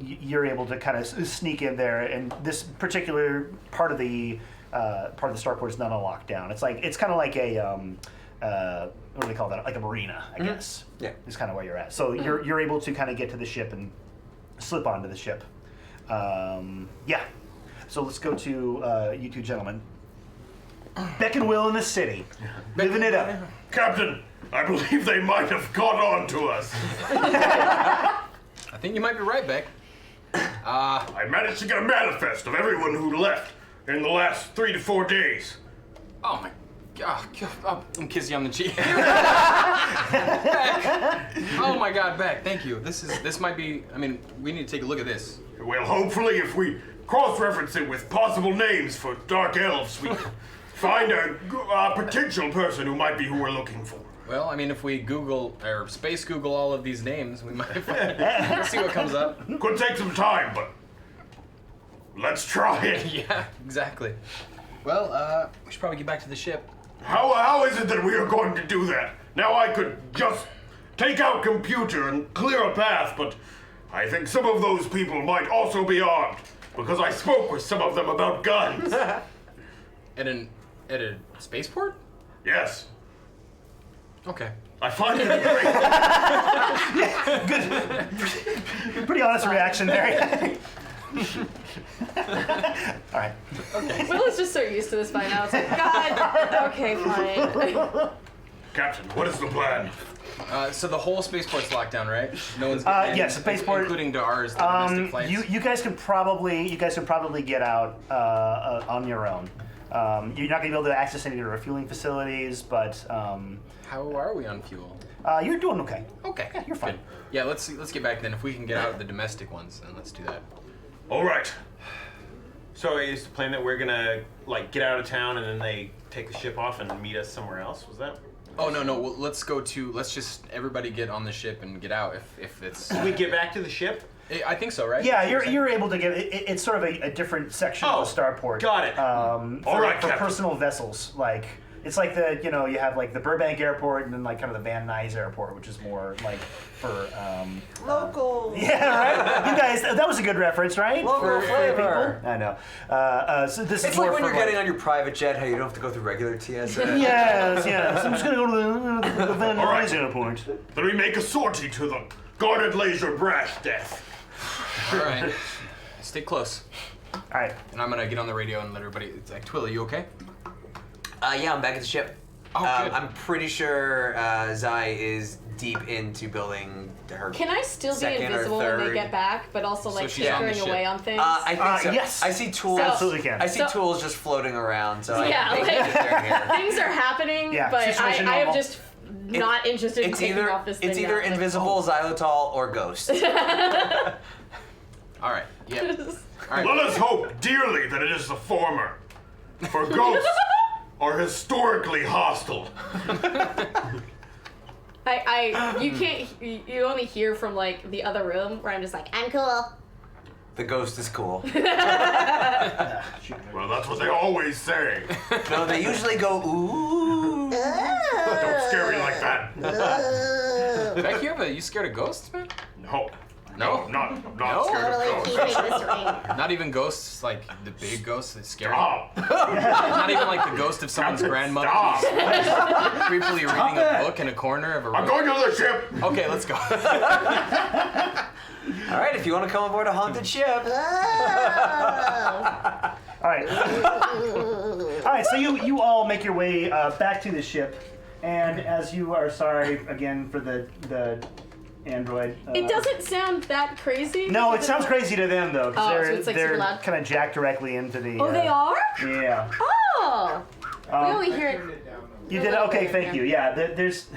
you're able to kind of sneak in there, and this particular part of the Starport is not on lockdown. It's kind of like a what do they call that? Like a marina, I guess. Yeah. Is kind of where you're at. So you're able to kind of get to the ship and slip onto the ship. Yeah. So let's go to you two gentlemen. Beck and Will in the city, living it up. Captain, I believe they might have caught on to us. I think you might be right, Beck. I managed to get a manifest of everyone who left in the last 3 to 4 days. Oh my god. I'm kissing you on the cheek. Beck. Oh my god, Beck, thank you. This might be, I mean, we need to take a look at this. Well, hopefully if we cross-reference it with possible names for dark elves, we find a potential person who might be who we're looking for. Well, I mean, if we Google, or space Google all of these names, we might find, we'll see what comes up. Could take some time, but let's try it. Yeah, exactly. Well, we should probably get back to the ship. How is it that we are going to do that? Now I could just take out computer and clear a path, but I think some of those people might also be armed, because I spoke with some of them about guns. At a spaceport? Yes. Okay. I find it great. Pretty honest reaction there. All right. Will is just so used to this by now. It's like, God, okay, fine. Captain, what is the plan? So the whole spaceport's locked down, right? No one's Yes, the spaceport, including to ours, the domestic flights. you guys can probably get out on your own. You're not going to be able to access any of the refueling facilities, but How are we on fuel? you're doing okay. Okay, You're fine. Good. Yeah, let's get back then. If we can get out of the domestic ones, then let's do that. All right. So is the plan that we're gonna like get out of town and then they take the ship off and meet us somewhere else? Was that? Oh no, well, let's just everybody get on the ship and get out if it's. Did we get back to the ship? I think so, right? Yeah, you're able to get it's sort of a different section of the Starport. Got it. For, right, for Captain. personal vessels, like it's like you have like the Burbank Airport and then like kind of the Van Nuys Airport, which is more like for Local. yeah, right. You guys, that was a good reference, right? Local for flavor. people. I know. So this It's is like more when for you're getting on your private jet, how you don't have to go through regular TSA. Yes. So I'm just gonna go to the Van All right. Nuys Airport. Then we make a sortie to the guarded laser brash death. All right. Stay close. All right. And I'm gonna get on the radio and let everybody. It's like, Twill, are you okay? Yeah, I'm back at the ship. Oh, good. I'm pretty sure Zai is deep into building her. Can I still be second or invisible when they third. get back, but also like she's on the tinkering ship. away on things? I think so. Yes. I see tools. Absolutely can. I see So- tools just floating around. So Yeah, I think like- that they're here. Things are happening, Yeah, but situation I have normal. just not interested in It's taking either off this thing. it's either now. invisible, xylitol, or ghost. All right. Yeah. All right. Let us hope dearly that it is the former. For ghosts are historically hostile. You only hear from like the other room where I'm just like, I'm cool. The ghost is cool. Well, that's what they always say. No, they usually go ooh. Don't scare me like that. Beck, you scared of ghosts, man? No. No? Not No? scared of Totally ghosts. keeping this ring. Not even ghosts like the big ghosts that scare you? Stop. Not even like the ghost of someone's grandmother Stop. creepily reading a book in a corner of a room? I'm going to the ship. Okay, let's go. All right, if you want to come aboard a haunted ship. All right. All right. So you all make your way back to the ship, and as you are sorry again for the android. it doesn't sound that crazy. No, it sounds crazy to them though, because Oh, so they're it's, like, super loud? kind of jacked directly into the. Oh, they are? Yeah. Oh. We only hear it. You did okay. Thank you. Yeah. There's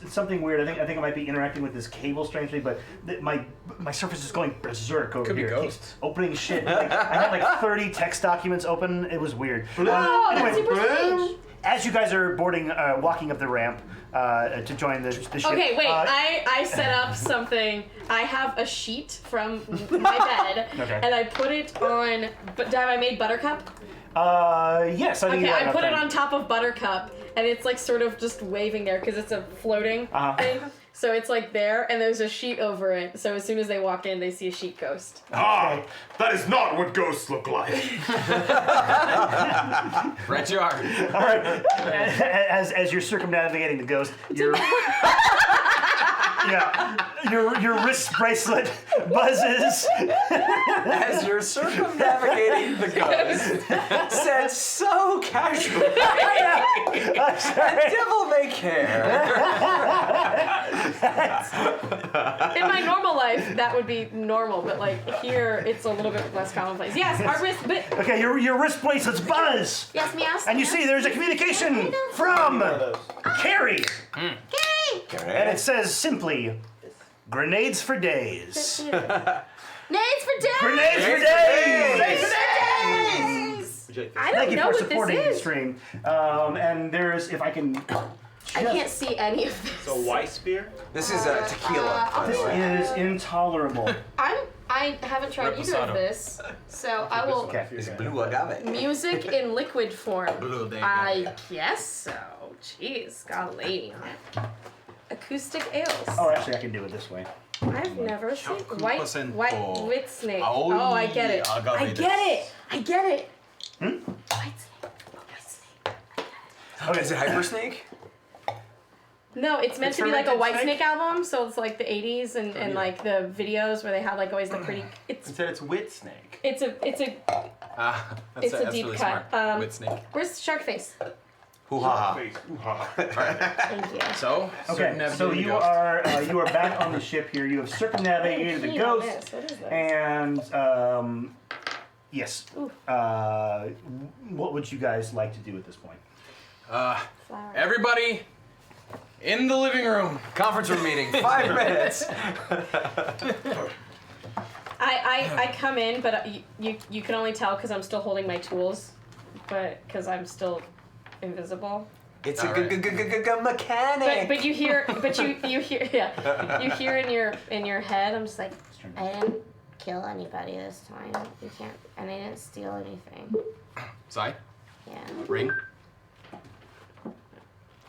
something weird. I think I might be interacting with this cable strangely, but my Surface is going berserk over Could be here. It keeps ghosts. opening shit. Like, I had like 30 text documents open. It was weird. Oh, that's Anyway, super strange. as you guys are walking up the ramp to join the ship. Okay, wait. I set up something. I have a sheet from my bed, Okay. and I put it on. But have I made Buttercup? Yes, I think Okay, you I got put it enough on top of Buttercup, and it's like sort of just waving there because it's a floating thing. So it's like there, and there's a sheet over it. So as soon as they walk in, they see a sheet ghost. Ah, that is not what ghosts look like. Right you are. time. All right. As you're circumnavigating the ghost, you're. Yeah, your wrist bracelet buzzes. As you're circumnavigating the ghost, said so casually. I'm sorry. Devil may care. In my normal life, that would be normal, but like here, it's a little bit less commonplace. Yes, our wrist, but Okay, your wrist bracelets buzz, Yes, meow. and you see there's a communication from Carrie, and it says simply, "Grenades for days." Nades for days! Grenades for days. I don't Thank you know for what supporting this the is. stream. And there's, if I can. I can't see any of this. So white spear? This is tequila, by the This way. is intolerable. I haven't tried either of Reposado. this, so I will. Okay. It's blue agave. Music in liquid form. Blue, there you I guess so. Jeez, got a lady on it. Acoustic ales. Oh, actually, I can do it this way. I've never seen white Chacuacento. wit snake. Oh, Oh, I get it. agave I get it. I get it. Hmm? White snake. White snake. Okay. Is it Hypersnake? No, it's meant It's to be like a fermented White snake? Snake album, so it's like the 80s and like the videos where they have like always the pretty. It's Instead, it's wit snake. it's a That's It's a that's deep really cut. smart. Wit snake. where's Sharkface? Hoo ha. Face. Ooh-ha. Thank you. So, Okay, so you are back on the ship here. You have circumnavigated the Key on ghost, this. What is this? and yes. Ooh. What would you guys like to do at this point? Flower. Everybody in the living room. Conference room meeting. 5 minutes. I come in, but you can only tell because I'm still holding my tools, but because I'm still invisible. It's a Alright. good mechanic. But you hear you hear yeah you hear in your head. I'm just like I didn't kill anybody this time. You can't, and I didn't steal anything. Sai, Yeah, ring.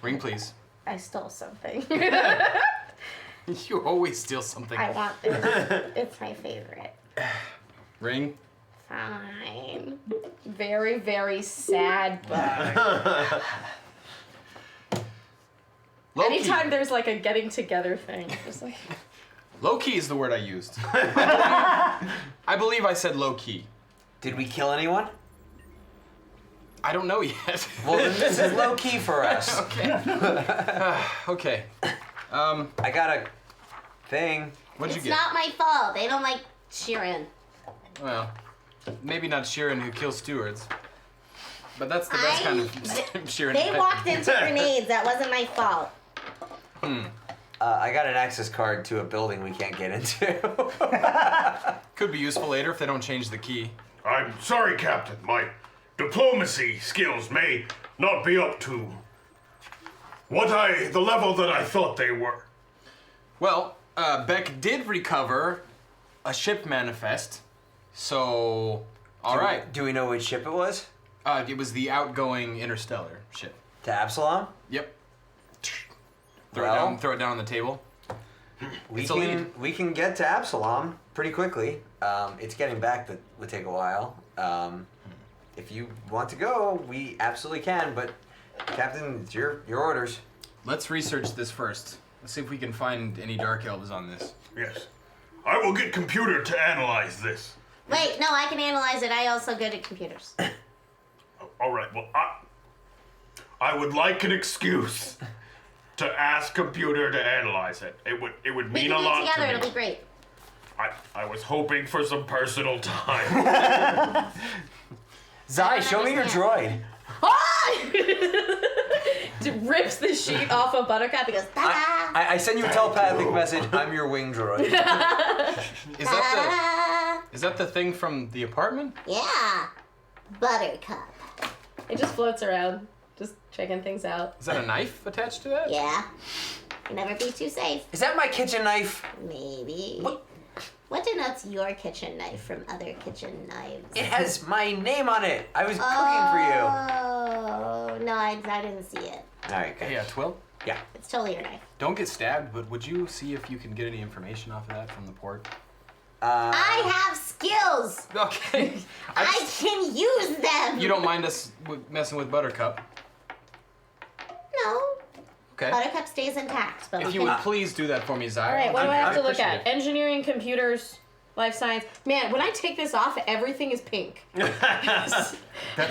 Ring, please. I stole something. You always steal something. I want this. It's my favorite. Ring. Fine. very very sad bug. Low key. Anytime there's like a getting together thing, just like Low key is the word I used. I believe I said low key. Did we kill anyone? I don't know yet. Well, then this is low key for us. Okay. Okay. I got a thing. What'd It's you get? not my fault. They don't like Sheeran. Well, maybe not Sheeran who kills stewards. But that's the best kind of Sheeran. They walked into grenades. That wasn't my fault. I got an access card to a building we can't get into. Could be useful later if they don't change the key. I'm sorry, Captain. My diplomacy skills may not be up to the level that I thought they were. Well, Beck did recover a ship manifest, so all right. Do we know which ship it was? It was the outgoing interstellar ship. To Absalom? Yep. Well- Throw it down on the table. We It's a can lead. we can get to Absalom pretty quickly. It's getting back that would take a while. If you want to go, we absolutely can. But Captain, it's your orders. Let's research this first. Let's see if we can find any dark elves on this. Yes. I will get computer to analyze this. Wait, no, I can analyze it. I also good at computers. All right. Well, I would like an excuse to ask computer to analyze it. It would We mean can a do lot it together. to It'll me. be great. I was hoping for some personal time. Zai, show me your droid. Rips the sheet off of Buttercup. He goes, ta-da! I send you a telepathic message. I'm your wing droid. Is that the thing from the apartment? Yeah. Buttercup. It just floats around, just checking things out. Is that a knife attached to that? Yeah. Can never be too safe. Is that my kitchen knife? Maybe. What denotes your kitchen knife from other kitchen knives? It has my name on it. I was cooking for you. Oh, no, I didn't see it. All right, good. Hey, Twill, Yeah. It's totally your knife. don't get stabbed, but would you see if you can get any information off of that from the port? I have skills. Okay. I can use them. You don't mind us messing with Buttercup? No. Okay. Buttercup stays intact. But If you would please do that for me, Zai. All right, what do I have to look appreciate at? Engineering, computers, life science. Man, when I take this off, everything is pink. That's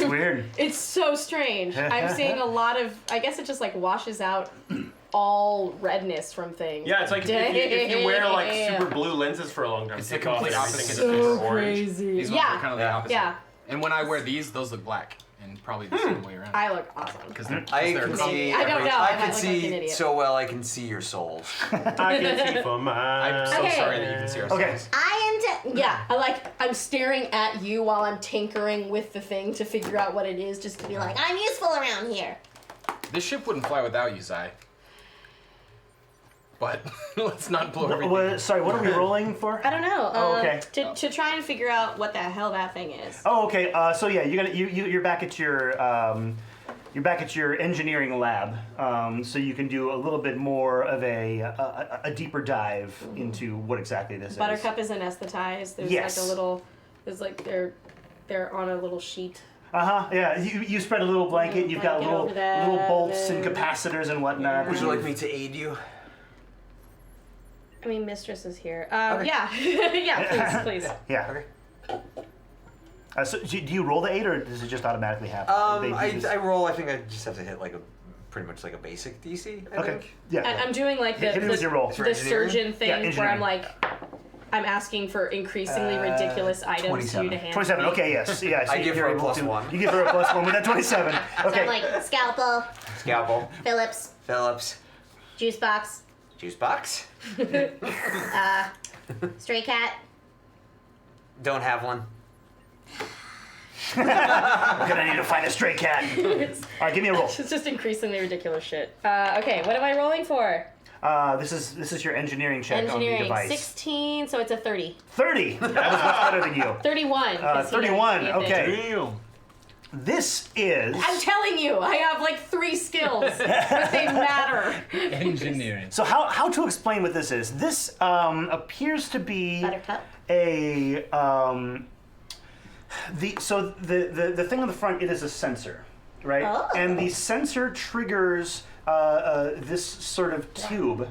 weird. It's so strange. I'm seeing a lot of. I guess it just like washes out all redness from things. Yeah, it's like if you wear like super blue lenses for a long time, It's take the off complete and everything opposite is of super this. orange. These ones are kind of the opposite. Yeah. And when I wear these, those look black, and probably the same way around. I look awesome. Because they're, I they're can color- see. I don't know, I I might can look like see an idiot. so well. I can see your souls. I can see for I'm mine. so Okay. sorry that you can see ourselves. Okay. Yeah, I'm staring at you while I'm tinkering with the thing to figure out what it is, just to be like, I'm useful around here. This ship wouldn't fly without you, Zai. But let's not blow everything. Sorry, what are we rolling for? I don't know. Oh, okay. To try and figure out what the hell that thing is. Oh, okay. So yeah, you're back at your engineering lab. So you can do a little bit more of a deeper dive into what exactly this is. Buttercup is anesthetized. There's Yes. like a little. There's like they're on a little sheet. Yeah. You spread a little blanket. You've got Blanket little over that, little bolts and and- capacitors and whatnot. Would you like me to aid you? I mean, Mistress is here. Okay. Yeah, yeah. Please. Yeah. Okay. So do you roll the 8 or does it just automatically happen? They do this- I roll. I think I just have to hit like pretty much like a basic DC. I Okay. think. Yeah. I'm doing like the Hit me with your roll. the For engineering? surgeon thing Yeah, where engineering. I'm like, I'm asking for increasingly ridiculous items to you to hand. 27. me. Okay. Yes. Yeah. So I give you're her a able plus to- 1. You give her a plus 1 with that 27. So Okay. I'm like scalpel, Scalpel. Phillips, Phillips. juice box, Juice box. stray cat. Don't have one. We're gonna need to find a stray cat. All right. Give me a roll. It's just increasingly ridiculous shit. Okay, what am I rolling for? This is your engineering check on the Engineering, device. 16, so it's a 30. 30. That was much better than you. 31. 'cause he 31. had the advantage. Okay. This is. I'm telling you, I have like 3 skills, but they matter. Engineering. So how to explain what this is? This appears to be Buttercup. a the thing on the front, it is a sensor, right? Oh. And the sensor triggers this sort of tube.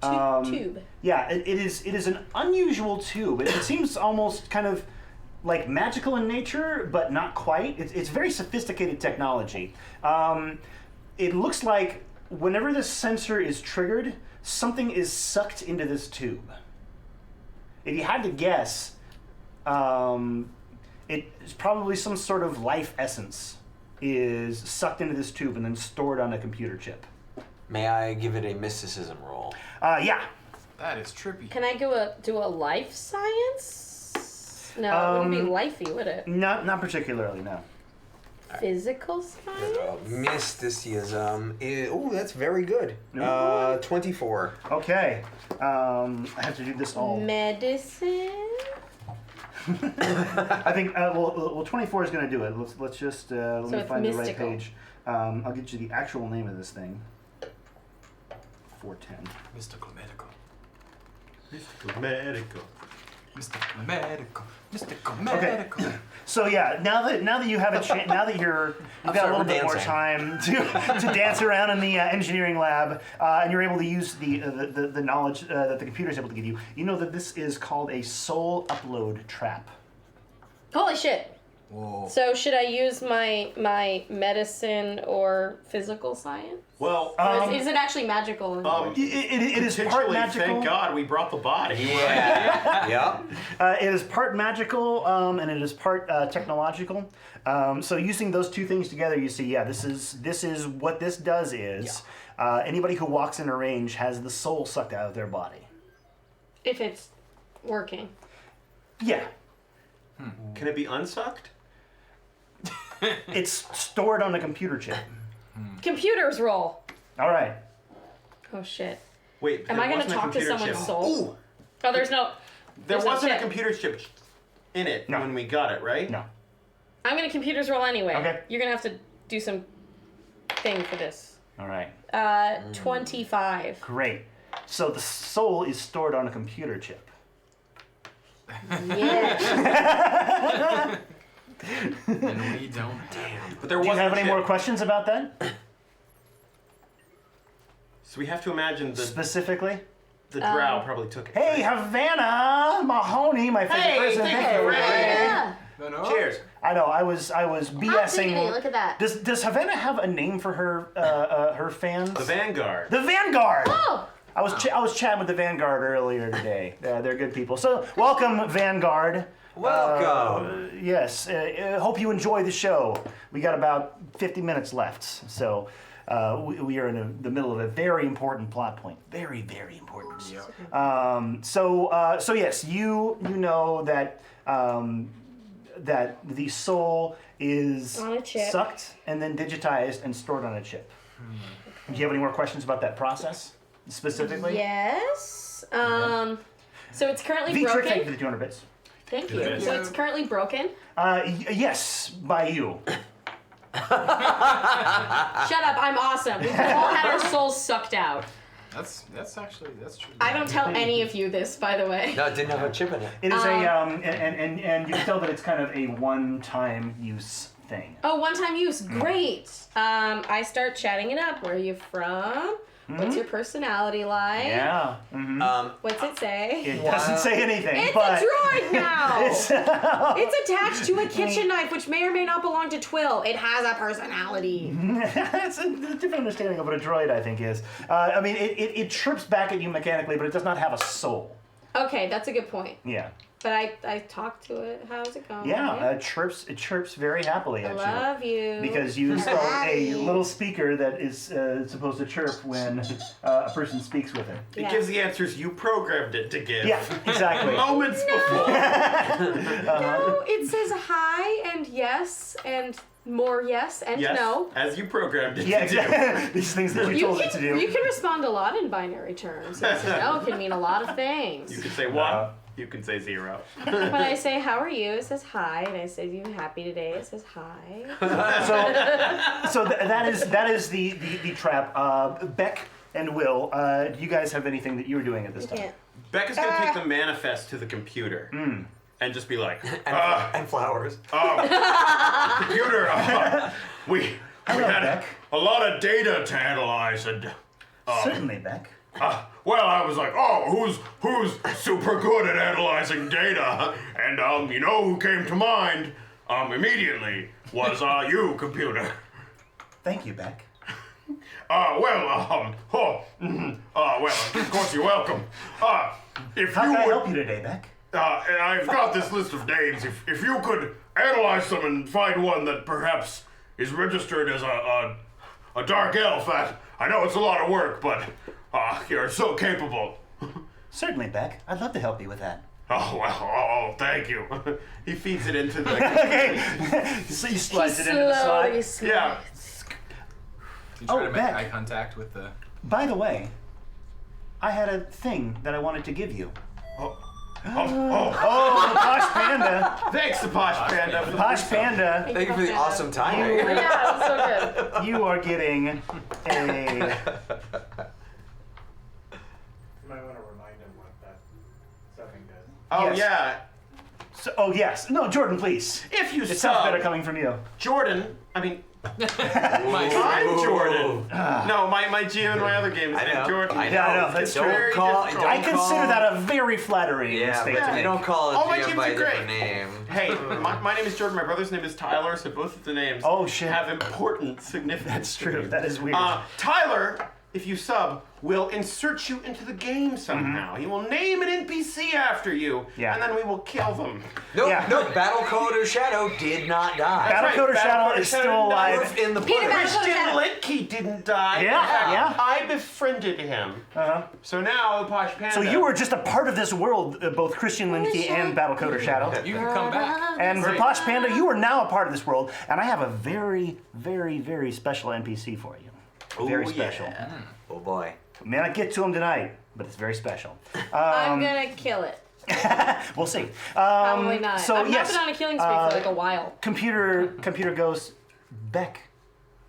Tube. Yeah, it is an unusual tube. It seems almost kind of like magical in nature, but not quite. It's very sophisticated technology. It looks like whenever this sensor is triggered, something is sucked into this tube. If you had to guess, it's probably some sort of life essence is sucked into this tube and then stored on a computer chip. May I give it a mysticism roll? Yeah. That is trippy. Can I do a life science? No, it wouldn't be lifey, would it? Not particularly, no. Physical science? Mysticism. Oh, that's very good. 24. Okay. I have to do this all. Medicine? I think, well, 24 is going to do it. Let's just, let me it's find the right mystical. page. I'll get you the actual name of this thing. 410. Mystical medical. Mystical medical. Mystical medical. Mystical Okay. medical. So yeah, now that you have a chance, now that you've got a sorry, little we're bit more dancing. time to dance around in the engineering lab, and you're able to use the knowledge that the computer is able to give you, you know that this is called a soul upload trap. Holy shit. Whoa. So should I use my medicine or physical science? Well, Or is it actually magical? It is part potentially, magical. thank God we brought the body. Yeah. It is part magical and it is part technological. So using those two things together, you see, yeah, this is what this does is anybody who walks in a range has the soul sucked out of their body. If it's working. Yeah, Can it be unsucked? it's stored on a computer chip. Computers roll. All right. Oh shit. Wait, Am there I gonna wasn't a talk to computer someone's chip. soul? Oh, there's no. There There's no wasn't a chip. computer chip in it No. when we got it, right? No. I'm gonna computers roll anyway. Okay. You're gonna have to do some thing for this. All right. 25. Great. So the soul is stored on a computer chip. Yeah. And we don't. But there Do you wasn't have a any chip. more questions about that So we have to imagine the specifically? drow probably took it. Hey, Havana Mahoney, my favorite Hey, person. thank you, Ray. Yeah. No. Cheers. I know. I was BSing. Housekeeping, look at that. Does Havana have a name for her fans? The Vanguard. The Vanguard. Oh, I was chatting with the Vanguard earlier today. They're good people. So welcome, Vanguard. Welcome. Yes. Hope you enjoy the show. We got about 50 minutes left, so we are in the middle of a very important plot point. Very, very important. So yes, you know that that the soul is On a chip. sucked and then digitized and stored on a chip. Do you have any more questions about that process specifically? Yes. So it's currently V-Trick, thank you broken. for the 200 bits. Thank you. Yes. So it's currently broken. Yes, by you. Shut up, I'm awesome. We've all had our souls sucked out. That's true. I don't tell any of you this, by the way. No, it didn't have a chip in it. It is and you can tell that it's kind of a one-time use thing. Oh, one-time use. Great. I start chatting it up. Where are you from? What's your personality like? Yeah. What's it say? It doesn't say anything, It's but a droid now! it's, It's attached to a kitchen knife, which may or may not belong to Twill. It has a personality. it's a different understanding of what a droid, I think, is. I mean, it chirps back at you mechanically, but it does not have a soul. Okay, that's a good point. Yeah. But I talked to it. How's it going? Yeah, it chirps very happily I at you. love you. Because you installed a little speaker that is supposed to chirp when a person speaks with it. It Yeah. gives the answers you programmed it to give. Yeah, exactly. Moments before. No, it says hi and yes and more yes and Yes, no. as you programmed it Yeah, to do. exactly. These things that you told it to do. You can respond a lot in binary terms. Yes and no can mean a lot of things. You can say one. You can say 0. When I say how are you, it says hi, and I say you happy today, it says hi. So that is the trap. Beck and Will, do you guys have anything that you were doing at this time? Can't. Becca's gonna take the manifest to the computer and just be like, And flowers. computer, we Hello, had Beck. a lot of data to analyze, and Certainly, Beck. well, I was like, oh, who's super good at analyzing data? And you know who came to mind immediately was you, computer. Thank you, Beck. Well, of course you're welcome. If How you can I would, help you today, Beck? I've got this list of names. If you could analyze them and find one that perhaps is registered as a dark elf, I know it's a lot of work, but you're so capable. Certainly, Beck. I'd love to help you with that. Oh, well, oh, thank you. He feeds it into the. Okay. So you slice it into the slide. Yeah. Do you try Oh, to make Beck. eye contact with the... By the way, I had a thing that I wanted to give you. Oh, Oh, the Posh Panda. Thanks, the Posh Panda. Posh Panda, Thank you for the awesome timing. Yeah, that was so good. you are getting a... You might want to remind him what that subbing does. Oh Yes. yeah. Oh, yes. No, Jordan, please. If you It sounds better sub coming from you. Jordan, I mean, My I'm Jordan. No, my GM in my other game is I named know. Jordan. I know. Yeah, I know, that's Don't true. call. Very Don't I consider call, that a very flattering Yeah, mistake to but you make. don't call it All my GM games by are a different great. name. Hey, my name is Jordan. My brother's name is Tyler, so both of the names Oh, shit. have important significance. That's to me. true. That is weird. Tyler, if you sub, will insert you into the game somehow. He will name an NPC after you, Mm-hmm. Yeah. and then we will kill them. Nope, Yeah. nope. Battle Coder Shadow did not die. Battle right, Coder Battle Shadow Coder is Shadow still alive. Proof in the Peter pudding. Battle Christian Shadow. Litke didn't die. Yeah, In fact, yeah. I befriended him. So now the Posh Panda. So you were just a part of this world, both Christian Linke and Battle Coder Shadow. You can come back. And the Right. Posh Panda, you are now a part of this world, and I have a very, very, very special NPC for you. Very Ooh, special. yeah. Oh boy. May not get to him tonight, but it's very special. I'm gonna kill it. We'll see. Probably not. So I've yes, not been on a killing spree for like a while. computer goes, Beck,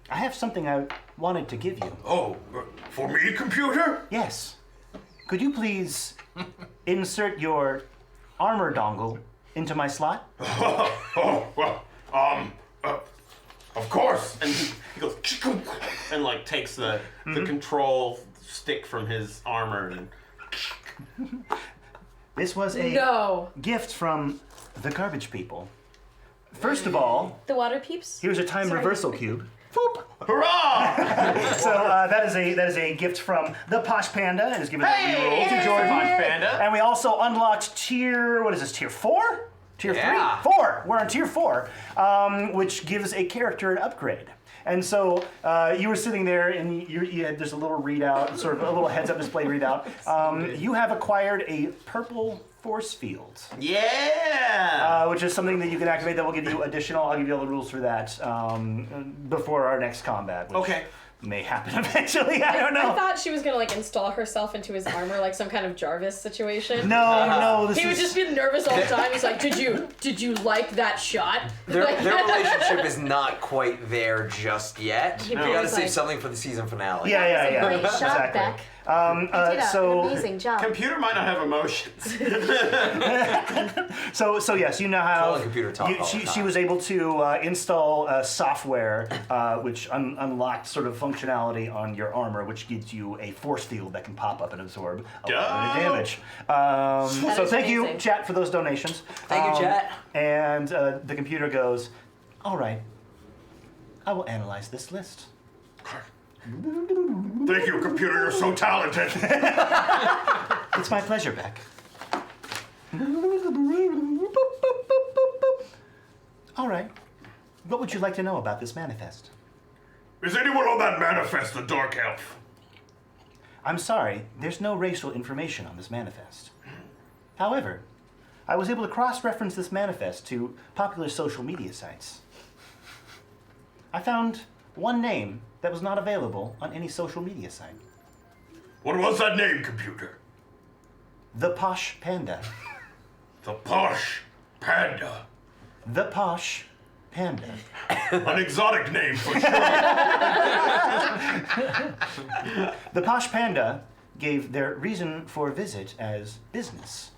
I have something I wanted to give you. oh, for me, computer? Yes. Could you please insert your armor dongle into my slot? Oh, well, of course. And he goes and like takes the control stick from his armor and This was a No. gift from the garbage people. First of all, The water peeps? here's a time Sorry. reversal cube. hurrah! So that is a gift from the Posh Panda, and is given a reroll to Jordan. Posh Panda. And we also unlocked tier, what is this, tier 4? Tier Yeah. 3? 4. We're on tier 4, which gives a character an upgrade. And so you were sitting there, and you had, there's a little readout, sort of a little heads-up display readout. You have acquired a purple force field, Yeah. which is something that you can activate that will give you additional. I'll give you all the rules for that before our next combat. Which Okay. may happen eventually. I don't know. I thought she was gonna like install herself into his armor like some kind of Jarvis situation. No, this He would is. just be nervous all the time. He's like, "Did you like that shot?" Their Like- relationship is not quite there just yet. We No. gotta He's save like- something for the season finale. Yeah. Great shot, exactly. Beck. Um, You did so, an amazing job. Computer might not have emotions. so yes, you now have. Calling computer talk all the she time. was able to install software which unlocked sort of functionality on your armor, which gives you a force field that can pop up and absorb a lot of damage. So is thank you, amazing. chat, for those donations. Thank you, chat. And the computer goes, all right, I will analyze this list. Thank you, computer. You're so talented. It's my pleasure, Beck. All right. What would you like to know about this manifest? Is anyone on that manifest a dark elf? I'm sorry, there's no racial information on this manifest. However, I was able to cross-reference this manifest to popular social media sites. I found one name that was not available on any social media site. What was that name, computer? The Posh Panda. The Posh Panda. The Posh Panda. An exotic name for sure. The Posh Panda gave their reason for visit as business.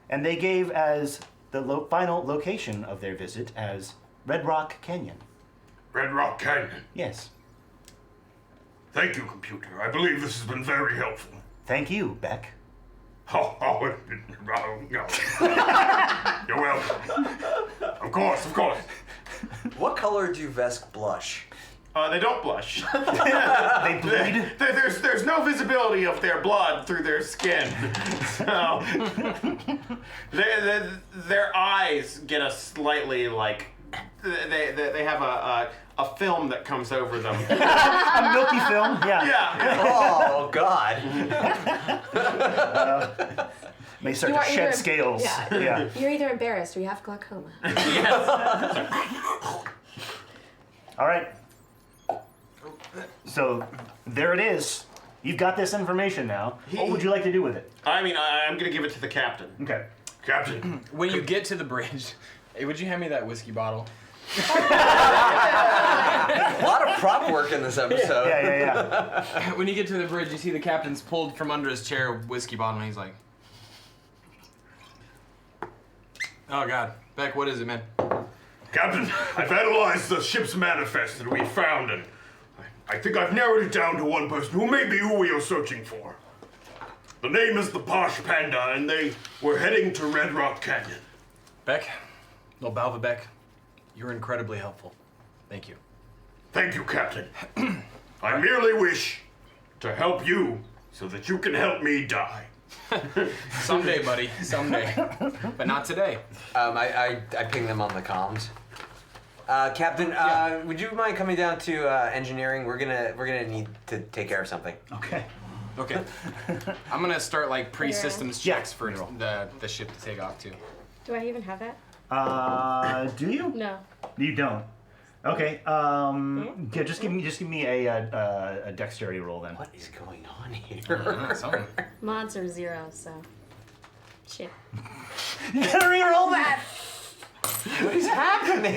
And they gave as the final location of their visit as Red Rock Canyon. Red Rock Canyon. Yes. Thank you, computer. I believe this has been very helpful. Thank you, Beck. Oh, no. You're welcome. Of course. What color do Vesk blush? They don't blush. They bleed. There's no visibility of their blood through their skin. So their eyes get a slightly like they have a film that comes over them. A milky film. Yeah. Yeah. Oh God. They start You to are shed either- scales. yeah. Yeah. You're either embarrassed or you have glaucoma. All right. So there it is. You've got this information now. What would you like to do with it? I mean, I'm gonna give it to the captain. Okay. Captain, When you get to the bridge, hey, would you hand me that whiskey bottle? A lot of prop work in this episode. Yeah. When you get to the bridge, you see the captain's pulled from under his chair a whiskey bottle, and he's like, "Oh God, Beck, what is it, man?" Captain, I've analyzed the ship's manifest that we found, and I think I've narrowed it down to one person who may be who we are searching for. The name is the Posh Panda, and they were heading to Red Rock Canyon. Beck, little Balva Beck, you're incredibly helpful. Thank you. Thank you, Captain. I merely wish to help you so that you can help me die. Someday, buddy, someday, but not today. I ping them on the comms. Captain, would you mind coming down to engineering? We're gonna need to take care of something. Okay. Okay. I'm gonna start like pre-systems checks for the ship to take off to. Do I even have that? Do you? No. You don't. Okay. Yeah, just give me a dexterity roll then. What is going on here? Something. Mods are 0, so. Shit. You gotta re-roll that. What is happening?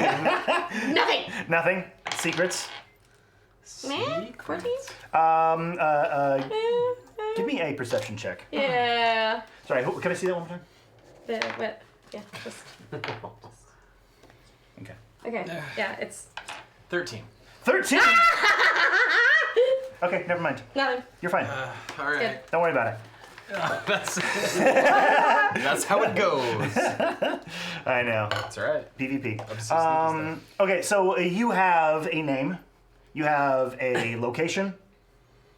Nothing! Nothing. Secrets. Man? 14? Give me a perception check. Yeah. Sorry. Can I see that one more time? But yeah, just. Okay. Okay. Yeah, it's 13. 13. Okay, never mind. nothing. You're fine. All right. Good. Don't worry about it. That's how it goes. I know. That's all right. PvP. Obsessed with Okay, so you have a name. You have a location.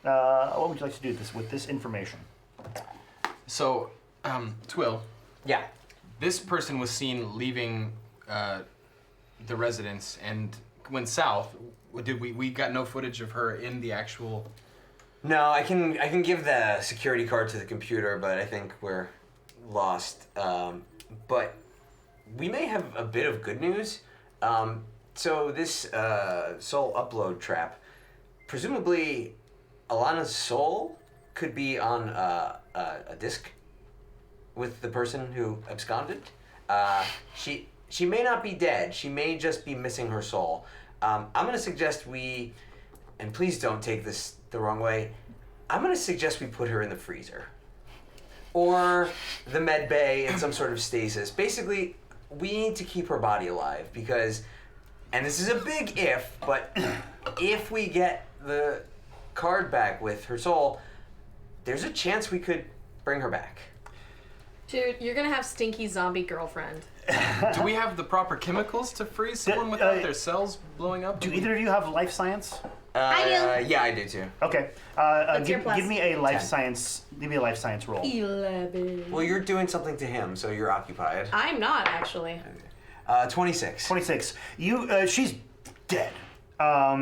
What would you like to do with this information? So, Twill, Yeah. this person was seen leaving the residence and went south. Did we got no footage of her in the actual? No, I can give the security card to the computer, but I think we're lost. But we may have a bit of good news. So this soul upload trap, presumably, Alana's soul could be on a disk with the person who absconded. She may not be dead. She may just be missing her soul. I'm gonna suggest we, and please don't take this the wrong way, I'm gonna suggest we put her in the freezer. Or the med bay in some sort of stasis. Basically, we need to keep her body alive because, and this is a big if, but if we get the card back with her soul, there's a chance we could bring her back. Dude, you're gonna have stinky zombie girlfriend. Do we have the proper chemicals to freeze someone without their cells blowing up? Do either of you have life science? I do. Yeah, I do too. Okay. What's your plus? Give me a life 10. science. Give me a life science roll. 11. Well, you're doing something to him, so you're occupied. I'm not actually. 26. 26. She's dead.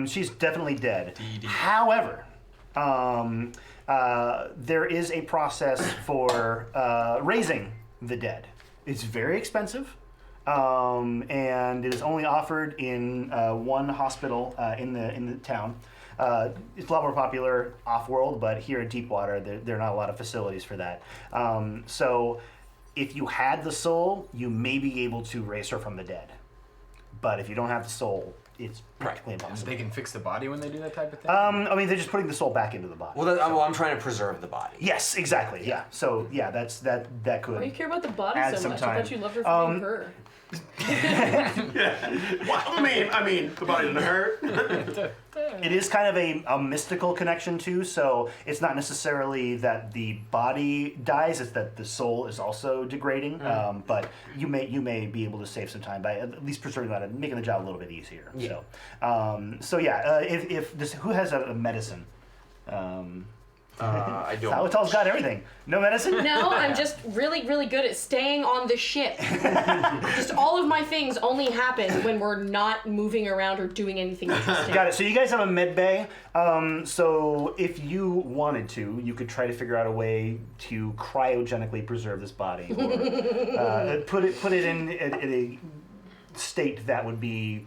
She's definitely dead. DD. However, there is a process for raising the dead. It's very expensive, and it is only offered in one hospital in the town. It's a lot more popular off-world, but here at Deepwater, there are not a lot of facilities for that. So, if you had the soul, you may be able to raise her from the dead. But if you don't have the soul, it's practically impossible. They can fix the body when they do that type of thing? I mean, they're just putting the soul back into the body. Well, I'm trying to preserve the body. Yes, exactly. Yeah. So yeah, that could. Why do you care about the body Add so some much? time. I thought you loved her for being her. Well, I mean, the body didn't hurt. It is kind of a mystical connection too. So it's not necessarily that the body dies; it's that the soul is also degrading. But you may be able to save some time by at least preserving that and making the job a little bit easier. Yeah. So yeah, if this, who has a medicine? I don't. Xylitol's got everything. No medicine? No, I'm just really, really good at staying on the ship. Just all of my things only happen when we're not moving around or doing anything interesting. Got it. So you guys have a med bay. So if you wanted to, you could try to figure out a way to cryogenically preserve this body, or put it in a state that would be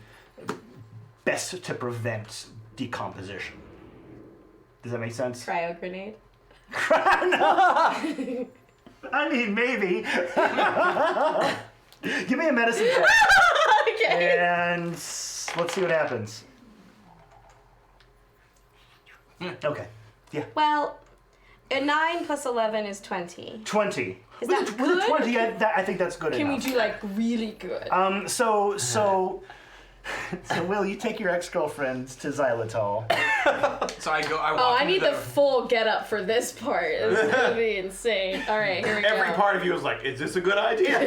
best to prevent decomposition. Does that make sense? Cryo grenade. No. I mean, maybe. Give me a medicine check. Okay. And let's see what happens. Okay. Yeah. Well, a 9 plus 11 is 20. 20. Is With that a- with a good? 20, I think that's good Can we enough. do like really good? So Will, you take your ex-girlfriends to xylitol. So I walk Oh, I into need the full get up for this part. It's gonna be insane. All right, here we go. Every part of you is like, is this a good idea?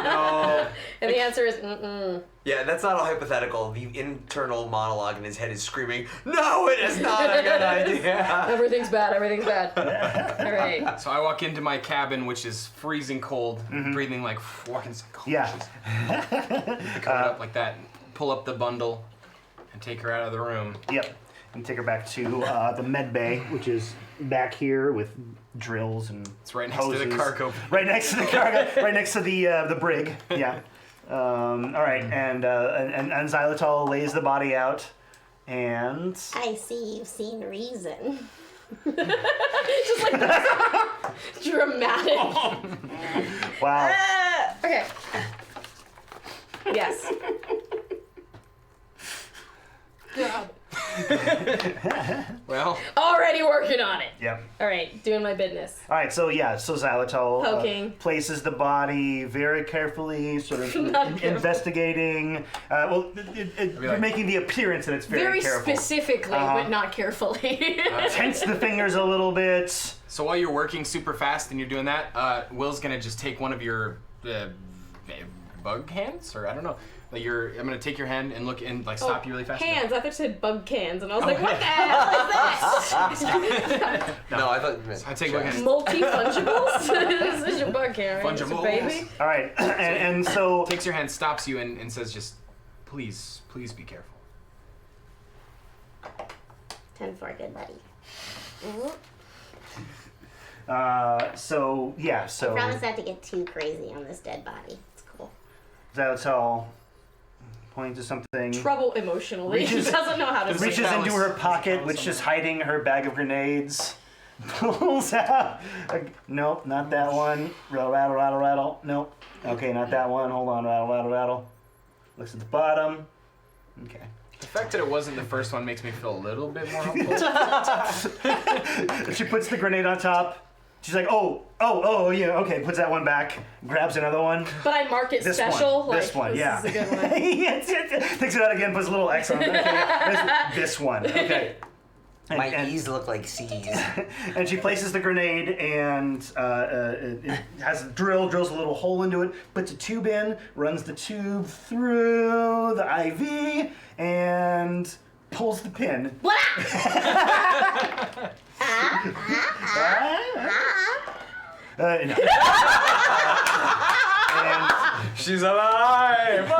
No. And the answer is mm-mm. Yeah, that's not a hypothetical. The internal monologue in his head is screaming, "No, it is not a good idea." Everything's bad. Everything's bad. All right. So I walk into my cabin, which is freezing cold, breathing like walking. Yeah. Cover it up like that. Pull up the bundle and take her out of the room. Yep. And take her back to the med bay, which is back here with drills and It's right next to the hoses. cargo. Right next to the cargo. Right next to the brig. Yeah. All right. And xylitol lays the body out, and I see you've seen reason. Just like this. Dramatic. wow. Okay. Yes. God. Well, Already working on it. Yep. All right, doing my business. All right, so xylitol Poking. places the body very carefully, sort of Not careful. investigating. You're like- making the appearance that it's very careful. specifically, but not carefully. Tense the fingers a little bit. so while you're working super fast and you're doing that, Will's gonna just take one of your bug hands, or I don't know. Like I'm gonna take your hand and look and like stop you really fast. Hands. I thought you said bug cans, and I was like, what the hell is that? No, I thought you meant. I take one hand. Multi-fungibles? This is your bug can, right? It's a Fungibles. baby? All right, and so Takes your hand, stops you, and says, "Just please be careful." 10 for a good buddy. so Promise not to get too crazy on this dead body. It's cool. xylitol pointing to something. Trouble emotionally. Reaches- She doesn't know how to Reaches say into her pocket, which is hiding her bag of grenades. Pulls out. Nope, not that one. Rattle. Nope. Okay, not that one. Hold on. Rattle. Looks at the bottom. Okay. The fact that it wasn't the first one makes me feel a little bit more hopeful. She puts the grenade on top. She's like, oh, yeah, okay. Puts that one back. Grabs another one. But I mark it This special. one. This one. Yeah. This is a good one. Yes. Takes it out again. Puts a little X on it. Okay. This one. Okay. My E's look like C's. And she places the grenade and it has a drills a little hole into it, puts a tube in, runs the tube through the IV, and pulls the pin. No. And She's alive!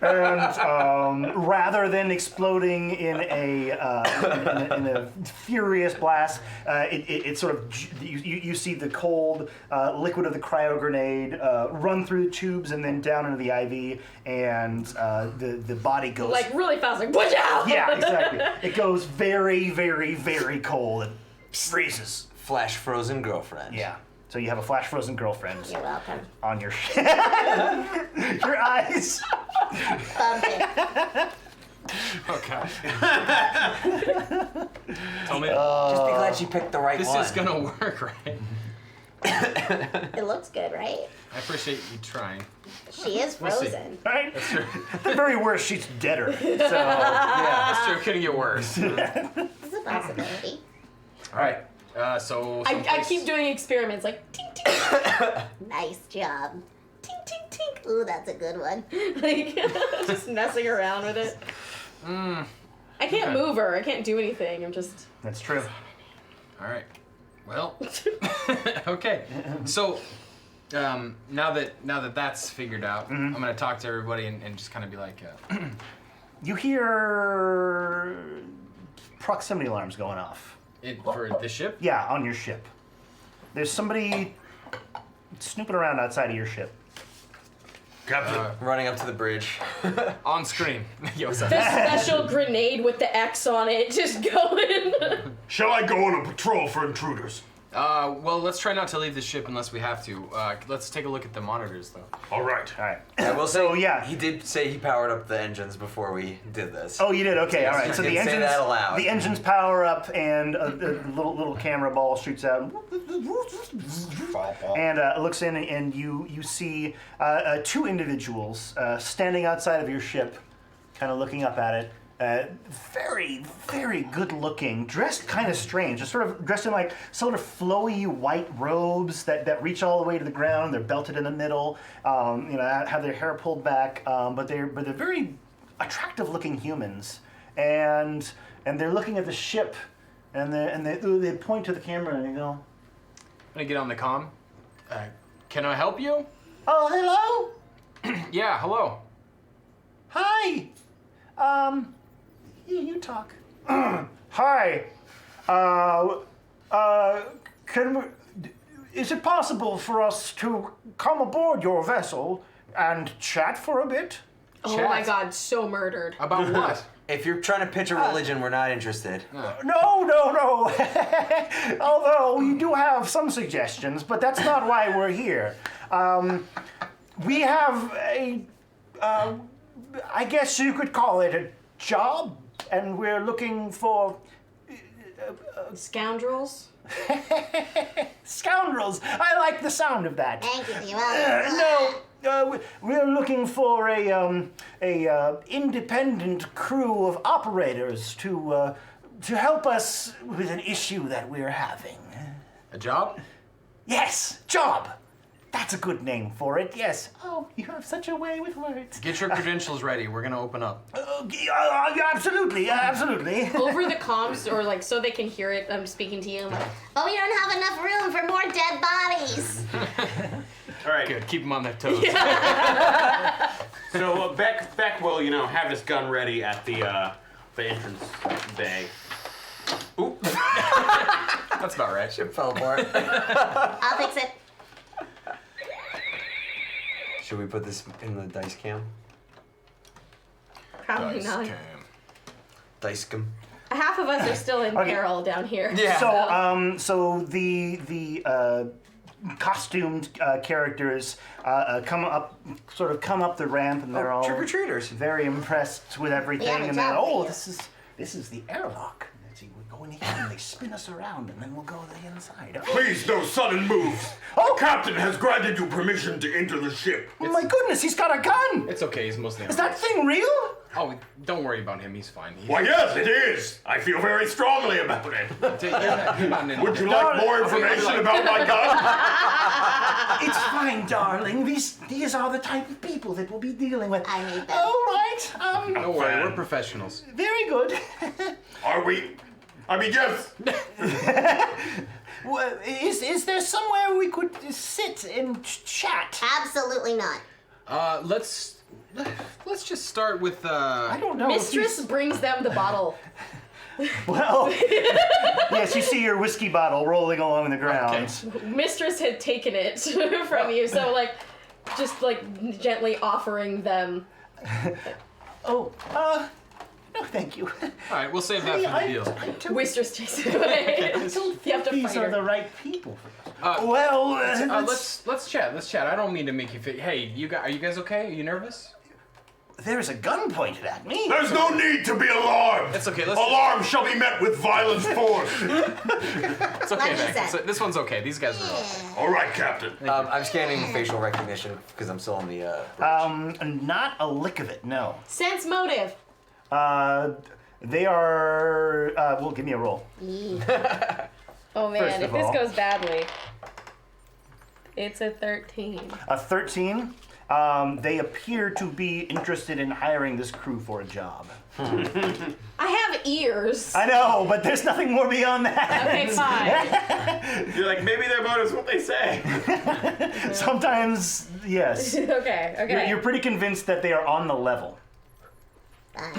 and rather than exploding in a furious blast, it sort of you see the cold liquid of the cryo grenade run through the tubes and then down into the IV, and the body goes Like really fast, like, watch out! yeah, exactly. It goes very, very, very cold and freezes. Flash frozen girlfriend. Yeah. So you have a flash frozen girlfriend You're welcome. on your your eyes. Bump it. Okay. Tell me, Just be glad she picked the right this one. is gonna work, right? It looks good, right? I appreciate you trying. She is We'll see. frozen. Right? That's true. At the very worst, she's deader. So yeah. That's true. Couldn't get worse. It's a possibility. All right. So I someplace- keep doing experiments, like, tink, tink, Nice job. Tink, tink, tink. Ooh, that's a good one. like, just messing around with it. I can't Okay. move her. I can't do anything. I'm just. That's true. All right. Well. Okay. So, now that that's figured out, I'm gonna talk to everybody and just kind of be like, You hear proximity alarms going off. for the ship. Yeah, on your ship. There's somebody snooping around outside of your ship. Captain, Running up to the bridge. On screen. Yo, what's up? The special grenade with the X on it, just going. shall I go on a patrol for intruders? Well, let's try not to leave the ship unless we have to. Let's take a look at the monitors, though. All right. All right. I will say, So, yeah. he did say he powered up the engines before we did this. Oh, you did? Okay, all right. I So didn't the say engines, that aloud. the engines power up, and a little camera ball shoots out, and looks in, and you see two individuals standing outside of your ship, kind of looking up at it. Very, very good looking, dressed kind of strange, just sort of dressed in like sort of flowy white robes that reach all the way to the ground. They're belted in the middle, have their hair pulled back, but they're very attractive looking humans, and they're looking at the ship, and they point to the camera and they go, I'm gonna get on the comm. Can I help you? "Oh, hello, Yeah, hello. hi, you talk. Hi, is it possible for us to come aboard your vessel and chat for a bit?" Oh Chat. my god, so murdered. About what? If you're trying to pitch a religion, we're not interested. No. Although we do have some suggestions, but that's not why we're here. We have I guess you could call it a job, and we're looking for Scoundrels? scoundrels. I like the sound of that. Thank you. We're looking for a independent crew of operators to help us with an issue that we're having. A job? Yes, job. That's a good name for it. Yes. Oh, you have such a way with words. Get your credentials ready. We're gonna open up. Absolutely. Over the comms, or like so they can hear it, I'm speaking to you. I'm like, But we don't have enough room for more dead bodies. All right. Good. Keep them on their toes. So Beck will, have his gun ready at the entrance bay. Oop. That's about right. Ship fell apart. I'll fix it. Should we put this in the dice cam? probably Dice not. cam. Dice cam. Half of us are still in Okay. peril down here. Yeah. So the costumed characters come up the ramp, and they're all trick-or-treaters. very impressed with everything, We have a and then job for you. this is the airlock. We go in here and they spin us around, and then we'll go to the inside. Please, no sudden moves. Oh! The captain has granted you permission to enter the ship. Oh my goodness, he's got a gun! It's okay. He's mostly. Is that thing real? Oh, don't worry about him. He's fine. Why, yes, it is. I feel very strongly about it. Would you like more information about my gun? It's fine, darling. These are the type of people that we'll be dealing with. I need them. All right. Don't worry. We're professionals. Very good. Are we? I mean, yes. Well, is there somewhere we could sit and chat? Absolutely not. Let's just start with. I don't know. if Mistress he's- brings them the bottle. Well, yes, you see your whiskey bottle rolling along the ground. Mistress had taken it from you, so like, just like gently offering them. Oh, no, thank you. All right, we'll save that for the deal. I don't Mistress takes it away. think You have to these fight are her. the right people for this. Uh, Well, Let's chat. Let's chat. I don't mean to make you feel. Hey, are you guys okay? Are you nervous? there's a gun pointed at me. There's no need to be alarmed. It's okay. Let's. Alarm shall be met with violent force. It's okay, Like you Beck. said. This one's okay. These guys are. All right, Captain. I'm scanning facial recognition because I'm still on the. Not a lick of it, no. Sense motive. They are. Well, give me a roll. Oh man, First if of this all. goes badly, it's a 13. A 13. They appear to be interested in hiring this crew for a job. I have ears. I know, but there's nothing more beyond that. Okay, fine. You're like, maybe their motive's what they say. Sometimes, yes. Okay. You're pretty convinced that they are on the level.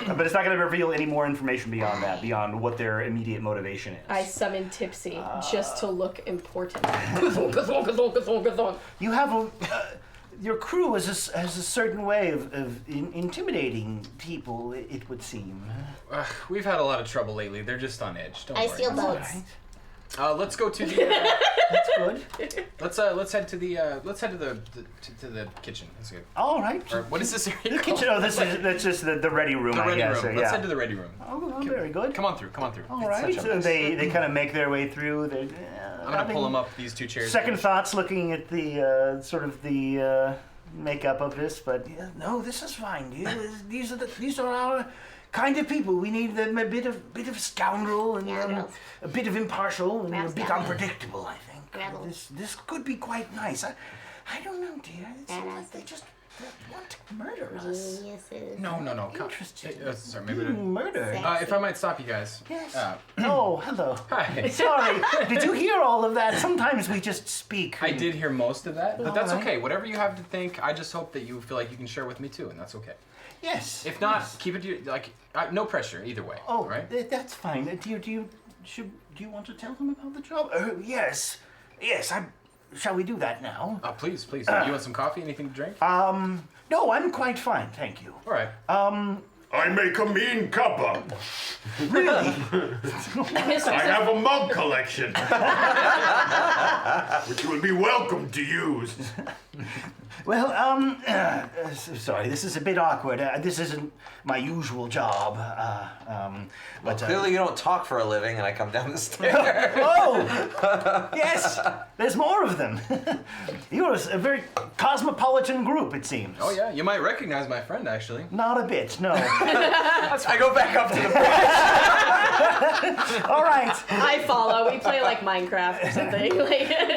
But it's not going to reveal any more information beyond that, beyond what their immediate motivation is. I summon Tipsy just to look important. You have a... your crew has a certain way of intimidating people, it would seem. We've had a lot of trouble lately. They're just on edge. Don't I worry. steal boats. Let's go to the. That's good. Let's head to the to the kitchen. That's good. All right. Or what is this area The called? kitchen. Oh, that's just the ready room, The I ready guess. room. Yeah. Let's head to the ready room. Oh, well, very good. Come on through. Come on through. All right. So they kind of make their way through. I'm gonna pull them up these two chairs. Second thoughts, looking at the sort of the makeup of this, but no, this is fine. These are our kind of people. We need them a bit of scoundrel and a bit of impartial and a bit unpredictable. I think this could be quite nice. I don't know, dear. It seems like they just want to murder us. No. Interesting. Sorry, maybe. Murder. If I might stop you guys. Yes. Oh, hello. Hi. Sorry. Did you hear all of that? Sometimes we just speak. I did hear most of that, but that's Alright. okay. Whatever you have to think, I just hope that you feel like you can share with me too, and that's okay. Yes. If not, yes. keep it to no pressure either way. Oh, right? That's fine. Do you want to tell them about the job? Yes. Shall we do that now? Please. You want some coffee? Anything to drink? No, I'm quite fine, thank you. All right. I make a mean cuppa. Really? I have a mug collection, which you would be welcome to use. Well, sorry, this is a bit awkward. This isn't my usual job. But Clearly, you don't talk for a living, and I come down the stairs. Oh, yes. There's more of them. You're a very cosmopolitan group, it seems. Oh yeah, you might recognize my friend actually. Not a bit, no. I go back up to the porch. All right. I follow. We play like Minecraft or something.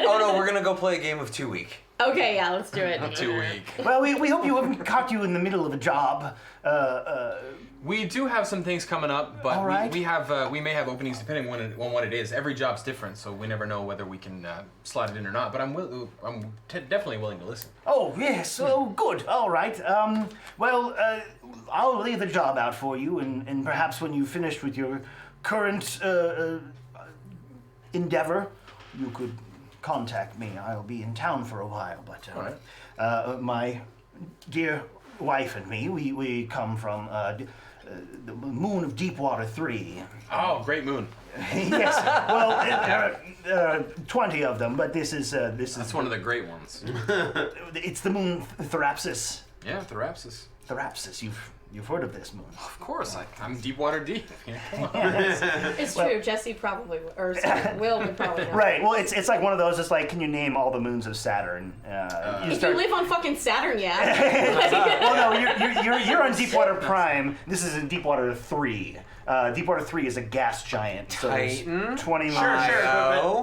Oh no, we're gonna go play a game of 2 week. Okay, yeah, let's do it. 2 week. Well, we hope you haven't caught you in the middle of a job. We do have some things coming up, but All right. we may have openings depending on what it is. Every job's different, so we never know whether we can slot it in or not. But I'm definitely willing to listen. Oh, yes. Oh, good. All right. Well, I'll lay the job out for you, and perhaps when you've finished with your current endeavor, you could contact me. I'll be in town for a while, but All right. my dear wife and me, we come from the moon of Deepwater 3. Oh, great moon. Yes. Well, 20 of them, but this is That's one of the great ones. it's the moon Therapsis. Yeah, Therapsis. Therapsis. You've heard of this moon? Of course, I'm Deepwater Deep. Yeah, come on. It's true. Jesse probably, or sorry, Will would probably know. Right. Well, it's like one of those. It's like, can you name all the moons of Saturn? If you live on fucking Saturn, yeah. Well, no, you're on Deepwater Prime. This is in Deepwater 3. Deepwater 3 is a gas giant. So there's Titan? 20 Sure, miles. sure.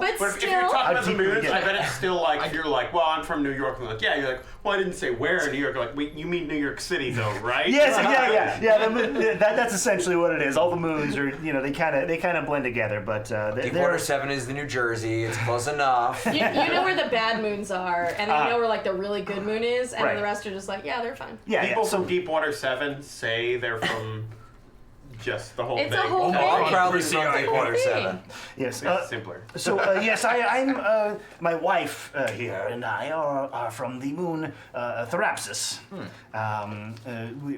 But But if you're still, talking about the I'd moons, keep it I bet it's still like, if you're like, well, I'm from New York. And they're like, yeah. You're like, well, I didn't say where in New York. Like, wait, you mean New York City, though, right? Yes, yeah. That's essentially what it is. All the moons are, they kind of blend together. But Deepwater 7 is the New Jersey. It's close enough. you know where the bad moons are, and then you know where like the really good moon is, and Right. then the rest are just like, yeah, they're fine. People So from Deepwater 7 say they're from just the whole It's thing. a whole Oh, thing. I'm proudly It's from Deepwater thing. 7. yes. It's simpler. So yes, I'm my wife here and I are from the moon Therapsis.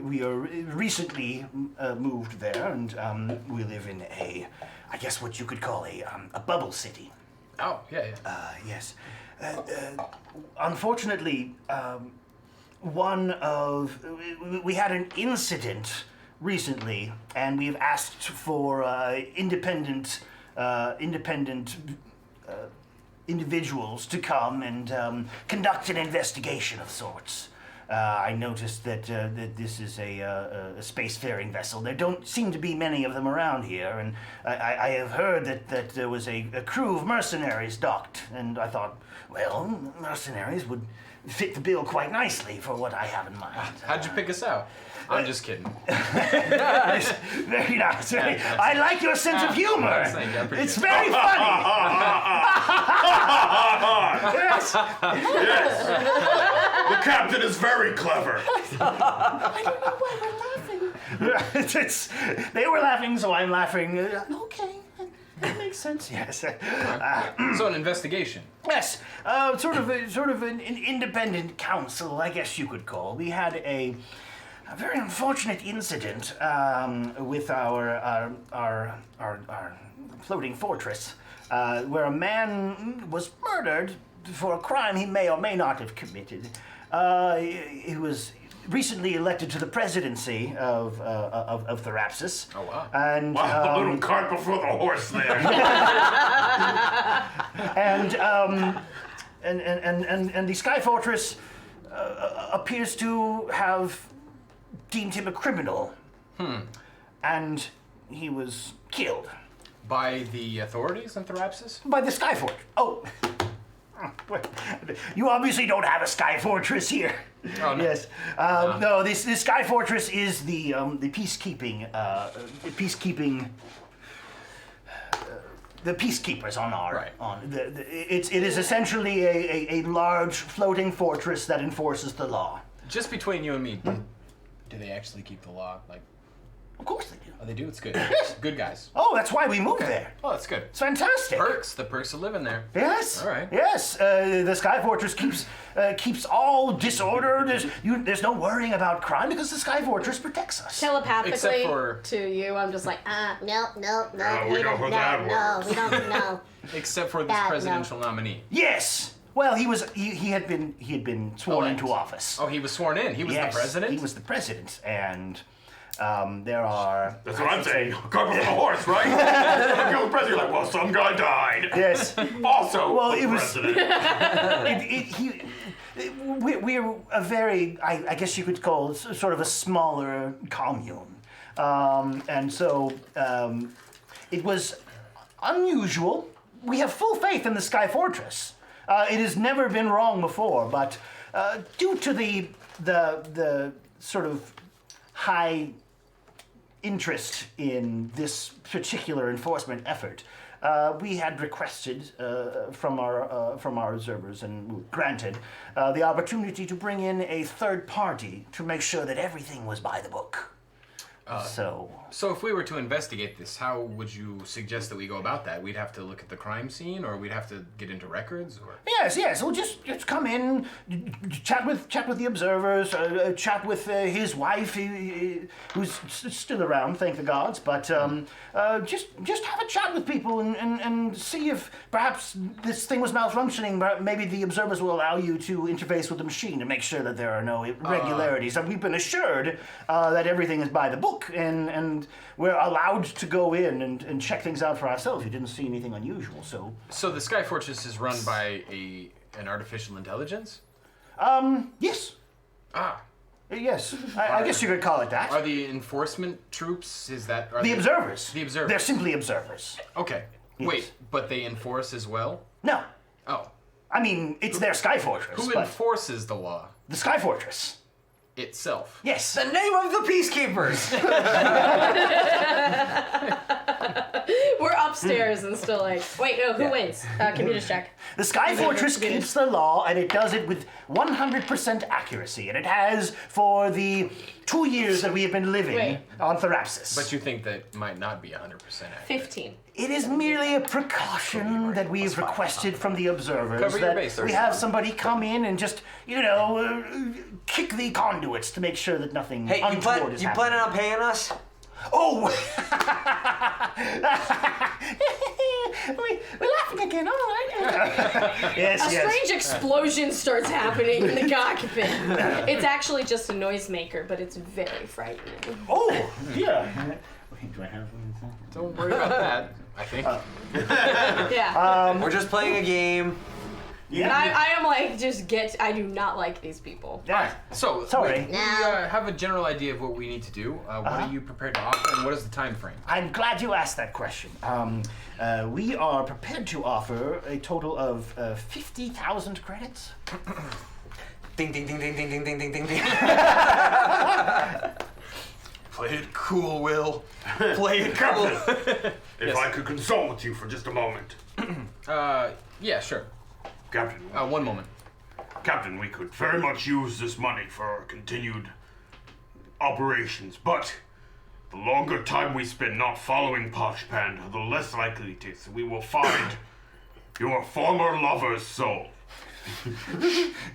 We are recently moved there, and we live in I guess what you could call a bubble city. Oh, yeah. Yes. Unfortunately, we had an incident recently, and we've asked for independent individuals to come and conduct an investigation of sorts. I noticed that this is a spacefaring vessel. There don't seem to be many of them around here, and I have heard that there was a crew of mercenaries docked, and I thought, well, mercenaries would fit the bill quite nicely for what I have in mind. How'd you pick us out? I'm just kidding. Very nice. I like your sense of humor. Thank you, I appreciate It's it. very funny. Yes. The captain is very clever. They were laughing, so I'm laughing. Okay, that makes sense. Yes. So an investigation. Yes, sort of an independent council, I guess you could call. We had a very unfortunate incident with our floating fortress, where a man was murdered for a crime he may or may not have committed. He was recently elected to the presidency of Therapsis. Oh wow. And Wow, a little cart before the horse there. and the Sky Fortress appears to have deemed him a criminal. And he was killed By the authorities in Therapsis? by the Sky Fortress. Oh. You obviously don't have a Sky Fortress here. Oh, no. Yes. No, this Sky Fortress is the peacekeeping the peacekeepers on our Right. it is essentially a large floating fortress that enforces the law. Just between you and me, do they actually keep the law? Like, Of course they do. oh, they do? It's good. Good guys. Oh, that's why we moved there. Oh, that's good. It's fantastic. The perks of living there. Yes. All right. Yes. The Sky Fortress keeps all disorder. There's no worrying about crime because the Sky Fortress protects us. Telepathically Except for- to you, I'm just like, No, we know how that works. we don't know. Except for this Bad, no. presidential nominee. Yes. Well, he had been sworn Oh, into office. Oh, he was sworn in. He was Yes, the president? He was the president, and there are. That's what I'm saying. Cart before the horse, right? Kill the president. You're like, well, some guy died. Yes. Also, Well, the it was- president. We're a very, I guess you could call it sort of a smaller commune, and so it was unusual. We have full faith in the Sky Fortress. It has never been wrong before, but due to the sort of high interest in this particular enforcement effort, we had requested from our observers and were granted the opportunity to bring in a third party to make sure that everything was by the book. So if we were to investigate this, how would you suggest that we go about that? We'd have to look at the crime scene, or we'd have to get into records, or Yes. We'll just come in, chat with the observers, chat with his wife, who's still around, thank the gods. But just have a chat with people and see if perhaps this thing was malfunctioning. But maybe the observers will allow you to interface with the machine to make sure that there are no irregularities. And we've been assured that everything is by the book, and we're allowed to go in and check things out for ourselves. We didn't see anything unusual, so. So the Sky Fortress is run by an artificial intelligence? Yes. Ah. Yes, I guess you could call it that. Are the enforcement troops, are The they- observers. The observers. They're simply observers. Okay. Yes. Wait, but they enforce as well? No, Oh. I mean, it's their Sky Fortress, Who but enforces the law the Sky Fortress. itself? Yes. The name of the peacekeepers. we're upstairs and still like, wait, no, who wins? Computer check. The Sky Fortress keeps the law, and it does it with 100% accuracy, and it has for the 2 years that we have been living Wait. on Therapsis. But you think that might not be 100% accurate? 15. It is merely a precaution that we've requested from the observers Cover your that base, we have somebody come in and just, kick the conduits to make sure that nothing Hey, you untoward is happening. planning on paying us? Oh! we're laughing again, all right. Yes, A strange explosion starts happening in the cockpit. It's actually just a noisemaker, but it's very frightening. Oh, yeah. Do I have Don't worry about that, I think. Yeah. We're just playing a game. And I am like, I do not like these people. Yeah. So, Sorry. we have a general idea of what we need to do. What are you prepared to offer, and what is the time frame? I'm glad you asked that question. We are prepared to offer a total of 50,000 credits. Ding, ding, ding, ding, ding, ding, ding, ding, ding, ding. Play it cool, Will. Play it cool. Captain, if I could consult with you for just a moment. Yeah, sure. Captain, 1 moment. Captain, we could very much use this money for our continued operations, but the longer time we spend not following Posh Panda, the less likely it is that we will find your former lover's soul.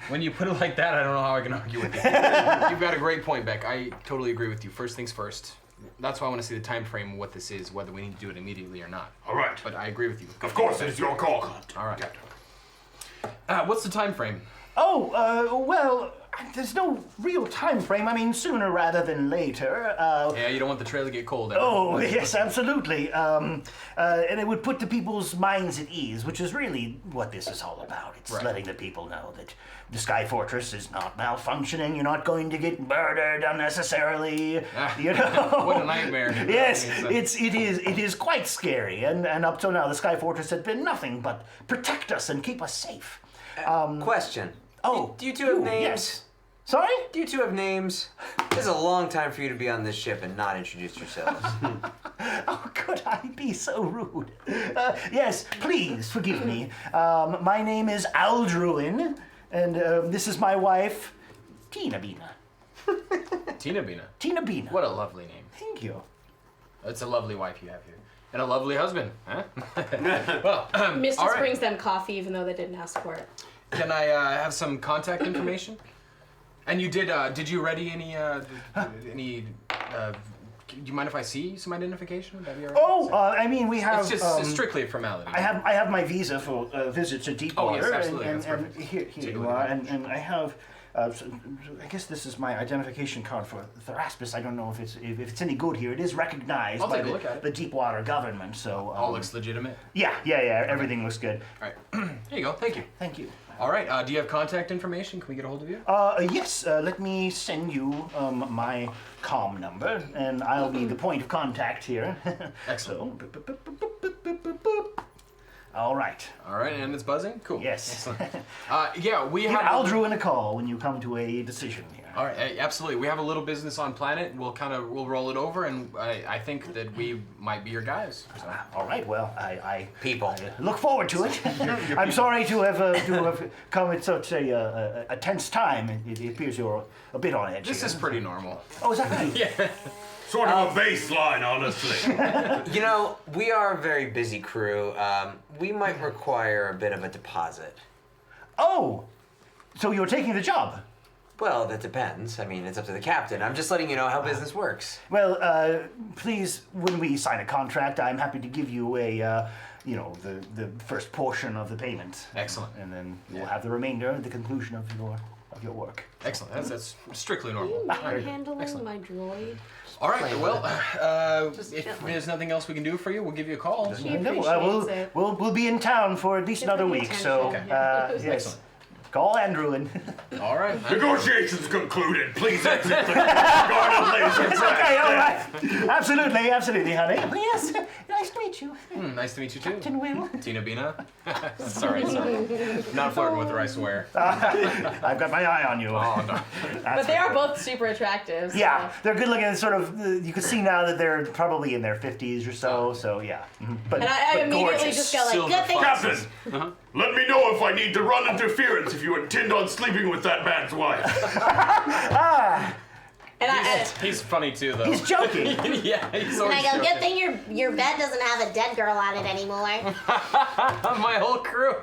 When you put it like that, I don't know how I can argue with you. You've got a great point, Beck. I totally agree with you. First things first. That's why I want to see the time frame of what this is, whether we need to do it immediately or not. All right. But I agree with you. Of course, it's your call, Captain. All right. Captain. What's the time frame? Oh, well, there's no real time frame. I mean, sooner rather than later. Yeah, you don't want the trail to get cold. Oh, yes, absolutely. And it would put the people's minds at ease, which is really what this is all about. It's Right. letting the people know that the Sky Fortress is not malfunctioning. You're not going to get murdered unnecessarily. You know. What a nightmare. Yes, I mean, it is quite scary. And up till now, the Sky Fortress had been nothing but protect us and keep us safe. Question. Oh, Do you two have you, names? yes. Sorry? Do you two have names? This is a long time for you to be on this ship and not introduce yourselves. Oh, could I be so rude? Yes, please forgive me. My name is Aldruin, and this is my wife, Tina Bina. Tina Bina. Tina Bina. What a lovely name. Thank you. It's a lovely wife you have here. And a lovely husband, huh? Well, Mistus all right. brings them coffee even though they didn't ask for it. Can I have some contact information? And you did you ready any, do you mind if I see some identification? Would that be all right? Oh, I mean, we have. It's just strictly a formality. I have my visa for visit to Deepwater. Oh, yes, absolutely. And, That's and perfect. here Take a you look are, at and I have. I guess this is my identification card for Theraspis. I don't know if it's any good here. It is recognized I'll by take a look at it. the Deepwater government. So All looks legitimate. yeah. Everything looks good. All right. Here you go. Thank you. Thank you. All right. Do you have contact information? Can we get a hold of you? Yes, let me send you my comm number, and I'll be the point of contact here. Excellent. So, all right. All right, and it's buzzing? Cool. Yes. Excellent. Yeah, we Give have... Aldruin a call when you come to a decision here. All right, absolutely. We have a little business on planet. We'll roll it over, and I think that we might be your guys. So. All right. Well, I People. look forward to it. I'm sorry to have come at such a tense time. It appears you're a bit on edge. This here. is pretty normal. Oh, is that right? Yeah. Sort of a baseline, honestly. You know, we are a very busy crew. We might require a bit of a deposit. Oh, so you're taking the job? Well, that depends. I mean, it's up to the captain. I'm just letting you know how business works. Well, please, when we sign a contract, I'm happy to give you a, the first portion of the payment. Excellent. And then we'll have the remainder at the conclusion of your work. Excellent. That's strictly normal. Manhandling Excellent. my droid. All right. Well, if gently. there's nothing else we can do for you, we'll give you a call. She No, appreciates it. we'll be in town for at least Give another her week. So attention. yes, Excellent. call Andrew and. All right. Negotiations concluded. Please exit the garden laser It's okay, all right. Absolutely, honey. Yes, nice to meet you, Nice to meet you too. Captain Will. Tina Bina. sorry. I'm not flirting with her, I swear. I've got my eye on you. Oh, no. But they are both super attractive. So. Yeah, they're good looking. Sort of, you can see now that they're probably in their 50s or so. So yeah, but And I but immediately gorgeous. just go like, Silver good thing. Captain, let me know if I need to run interference if you intend on sleeping with that man's wife. And He's funny too, though. He's joking. yeah, he's And always I go, joking. good thing your bed doesn't have a dead girl on it anymore. My whole crew,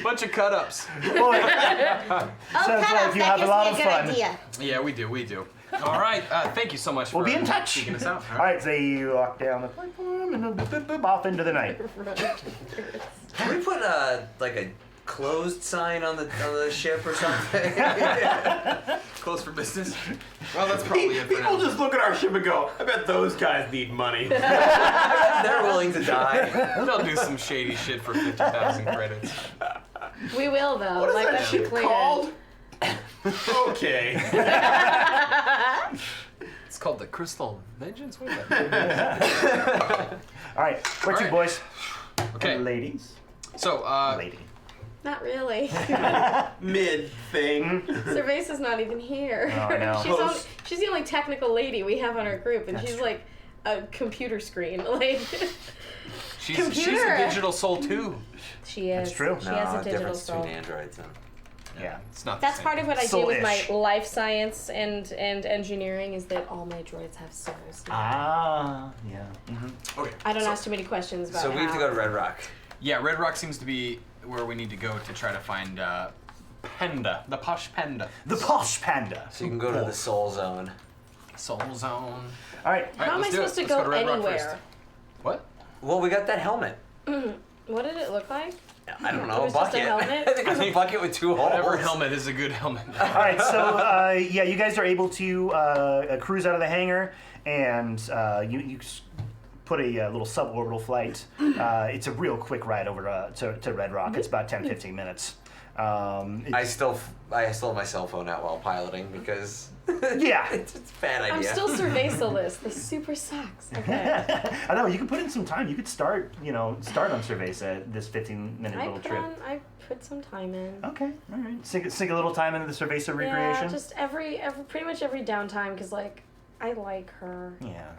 bunch of cut-ups. Boy, Oh, Sounds cut like up. you That have a gives lot me a of good fun. idea. Yeah, we do. All right, thank you so much for we'll be in touch. seeking us out. All right, so you walk down the platform and then boop, off into the night. Can we put like a closed sign on the ship or something? Close for business. Well, that's probably it for People now. just look at our ship and go, I bet those guys need money. They're willing to die. They'll do some shady shit for 50,000 credits. we will though. What is like that let's be ship clear. called? Okay. It's called the Crystal Vengeance. What is that? All right, where to, right. boys? Okay, Ladies. so Lady. Not really. Mid thing. Cerveza's not even here. Oh, I know. She's the only technical lady we have on our group, and That's she's true. like a computer screen. Like She's Computer. a digital soul too. she is. That's true. She has No, a digital difference soul. between androids then. Yeah. It's not. That's the part same. of what I do with my Soul-ish. life science and engineering is that all my droids have souls. Ah, yeah. Okay. I don't ask too many questions about So we have to how. go to Red Rock. Yeah, Red Rock seems to be where we need to go to try to find Panda, the posh Panda. The Posh Panda. So you can go to the Soul Zone. Soul Zone. All right. All right, How am I let's do it. supposed to Let's go to Red Rock anywhere? first. What? Well, we got that helmet. What did it look like? I don't know, It a was just a bucket. helmet? I think it was a bucket with 2 holes. Whatever helmet is a good helmet. All right, so yeah, you guys are able to cruise out of the hangar, and you put a little suborbital flight. It's a real quick ride over to Red Rock. It's about 10-15 minutes. I still have my cell phone out while piloting because Yeah. it's a bad idea. I'm still surveillance. This super sucks. Okay. I know, you could put in some time. You could start on Cerveza, this 15-minute little trip. I put some time in. Okay, all right. Sink a little time into the Cerveza recreation. Yeah, just every pretty much every downtime because like I like her. Yeah,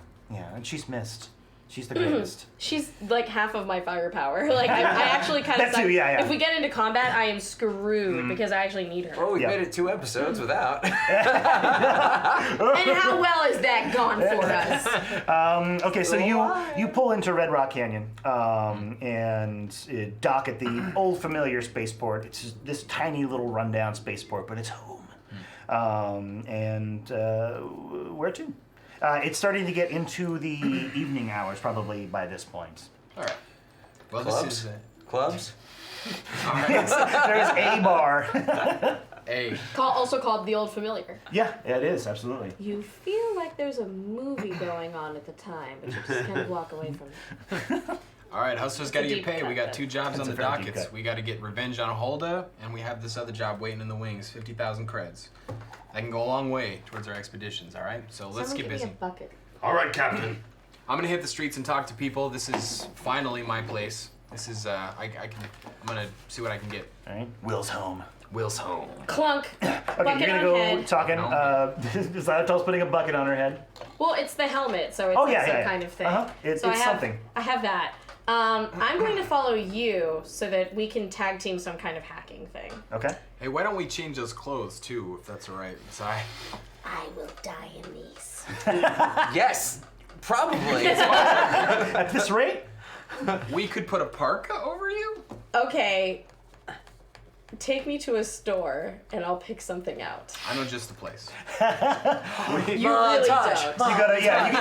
and she's missed. She's the greatest. She's like half of my firepower. Like I actually kind of That too, yeah. If we get into combat, I am screwed because I actually need her. Well, we Yeah. made it 2 episodes without. And how well has that gone for us? Okay, so you pull into Red Rock Canyon and dock at the old familiar spaceport. It's just this tiny little rundown spaceport, but it's home. Where to? It's starting to get into the evening hours, probably by this point. All right. Well, Clubs? this is Clubs? There's a bar. Also called the Old Familiar. Yeah, it is, absolutely. You feel like there's a movie going on at the time, but you just kind of walk away from it. All right, Hustler's got to a get deep paid. cut, We got but- 2 jobs It's on a the very deep dockets. cut. We got to get revenge on Holda, and we have this other job waiting in the wings, 50,000 creds. That can go a long way towards our expeditions, all right? So let's Someone get give me busy. a bucket. All right, Captain. I'm gonna hit the streets and talk to people. This is finally my place. This is I'm gonna see what I can get. All right, Will's home. Will's home. Clunk. Okay, Bucket you're gonna on go head. talking. No. Xylitol's putting a bucket on her head. Well, it's the helmet, so it's Oh, like yeah, some yeah. kind of thing. Uh-huh. It's so I have, something. I have that. I'm going to follow you so that we can tag team some kind of hacking thing. Okay. Hey, why don't we change those clothes too, if that's all right? Sorry. I will die in these. Yes, probably. At this rate? We could put a parka over you? Okay. Take me to a store and I'll pick something out. I know just the place. You really don't. You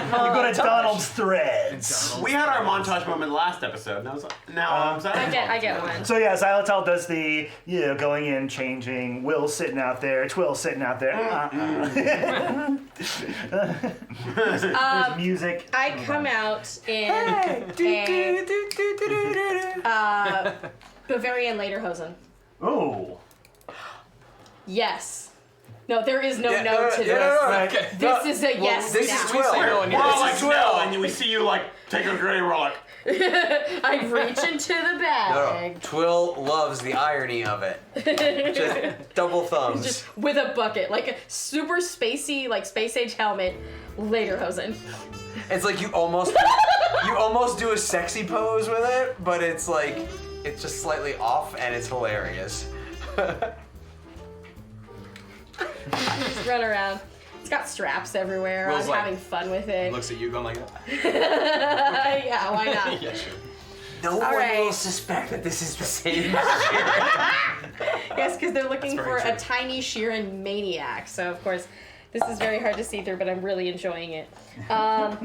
go to Donald's Threads. We had our montage moment last episode. Now I get one. So yeah, Xylitol does the going in, changing. Will's sitting out there. Twill's sitting out there. There's music. I come out in a Bavarian Lederhosen. Oh. Yes. No, there is no Yeah, no to this. Okay. This is a yes this now. is Twill. no and We're all this like, is no, and we see you like take a gray rock. I reach into the No, bag. Twill loves the irony of it. Just double thumbs. Just with a bucket, like a super spacey, like space age helmet, Lederhosen. It's like you almost do a sexy pose with it, but it's like it's just slightly off and it's hilarious. Just run around. It's got straps everywhere. Will's I'm like- having fun with it. Looks at you going like that. Yeah, why not? Yeah, sure. No one right. will suspect that this is the same. Yes, because they're looking That's for very a true. tiny Sheeran maniac. So of course, this is very hard to see through, but I'm really enjoying it. Yeah.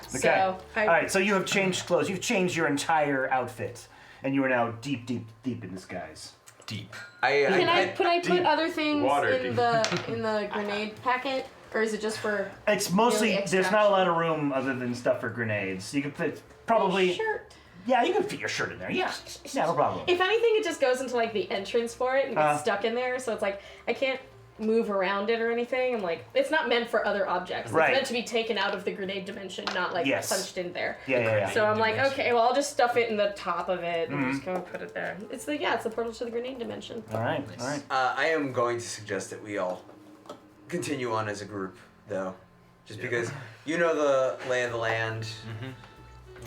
Okay. So All right. So you have changed clothes. You've changed your entire outfit, and you are now deep in disguise. Deep. Can I put other things Water in the grenade packet, or is it just for It's mostly Really there's not a lot of room other than stuff for grenades. You can fit probably. shirt? Yeah, you can fit your shirt in there. Yeah, no problem. If anything, it just goes into like the entrance for it and gets Uh-huh. stuck in there. So it's like I can't move around it or anything. And like, it's not meant for other objects. Right. It's meant to be taken out of the grenade dimension, not like Yes. punched in there. Yeah. So I'm like, okay, well, I'll just stuff it in the top of it and just go and put it there. It's the portal to the grenade dimension. All right. All right. I am going to suggest that we all continue on as a group, though. Just because you know the lay of the land.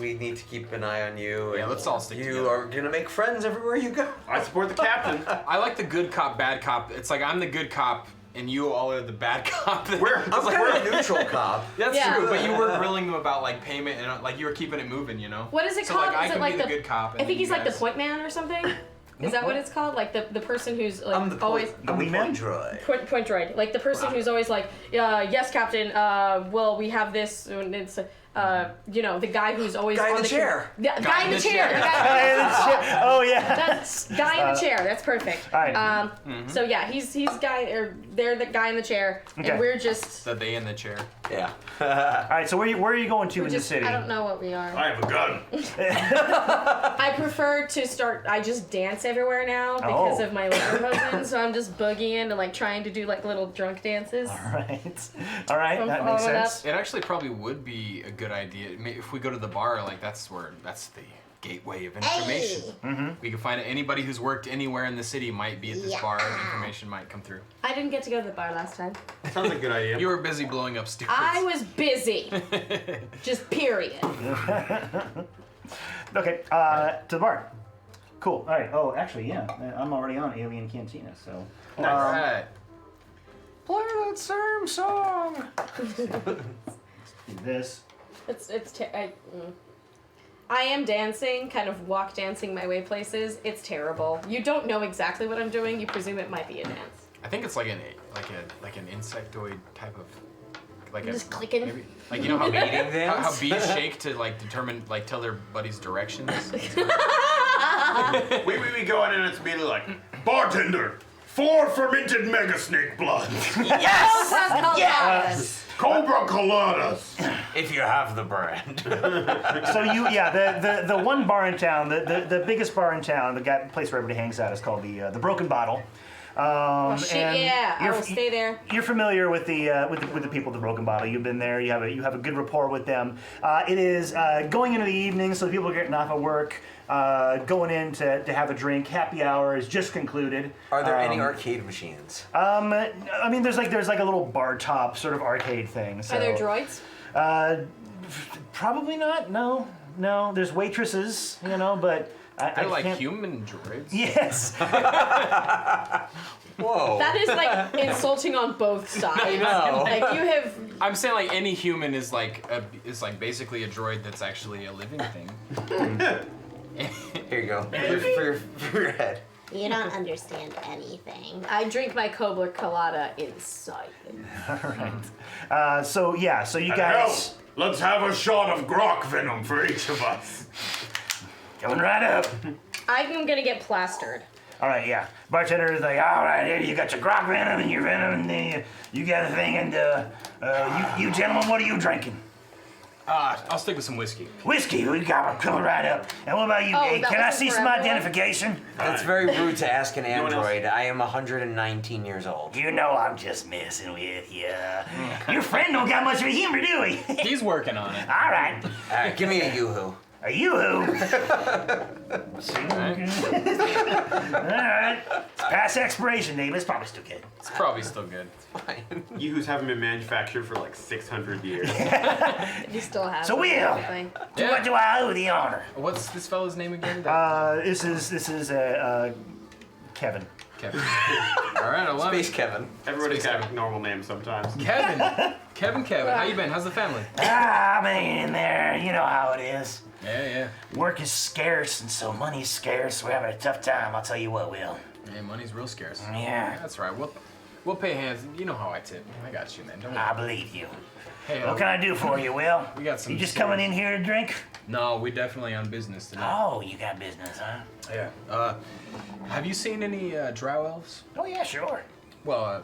We need to keep an eye on you. Yeah, and let's all stick You together. are gonna make friends everywhere you go. I support the captain. I like the good cop, bad cop. It's like I'm the good cop and you all are the bad cop. I'm kind of a neutral cop. That's Yeah. true, but you were grilling them about like payment and like you were keeping it moving, you know. What is it so, called? Like, I Is it can like be the good cop. And I think then he's you like the guys- point man or something. Is that what it's called? Like the person who's like I'm the always point, I'm the point droid. point droid. Like the person who's always like, yes, Captain. Well, we have this, and it's the guy who's always Guy in on the chair. Yeah, guy in the chair. The guy- Oh yeah. That's guy in the chair. That's perfect. All right. So yeah, he's guy or they're the guy in the chair, Okay. and we're just The they in the chair. Yeah. All right. So where are you going to in the just city? I don't know what we are. I have a gun. I prefer to start. I just dance everywhere now because Oh. of my liver potion. So I'm just boogieing and like trying to do like little drunk dances. All right. All right. I'm That makes following up. sense. It actually probably would be a good idea if we go to the bar. Like that's the gateway of information. We can find it. Anybody who's worked anywhere in the city might be at this bar. And information might come through. I didn't get to go to the bar last time. Sounds like a good idea. You were busy blowing up stupid. I was busy. Just period. Okay. To the bar. Cool. All right. Oh, actually, yeah. I'm already on Alien Cantina, so. All right. Play that same song. Do this. I am dancing, kind of walk dancing my way places. It's terrible. You don't know exactly what I'm doing. You presume it might be a dance. I think it's like an insectoid type of Just clicking. maybe, like you know how Mating how dance? bees shake to like determine like tell their buddies directions. We go in and it's immediately like, bartender, 4 fermented mega snake blood. Yes! Yes! Cobra coladas. If you have the brand. So the one bar in town, the biggest bar in town, the place where everybody hangs out is called the Broken Bottle. Oh shit! and Yeah, I you're- will stay there. You're familiar with the people at the Broken Bottle. You've been there. You have a good rapport with them. It is going into the evening, so the people are getting off of work, going in to have a drink. Happy hour is just concluded. Are there any arcade machines? I mean, there's like a little bar top sort of arcade thing. So, Are there droids? Probably not. No. There's waitresses, but I They're like can't. human droids. Yes. Whoa. That is like insulting on both sides. know. Like you have. I'm saying like any human is like basically a droid that's actually a living thing. Here you go. For your head. You don't understand anything. I drink my Cobra colada inside. All right. So you And guys hell, let's have a shot of grok venom for each of us. coming right up. I'm gonna get plastered. All right, yeah. Bartender is like, all right, here you got your grog venom and your venom, and then you got a thing, and you gentlemen, what are you drinking? I'll stick with some whiskey. Whiskey. We got coming right up. And what about you? Oh, Hey, that can I wasn't see for some everyone? identification? That's very rude to ask an Anyone else? android. I am 119 years old. You know I'm just messing with you. Your friend don't got much of a humor, do he? He's working on it. All right. All right, give me a yoo-hoo. Are you who? Right? All right. It's past expiration date, but it's probably still good. It's probably still good. Yoo-hoos haven't been manufactured for like 600 years. You still have. So, Will, everything. to what do I owe the honor? What's this fellow's name again? This is Kevin. Kevin. All right, I love Space it. Kevin. Everybody's got normal names sometimes. Kevin. How you been? How's the family? I mean, there, you know how it is. Yeah. Work is scarce, and so money's scarce. We're having a tough time, I'll tell you what, Will. Yeah, money's real scarce. Yeah, That's right. We'll pay hands. You know how I tip. I got you, man. Don't worry. I believe you. Hey, What can I do for you, Will? We got some You just coming in here to drink? No, we definitely on business today. Oh, you got business, huh? Yeah. Have you seen any drow elves? Oh, yeah, sure. Well,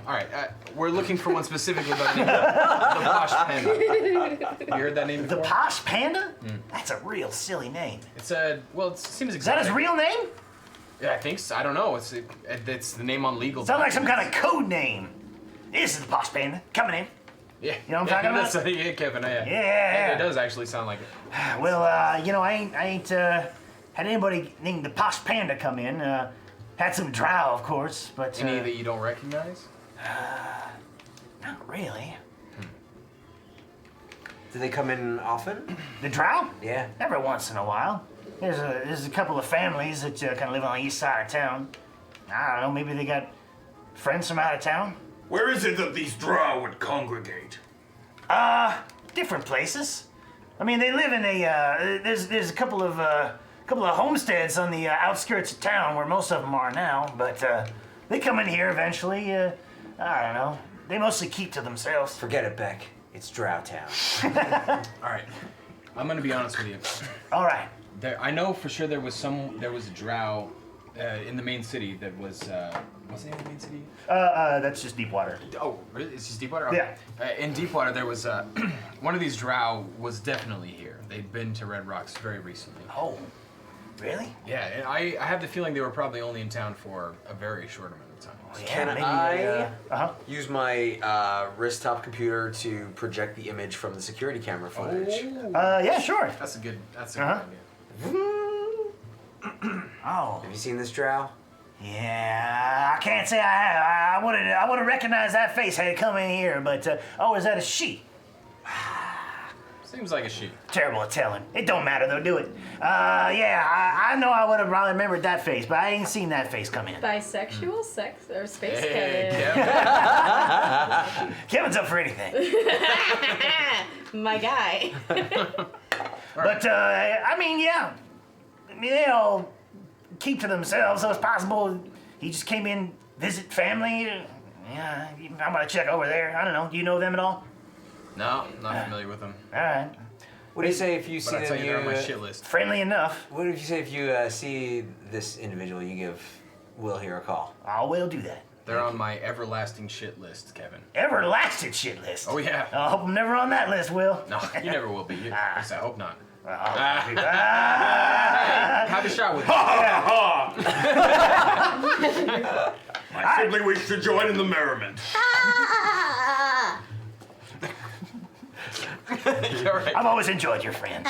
all right. We're looking for one specifically by the name of the Posh Panda. You heard that name The before? Posh Panda? That's a real silly name. It's well, it seems Is that exotic. his real name? Yeah, I think so. I don't know. It's the name on legal. Sounds like some documents. kind of code name. This is the Posh Panda coming in. Yeah. You know what I'm talking about? That's, yeah, Kevin. Yeah. Yeah. It does actually sound like it. Well, I ain't had anybody named the Posh Panda come in. Had some drow, of course, but Any that you don't recognize? not really. Do they come in often? The drow? Yeah. Every once in a while. There's a couple of families that kind of live on the east side of town. I don't know, maybe they got friends from out of town. Where is it that these drow would congregate? Different places. I mean, they live in a there's a couple of homesteads on the outskirts of town where most of them are now, but they come in here eventually. I don't know. They mostly keep to themselves. Forget it, Beck. It's Drow Town. All right. I'm gonna be honest with you. All right. I know for sure there was a drow in the main city that was. What's the name of the main city? That's just Deepwater. Oh, really? It's just Deepwater? Yeah. In Deepwater, there was one of these drow was definitely here. They'd been to Red Rocks very recently. Oh, really? Yeah, and I have the feeling they were probably only in town for a very short amount of time. Can maybe, I use my wrist top computer to project the image from the security camera footage? Yeah, sure. That's a good Uh-huh. idea. Oh. Have you seen this Drow? Yeah, I can't say I have. I would have recognized that face had it come in here, but is that a she? Seems like a she. Terrible at telling. It don't matter though, do it? I know I would have probably remembered that face, but I ain't seen that face come in. Bisexual sex or space Hey, Kevin. Kevin. Kevin's up for anything. My guy. But I mean, they all keep to themselves, so it's possible he just came in, visit family. Yeah, I'm gonna check over there. I don't know. Do you know them at all? No, not familiar with them. All right. What do you say if you But see I tell them? you, they're on my shit list. Friendly enough. What if you say if you see this individual, you give Will here a call? I will do that. They're on my everlasting shit list, Kevin. Everlasting shit list. Oh yeah. I hope I'm never on that list, Will. No, you never will be. At least I hope not. Have a shot with me. I simply wish to join in the merriment. All right. I've always enjoyed your friends.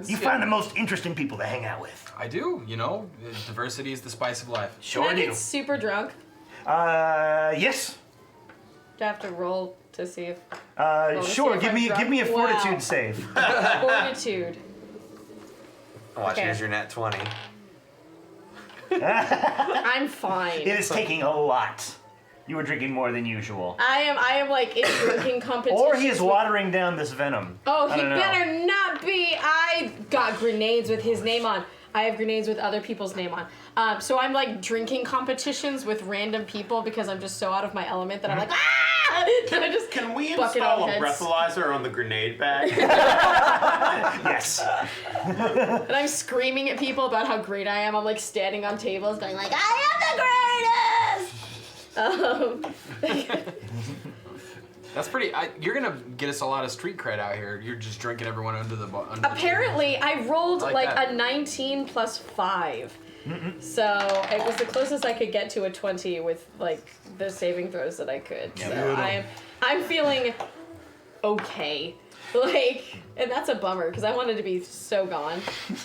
You find the most interesting people to hang out with. I do. You know, diversity is the spice of life. Can I Sure do. get super drunk? Yes. Do I have to roll to see if Sure. if Give I'm me a drunk. fortitude Wow. save. Fortitude? Watch, Okay. here's your nat 20. I'm fine. It is taking a lot. You were drinking more than usual. I am like in drinking competition. Or he is watering down this venom. Oh, I he don't know. better not be. I got grenades with his name on. I have grenades with other people's name on. So I'm like drinking competitions with random people because I'm just so out of my element that I'm like, ah! And I just Can we bucket install on a heads. breathalyzer on the grenade bag? Yes. And I'm screaming at people about how great I am. I'm like standing on tables going like, I am the greatest! That's pretty. You're gonna get us a lot of street cred out here. You're just drinking everyone under the. Apparently, I rolled I like like that. a 19 plus 5. So it was the closest I could get to a 20 with like the saving throws that I could. So I'm feeling okay. Like, and that's a bummer because I wanted to be so gone.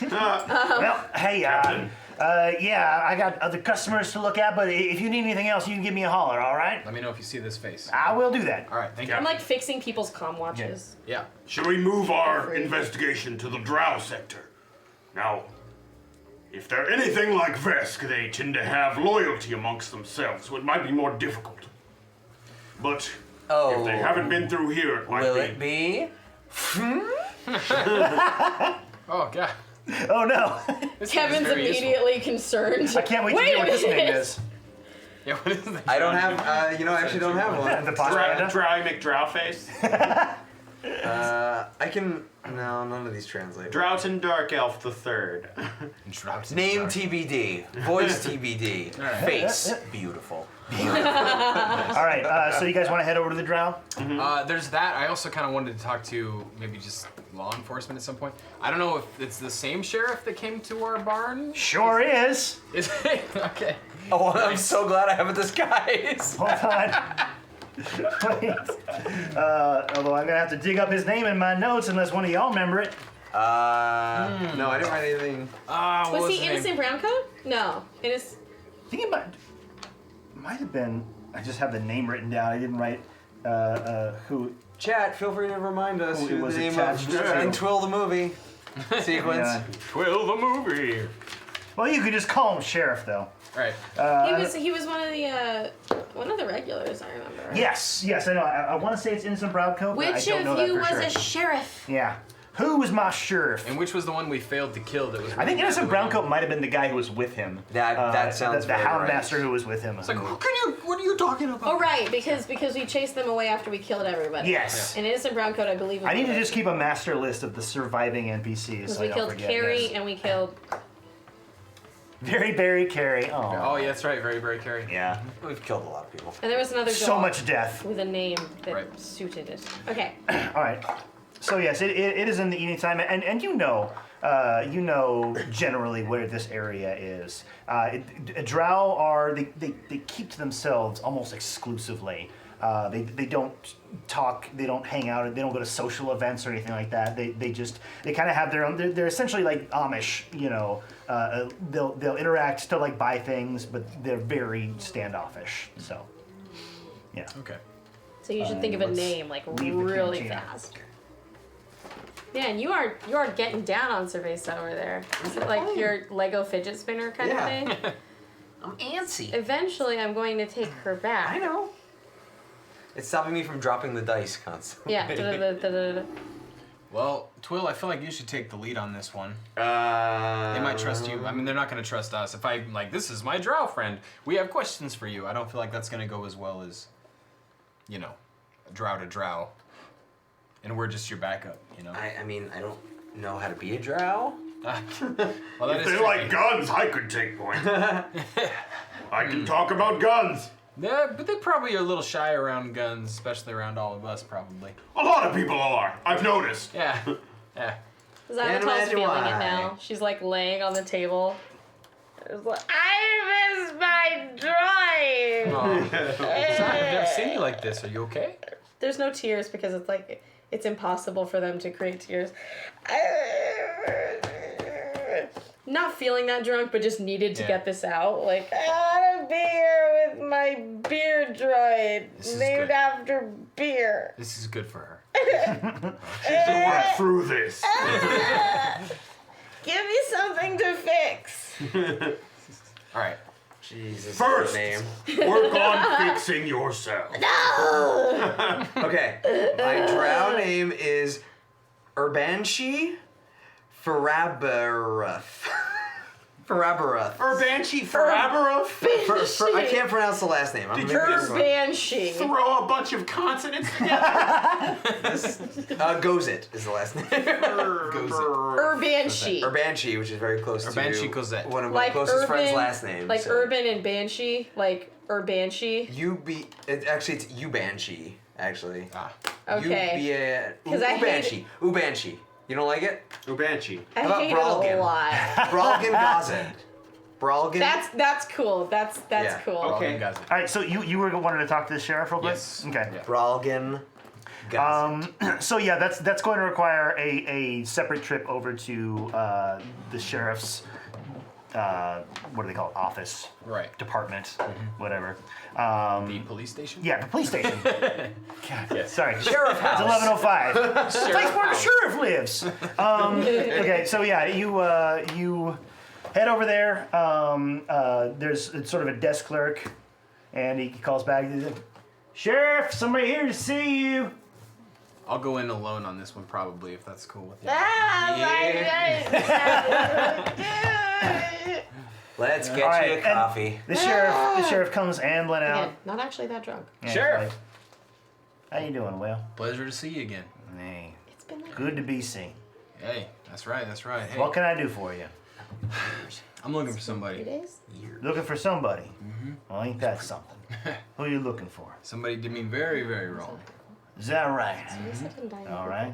Well, hey, I got other customers to look at, but if you need anything else, you can give me a holler, all right? Let me know if you see this face. I will do that. All right, thank you. I'm like fixing people's comm watches. Yeah. Should we move our investigation to the Drow sector? Now, if they're anything like Vesk, they tend to have loyalty amongst themselves, so it might be more difficult. But if they haven't been through here, it might Will be. it be? Oh god. Oh no. This Kevin's is very useful. immediately concerned. I can't wait to hear what this name is. Yeah. What is that? I don't have, I actually don't have one. The Posh Panda? Dry McDrowface. I can, no, none of these translate. Droughton Dark Elf the Third. Name TBD, voice TBD, All right. face beautiful. All right, so you guys want to head over to the drow? There's that. I also kind of wanted to talk to maybe just law enforcement at some point. I don't know if it's the same sheriff that came to our barn. Sure is. Is it? Okay. Oh, I'm so glad I have a disguise. Hold on. Wait. Although I'm gonna have to dig up his name in my notes unless one of y'all remember it. No, I didn't write anything. What Was his he name? innocent brown coat? No. Innocent. I think it might have been. I just have the name written down. I didn't write who. Chat, feel free to remind us Who it who was the name attached of to. and Twill the movie sequence. Yeah. Twill the movie. Well, you could just call him sheriff, though. Right. He was one of the regulars. I remember. Right? Yes, I know. I want to say it's Innocent Browncoat, but I Which don't know of that you for was sure. a sheriff? Yeah. Who was my sheriff? And which was the one we failed to kill that was... I think Innocent Browncoat might have been the guy who was with him. That sounds the very Hound right. Master who was with him. It's like, what are you talking about? Oh right, because we chased them away after we killed everybody. Yes. And innocent brown coat, I believe. I need to just keep a master list of the surviving NPCs. Because So we I don't killed forget. Carrie Yes. and we killed. Very Berry Carrie. Oh, yeah, that's right. Very, very Carrie. Yeah. We've killed a lot of people. And there was another dog So much death. with a name that Right. suited it. Okay. All right. So yes, it is in the evening time, and you know generally where this area is. Drow are they keep to themselves almost exclusively. They don't talk, they don't hang out, they don't go to social events or anything like that. They kind of have their own. They're essentially like Amish, you know. They'll interact to like buy things, but they're very standoffish. So, yeah. Okay. So you should think of a let's name like leave the really cantina. fast. Yeah, and you are getting down on Cerveza over there. Is it like your Lego fidget spinner kind of thing? I'm antsy. Eventually, I'm going to take her back. I know. It's stopping me from dropping the dice constantly. Yeah. da-da-da-da-da-da. Well, Twill, I feel like you should take the lead on this one. They They might trust you. I mean, they're not going to trust us. If I'm like, this is my drow friend, we have questions for you. I don't feel like that's going to go as well as, you know, drow to drow. And we're just your backup, you know? I mean, I don't know how to be a drow. Well, that If is they tricky. like guns, I could take point. I can talk about guns. Yeah, but they probably are a little shy around guns, especially around all of us, probably. A lot of people are. I've noticed. Yeah. Yeah. Xanatal's Can't imagine feeling why. it now. She's like laying on the table. It's like, I miss my drawing. Oh. I've never seen you like this. Are you okay? There's no tears because it's like it's impossible for them to create tears. Not feeling that drunk, but just needed to Yeah. get this out. Like, I want a beer with my beer droid This is named good. after beer. This is good for her. Work through this. Give me something to fix. All right. Jesus. First. Name. Work on fixing yourself. Okay. My drow name is Urbanshi Farabaruth. Farabaruth. Urbanshi Farabaruth. I can't pronounce the last name. I'm gonna guess one. Banshee. Throw a bunch of consonants together. Gozit is the last name. Urbanshee. Urbanshi, which is very close Urbanshi to Cosette. one of my Like closest friends' urban, last names. like so. urban and banshee, like Urbanshee. Actually, it's Ubanshi, actually. Okay. 'Cause I hate Ubanshi. Ubanshi. You don't like it? Ubanshi. I How about hate it a Bralgin? lot. Bralgin Gazet. Bralgin. That's cool. That's Yeah. cool. Okay. All right. So you were wanting to talk to the sheriff real quick? Yes. Okay. Yeah. Bralgin Gazet. So yeah, that's going to require a separate trip over to the sheriff's what do they call it? Office, Right. department, whatever. The police station? Yeah, the police station. God, sorry, Sheriff House. It's 11:05. Place where the sheriff lives. Okay, so yeah, you head over there. There's it's sort of a desk clerk, and he calls back. He's like, "Sheriff, somebody here to see you." I'll go in alone on this one probably if that's cool with you. Let's get All right, you a and coffee. The sheriff comes ambling out. Again, not actually that drunk. Yeah, he's Sheriff. like, how you doing, Will? Pleasure to see you again. Hey, It's been like good to be seen. Hey, that's right, that's right. Hey, What can I do for you? I'm looking for 3 somebody. days. Looking for somebody. Well, ain't that something? Who are you looking for? Somebody did me very, very wrong. Is that right? All right.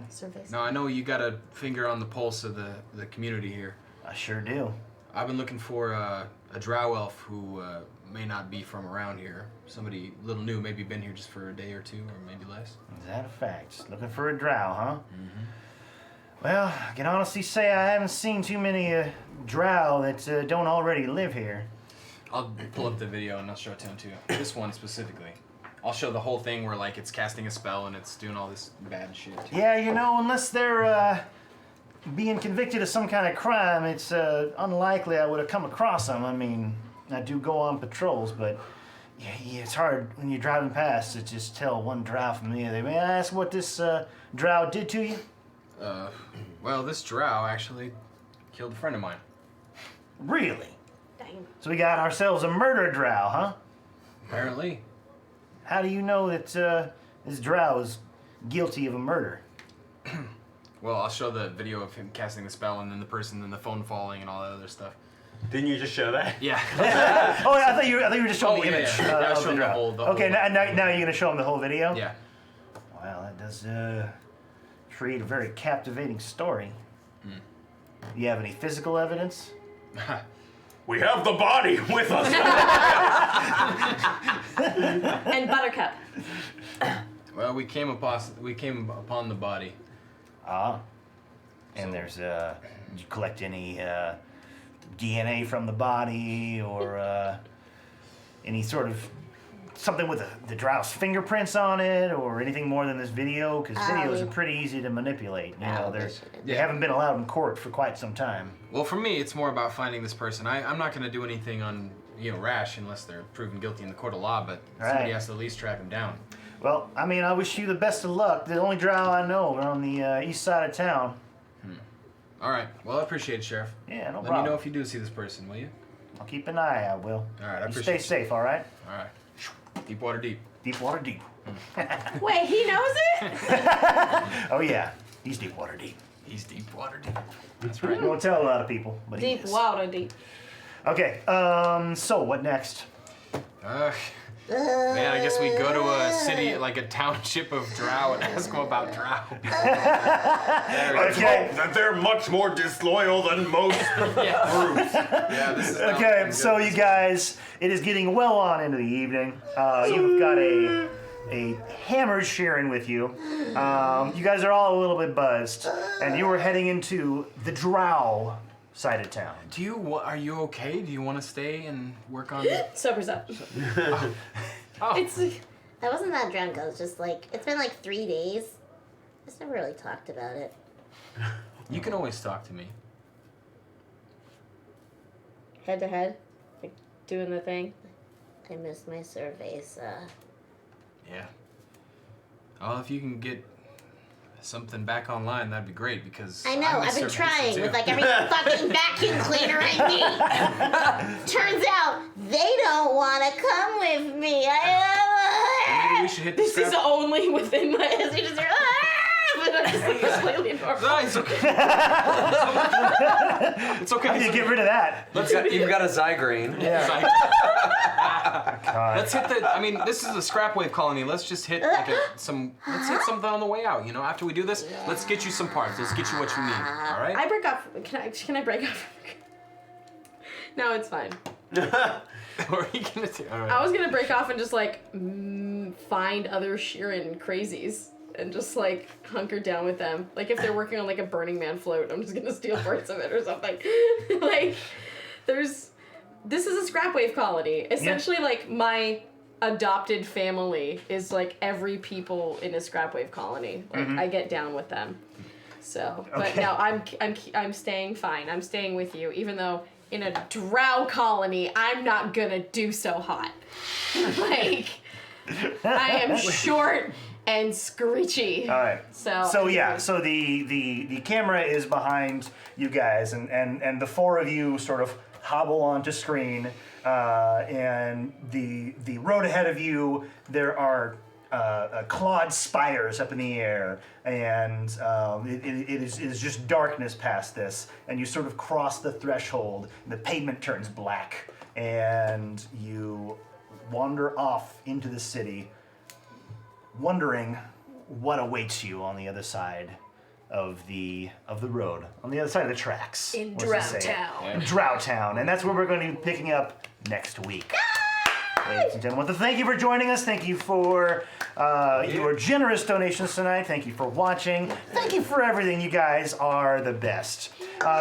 No, I know you got a finger on the pulse of the community here. I sure do. I've been looking for a drow elf who may not be from around here. Somebody a little new, maybe been here just for a day or two, or maybe less. Is that a fact? Looking for a drow, huh? Well, I can honestly say I haven't seen too many drow that don't already live here. I'll pull up the video and I'll show it to him too. This one specifically. I'll show the whole thing where like it's casting a spell and it's doing all this bad shit. Yeah, you know, unless they're being convicted of some kind of crime, it's unlikely I would have come across them. I mean, I do go on patrols, but yeah, it's hard when you're driving past to just tell one drow from the other. May I ask what this drow did to you? Well, this drow actually killed a friend of mine. Really? Dang. So we got ourselves a murder drow, huh? Apparently. How do you know that this drow is guilty of a murder? Well, I'll show the video of him casting the spell and then the person and the phone falling and all that other stuff. Didn't you just show that? Yeah. Oh, I thought you were just showing the yeah, image. yeah. I Of showed the the drow. whole- the Okay, whole- now you're gonna show him the whole video. Yeah. Wow, that does create a very captivating story. You have any physical evidence? We have the body with us. And Buttercup. Well, we came upon the body. And there's did you collect any DNA from the body or any sort of something with the drow's fingerprints on it or anything more than this video? Because videos are pretty easy to manipulate. You know, they haven't been allowed in court for quite some time. Well, for me, it's more about finding this person. I'm not going to do anything on rash unless they're proven guilty in the court of law, but somebody Right. has to at least track them down. Well, I mean, I wish you the best of luck. The only drow I know are on the east side of town. All right. Well, I appreciate it, Sheriff. Yeah, no Let problem. me know if you do see this person, will you? I'll keep an eye out, Will. All right, I You appreciate stay it. safe, all right? All right. Deepwater deep. Deepwater deep. Wait, he knows it? Oh yeah, he's Deepwater deep. He's Deepwater deep. That's right. Won't tell a lot of people, but he Deep is. water deep. Okay. So what next? Man, I guess we go to a city, like a township of drow, and ask them about drow. Okay. That they're much more disloyal than most groups. Yeah, this is not Okay. looking So good. you guys, it is getting well on into the evening. You've got a hammered Sharon with you. You guys are all a little bit buzzed, and you were heading into the drow side of town. Are you okay? Do you want to stay and work on? Sober's up. Oh. I wasn't that drunk. I was just like, it's been like 3 days. I just never really talked about it. You can always talk to me. Head to head. Like doing the thing. I missed my surveys. Yeah. Oh, if you can get something back online, that'd be great because I know, miss I've been services trying too. with like every fucking vacuum cleaner I need. Turns out they don't want to come with me. Maybe we should hit the This is scrap. only within my. As you just hear, but I'm just like completely normal. No, it's okay. It's okay. How do you get rid of that? You've got a Zygrain. Yeah. Let's hit the. I mean, this is a scrap wave colony. Let's just hit like Let's hit something on the way out. After we do this, let's get you some parts. Let's get you what you need. All right. I break off. Can I break off? No, it's fine. What are you gonna do? All right. I was gonna break off and just like find other Sheeran crazies and just like hunker down with them. Like if they're working on like a Burning Man float, I'm just gonna steal parts of it or something. Like this is a scrap wave colony. Essentially, like my adopted family is like every people in a scrap wave colony. Like I get down with them. So, but Okay. no, I'm staying fine. I'm staying with you, even though in a drow colony, I'm not gonna do so hot. Like I am short and screechy. All right. So yeah, so the camera is behind you guys, and the four of you sort of hobble onto screen, and the road ahead of you, there are clawed spires up in the air, and it is just darkness past this, and you sort of cross the threshold, and the pavement turns black, and you wander off into the city, wondering what awaits you on the other side of the road, on the other side of the tracks. In What's it say? Drow In Drow Town, and that's where we're going to be picking up next week. Ladies and gentlemen, thank you for joining us. Thank you for your generous donations tonight. Thank you for watching. Thank you for everything. You guys are the best.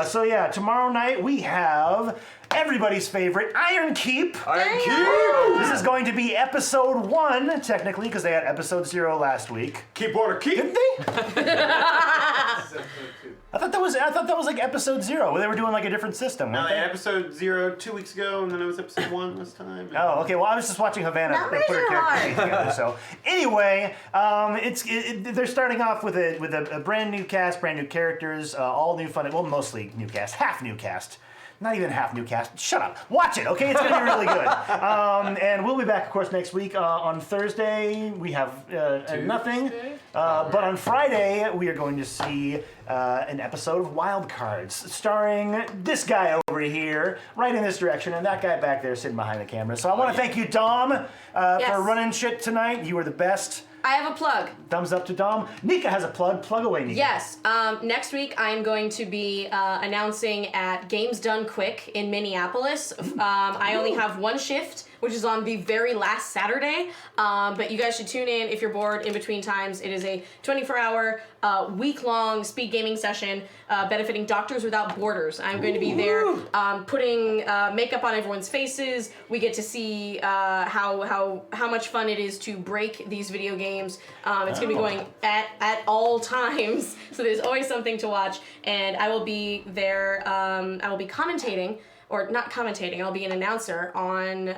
So yeah, tomorrow night we have everybody's favorite Iron Keep. Iron Keep! This is going to be episode 1, technically, because they had episode 0 last week. Keep order, keep. Didn't they? I thought that was like episode 0, where they were doing like a different system. No, weren't they they? had episode 0 2 weeks ago, and then it was episode 1 this time. Oh, okay. Well, I was just watching Havana Numbers put her are character hard. sheet together. So anyway, they're starting off with a brand new cast, brand new characters, all new fun. Well, mostly new cast, half new cast. Not even half new cast. Shut up. Watch it, okay? It's going to be really good. And we'll be back, of course, next week. On Thursday, we have nothing. But on Friday, we are going to see an episode of Wild Cards, starring this guy over here, right in this direction, and that guy back there sitting behind the camera. So I want to thank you, Dom, for running shit tonight. You were the best. I have a plug. Thumbs up to Dom. Nika has a plug. Plug away, Nika. Yes. Next week, I am going to be announcing at Games Done Quick in Minneapolis. I only have one shift, which is on the very last Saturday. But you guys should tune in if you're bored in between times. It is a 24-hour, week-long speed gaming session benefiting Doctors Without Borders. I'm going to be there putting makeup on everyone's faces. We get to see how much fun it is to break these video games. It's going to be going at all times, so there's always something to watch. And I will be there. I will be commentating. Or not commentating, I'll be an announcer on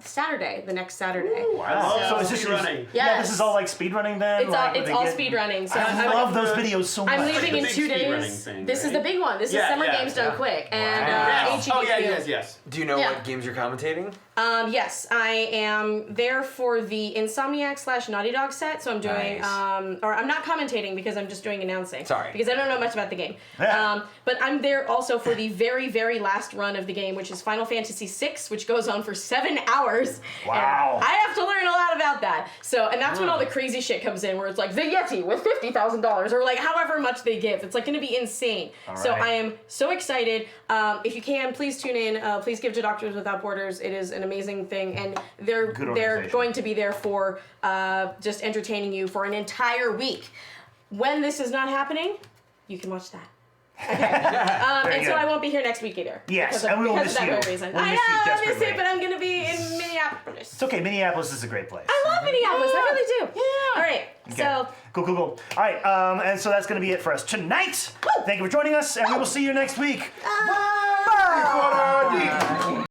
Saturday, the next Saturday. Wow. So is this running? Yeah, this is all like speed running then? It's all speed running. So I love those videos so much. I'm leaving in big 2 speedrunning days. thing, This is right? the big one. This is Summer Games Done Quick. And Yes. Oh, yeah, HEDQ. yes. Do you know Yeah. what games you're commentating? Yes, I am there for the Insomniac / Naughty Dog set, so I'm doing, Nice. or I'm not commentating because I'm just doing announcing. Sorry. Because I don't know much about the game. But I'm there also for the very, very last run of the game, which is Final Fantasy VI, which goes on for 7 hours. Wow. And I have to learn a lot about that. So, and that's when all the crazy shit comes in, where it's like, the Yeti with $50,000, or like however much they give. It's like gonna be insane. So right. I am so excited. If you can, please tune in. Please give to Doctors Without Borders. It is an amazing thing, and they're organization. going to be there for just entertaining you for an entire week. When this is not happening, you can watch that. Okay. And good. so I won't be here next week either. Yes, because of, and we will because miss of that you. very reason. We'll I miss you know, I miss desperately. it, but I'm gonna be in Minneapolis. It's okay, Minneapolis is a great place. I love Minneapolis. I really do. Yeah. All right. Okay. So. Cool. All right, and so that's going to be it for us tonight. Thank you for joining us, and we will see you next week. Bye. Deep.